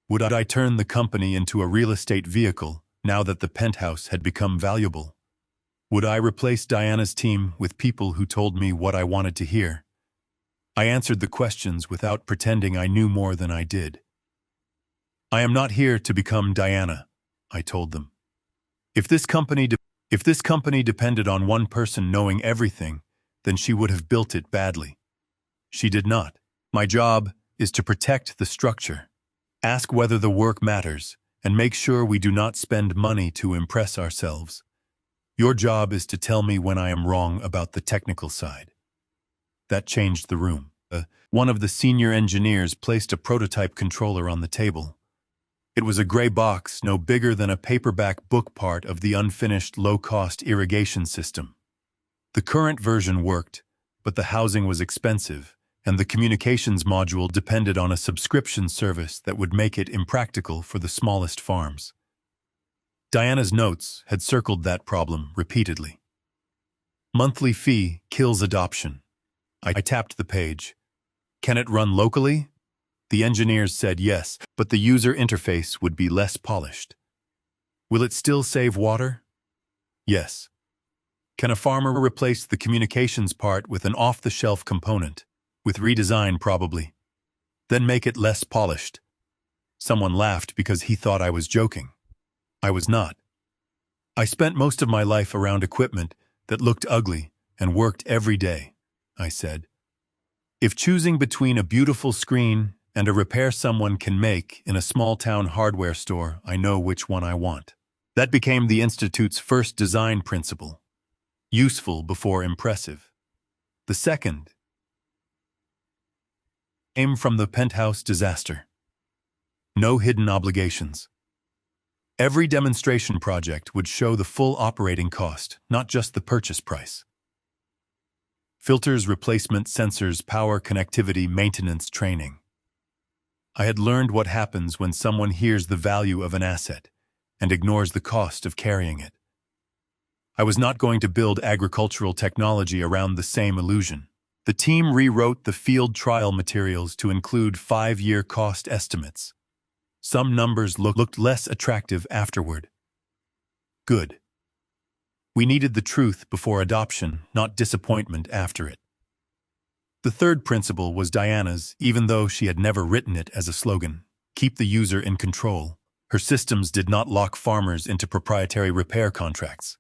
Would I turn the company into a real estate vehicle now that the penthouse had become valuable? Would I replace Diana's team with people who told me what I wanted to hear? I answered the questions without pretending I knew more than I did. I am not here to become Diana, I told them. If this company depended on one person knowing everything, then she would have built it badly. She did not. My job, is to protect the structure. Ask whether the work matters, and make sure we do not spend money to impress ourselves. Your job is to tell me when I am wrong about the technical side. That changed the room. One of the senior engineers placed a prototype controller on the table. It was a gray box no bigger than a paperback book, part of the unfinished low-cost irrigation system. The current version worked, but the housing was expensive, and the communications module depended on a subscription service that would make it impractical for the smallest farms. Diana's notes had circled that problem repeatedly. Monthly fee kills adoption. I tapped the page. Can it run locally? The engineers said yes, but the user interface would be less polished. Will it still save water? Yes. Can a farmer replace the communications part with an off-the-shelf component? With redesign, probably. Then make it less polished. Someone laughed because he thought I was joking. I was not. I spent most of my life around equipment that looked ugly and worked every day, I said. If choosing between a beautiful screen and a repair someone can make in a small-town hardware store, I know which one I want. That became the Institute's first design principle. Useful before impressive. The second came from the Penthouse disaster. No hidden obligations. Every demonstration project would show the full operating cost, not just the purchase price. Filters, replacement, sensors, power, connectivity, maintenance, training. I had learned what happens when someone hears the value of an asset and ignores the cost of carrying it. I was not going to build agricultural technology around the same illusion. The team rewrote the field trial materials to include 5-year cost estimates. Some numbers looked less attractive afterward. Good. We needed the truth before adoption, not disappointment after it. The third principle was Diana's, even though she had never written it as a slogan. Keep the user in control. Her systems did not lock farmers into proprietary repair contracts.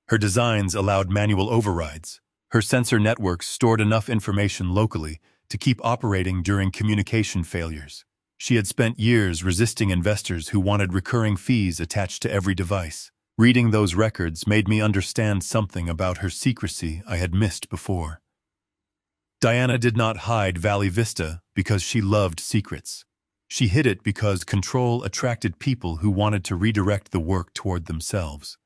Her designs allowed manual overrides. Her sensor networks stored enough information locally to keep operating during communication failures. She had spent years resisting investors who wanted recurring fees attached to every device. Reading those records made me understand something about her secrecy I had missed before. Diana did not hide Valley Vista because she loved secrets. She hid it because control attracted people who wanted to redirect the work toward themselves.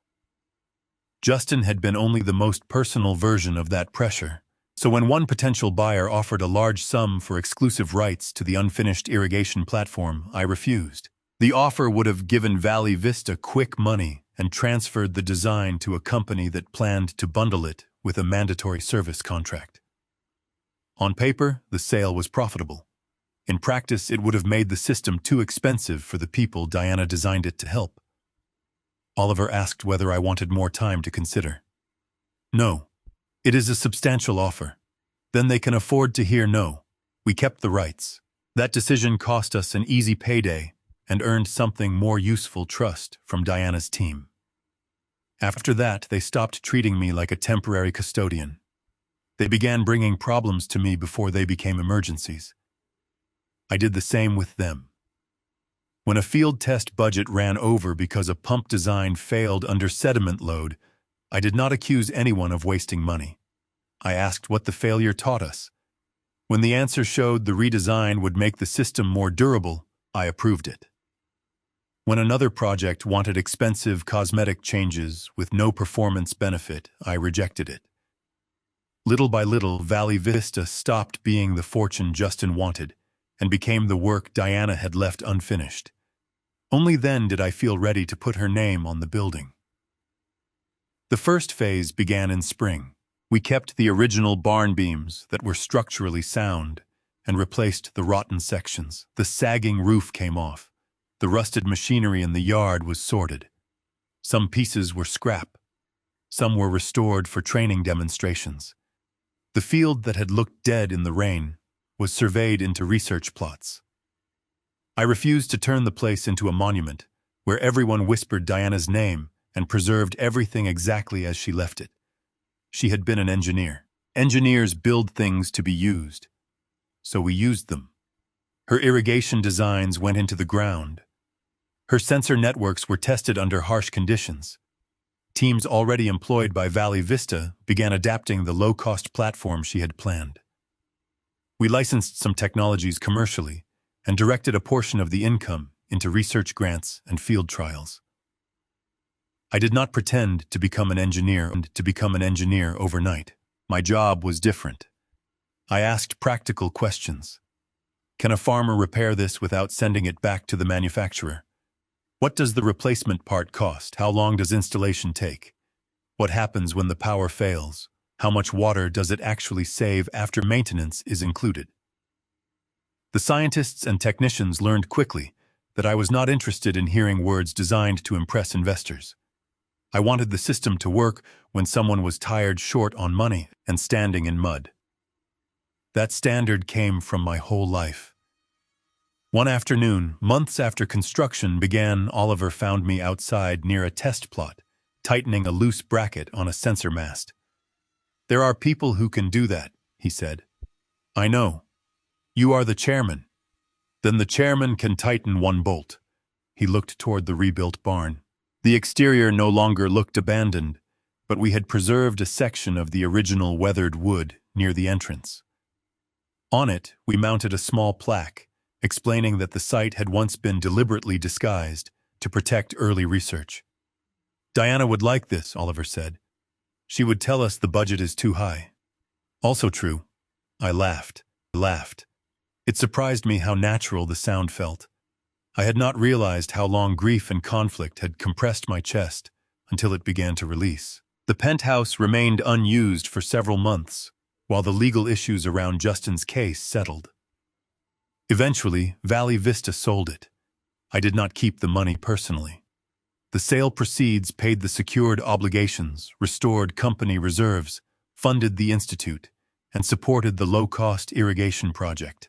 Justin had been only the most personal version of that pressure. So when one potential buyer offered a large sum for exclusive rights to the unfinished irrigation platform, I refused. The offer would have given Valley Vista quick money and transferred the design to a company that planned to bundle it with a mandatory service contract. On paper, the sale was profitable. In practice, it would have made the system too expensive for the people Diana designed it to help. Oliver asked whether I wanted more time to consider. No. It is a substantial offer. Then they can afford to hear no. We kept the rights. That decision cost us an easy payday and earned something more useful: trust from Diana's team. After that, they stopped treating me like a temporary custodian. They began bringing problems to me before they became emergencies. I did the same with them. When a field test budget ran over because a pump design failed under sediment load, I did not accuse anyone of wasting money. I asked what the failure taught us. When the answer showed the redesign would make the system more durable, I approved it. When another project wanted expensive cosmetic changes with no performance benefit, I rejected it. Little by little, Valley Vista stopped being the fortune Justin wanted and became the work Diana had left unfinished. Only then did I feel ready to put her name on the building. The first phase began in spring. We kept the original barn beams that were structurally sound and replaced the rotten sections. The sagging roof came off. The rusted machinery in the yard was sorted. Some pieces were scrap. Some were restored for training demonstrations. The field that had looked dead in the rain was surveyed into research plots. I refused to turn the place into a monument where everyone whispered Diana's name and preserved everything exactly as she left it. She had been an engineer. Engineers build things to be used. So we used them. Her irrigation designs went into the ground. Her sensor networks were tested under harsh conditions. Teams already employed by Valley Vista began adapting the low-cost platform she had planned. We licensed some technologies commercially and directed a portion of the income into research grants and field trials. I did not pretend to become an engineer overnight. My job was different. I asked practical questions. Can a farmer repair this without sending it back to the manufacturer? What does the replacement part cost? How long does installation take? What happens when the power fails? How much water does it actually save after maintenance is included? The scientists and technicians learned quickly that I was not interested in hearing words designed to impress investors. I wanted the system to work when someone was tired, short on money, and standing in mud. That standard came from my whole life. One afternoon, months after construction began, Oliver found me outside near a test plot, tightening a loose bracket on a sensor mast. "There are people who can do that," he said. "I know. You are the chairman. Then the chairman can tighten one bolt." He looked toward the rebuilt barn. The exterior no longer looked abandoned, but we had preserved a section of the original weathered wood near the entrance. On it, we mounted a small plaque, explaining that the site had once been deliberately disguised to protect early research. "Diana would like this," Oliver said. "She would tell us the budget is too high." "Also true." I laughed. It surprised me how natural the sound felt. I had not realized how long grief and conflict had compressed my chest until it began to release. The penthouse remained unused for several months, while the legal issues around Justin's case settled. Eventually, Valley Vista sold it. I did not keep the money personally. The sale proceeds paid the secured obligations, restored company reserves, funded the institute, and supported the low-cost irrigation project.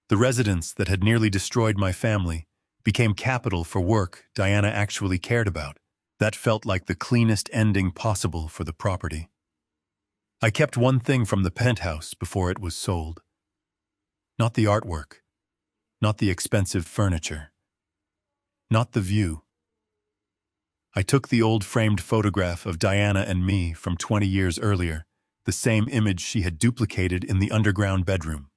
The residence that had nearly destroyed my family became capital for work Diana actually cared about. That felt like the cleanest ending possible for the property. I kept one thing from the penthouse before it was sold. Not the artwork, not the expensive furniture, not the view. I took the old framed photograph of Diana and me from 20 years earlier, the same image she had duplicated in the underground bedroom.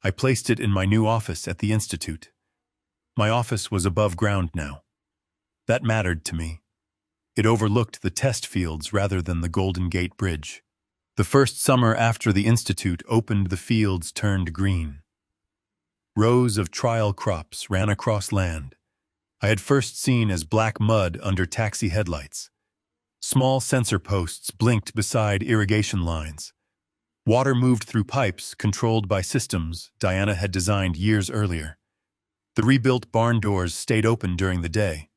I placed it in my new office at the Institute. My office was above ground now. That mattered to me. It overlooked the test fields rather than the Golden Gate Bridge. The first summer after the Institute opened, the fields turned green. Rows of trial crops ran across land I had first seen as black mud under taxi headlights. Small sensor posts blinked beside irrigation lines. Water moved through pipes controlled by systems Diana had designed years earlier. The rebuilt barn doors stayed open during the day.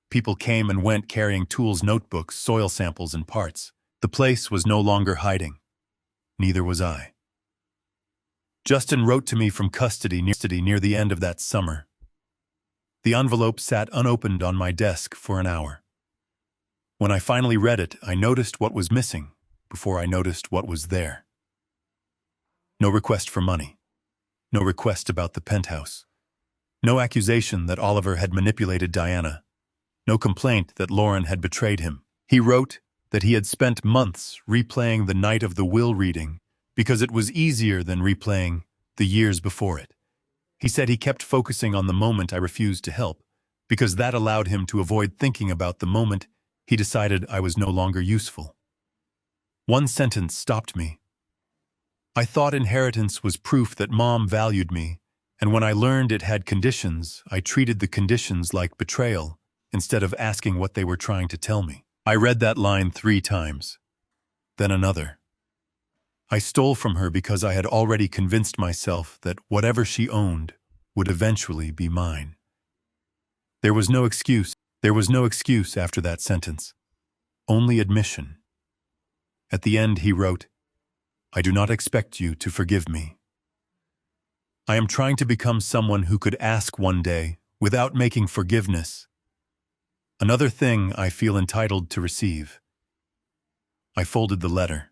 People came and went carrying tools, notebooks, soil samples, and parts. The place was no longer hiding. Neither was I. Justin wrote to me from custody near the end of that summer. The envelope sat unopened on my desk for an hour. When I finally read it, I noticed what was missing before I noticed what was there. No request for money. No request about the penthouse. No accusation that Oliver had manipulated Diana. No complaint that Lauren had betrayed him. He wrote that he had spent months replaying the night of the will reading because it was easier than replaying the years before it. He said he kept focusing on the moment I refused to help because that allowed him to avoid thinking about the moment he decided I was no longer useful. One sentence stopped me. I thought inheritance was proof that Mom valued me, and when I learned it had conditions, I treated the conditions like betrayal instead of asking what they were trying to tell me. I read that line 3 times, then another. I stole from her because I had already convinced myself that whatever she owned would eventually be mine. There was no excuse. There was no excuse after that sentence. Only admission. At the end, he wrote, "I do not expect you to forgive me. I am trying to become someone who could ask one day without making forgiveness. Another thing I feel entitled to receive." I folded the letter.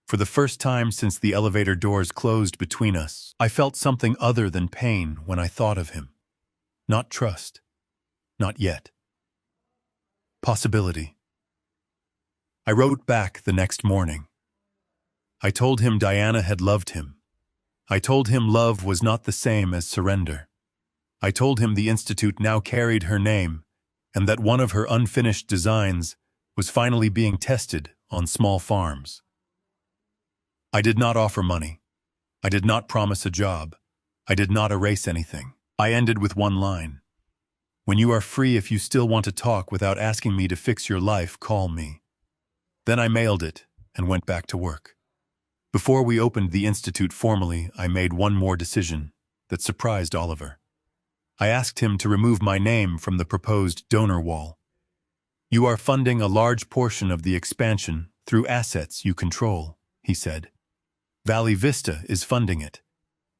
For the first time since the elevator doors closed between us, I felt something other than pain when I thought of him. Not trust. Not yet. Possibility. I wrote back the next morning. I told him Diana had loved him. I told him love was not the same as surrender. I told him the Institute now carried her name, and that one of her unfinished designs was finally being tested on small farms. I did not offer money. I did not promise a job. I did not erase anything. I ended with one line. When you are free, if you still want to talk without asking me to fix your life, call me. Then I mailed it and went back to work. Before we opened the Institute formally, I made one more decision that surprised Oliver. I asked him to remove my name from the proposed donor wall. You are funding a large portion of the expansion through assets you control, he said. Valley Vista is funding it.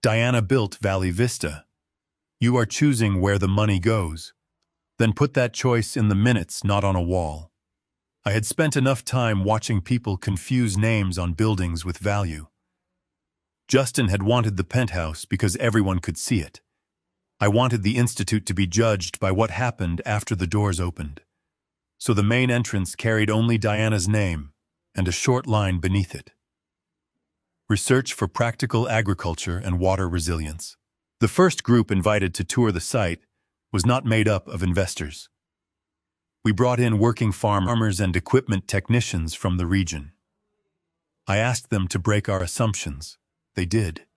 Diana built Valley Vista. You are choosing where the money goes. Then put that choice in the minutes, not on a wall. I had spent enough time watching people confuse names on buildings with value. Justin had wanted the Penthouse because everyone could see it. I wanted the Institute to be judged by what happened after the doors opened. So the main entrance carried only Diana's name and a short line beneath it. Research for Practical Agriculture and Water Resilience. The first group invited to tour the site was not made up of investors. We brought in working farmers and equipment technicians from the region. I asked them to break our assumptions. They did.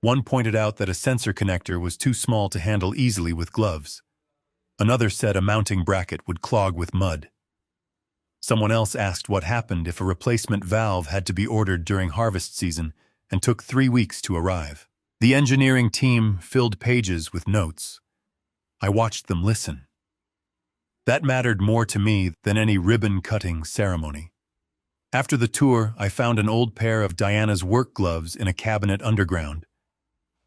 One pointed out that a sensor connector was too small to handle easily with gloves. Another said a mounting bracket would clog with mud. Someone else asked what happened if a replacement valve had to be ordered during harvest season and took 3 weeks to arrive. The engineering team filled pages with notes. I watched them listen. That mattered more to me than any ribbon-cutting ceremony. After the tour, I found an old pair of Diana's work gloves in a cabinet underground.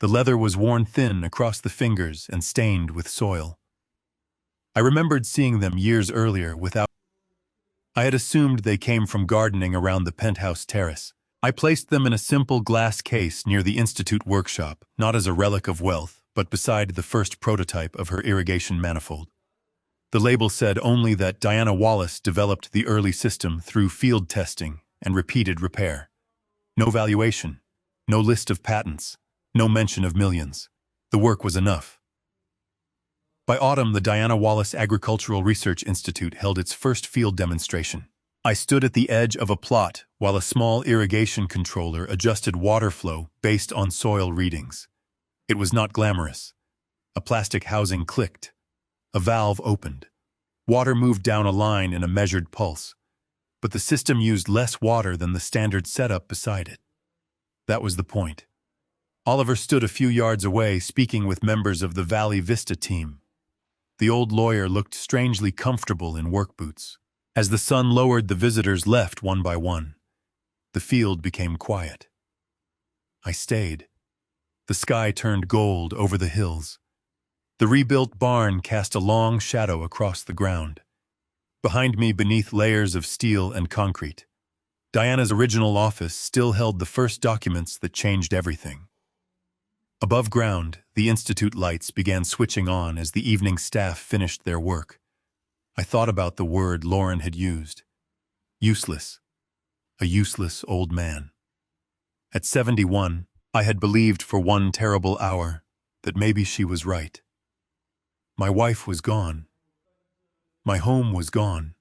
The leather was worn thin across the fingers and stained with soil. I remembered seeing them years earlier without. I had assumed they came from gardening around the Penthouse terrace. I placed them in a simple glass case near the Institute workshop, not as a relic of wealth, but beside the first prototype of her irrigation manifold. The label said only that Diana Wallace developed the early system through field testing and repeated repair. No valuation, no list of patents, no mention of millions. The work was enough. By autumn, the Diana Wallace Agricultural Research Institute held its first field demonstration. I stood at the edge of a plot while a small irrigation controller adjusted water flow based on soil readings. It was not glamorous. A plastic housing clicked. A valve opened. Water moved down a line in a measured pulse, but the system used less water than the standard setup beside it. That was the point. Oliver stood a few yards away speaking with members of the Valley Vista team. The old lawyer looked strangely comfortable in work boots. As the sun lowered, the visitors left one by one. The field became quiet. I stayed. The sky turned gold over the hills. The rebuilt barn cast a long shadow across the ground. Behind me, beneath layers of steel and concrete, Diana's original office still held the first documents that changed everything. Above ground, the Institute lights began switching on as the evening staff finished their work. I thought about the word Lauren had used. Useless. A useless old man. At 71, I had believed for one terrible hour that maybe she was right. My wife was gone. My home was gone.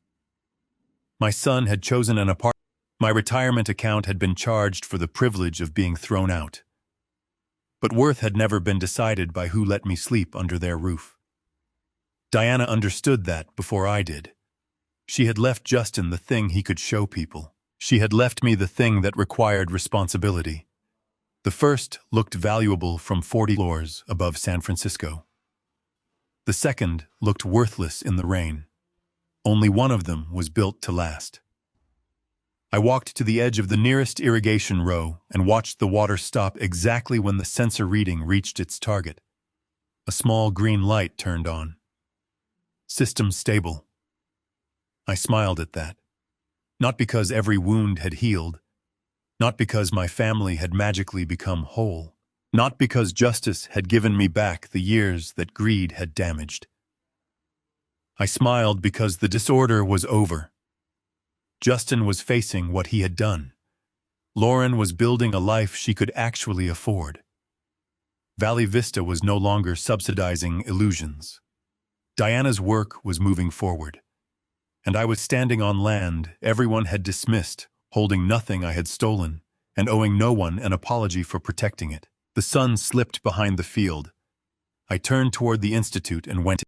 My son had chosen an apartment. My retirement account had been charged for the privilege of being thrown out. But worth had never been decided by who let me sleep under their roof. Diana understood that before I did. She had left Justin the thing he could show people. She had left me the thing that required responsibility. The first looked valuable from 40 floors above San Francisco. The second looked worthless in the rain. Only one of them was built to last. I walked to the edge of the nearest irrigation row and watched the water stop exactly when the sensor reading reached its target. A small green light turned on. System stable. I smiled at that. Not because every wound had healed, Not because my family had magically become whole. Not because justice had given me back the years that greed had damaged. I smiled because the disorder was over. Justin was facing what he had done. Lauren was building a life she could actually afford. Valley Vista was no longer subsidizing illusions. Diana's work was moving forward. And I was standing on land everyone had dismissed, holding nothing I had stolen, and owing no one an apology for protecting it. The sun slipped behind the field. I turned toward the institute and went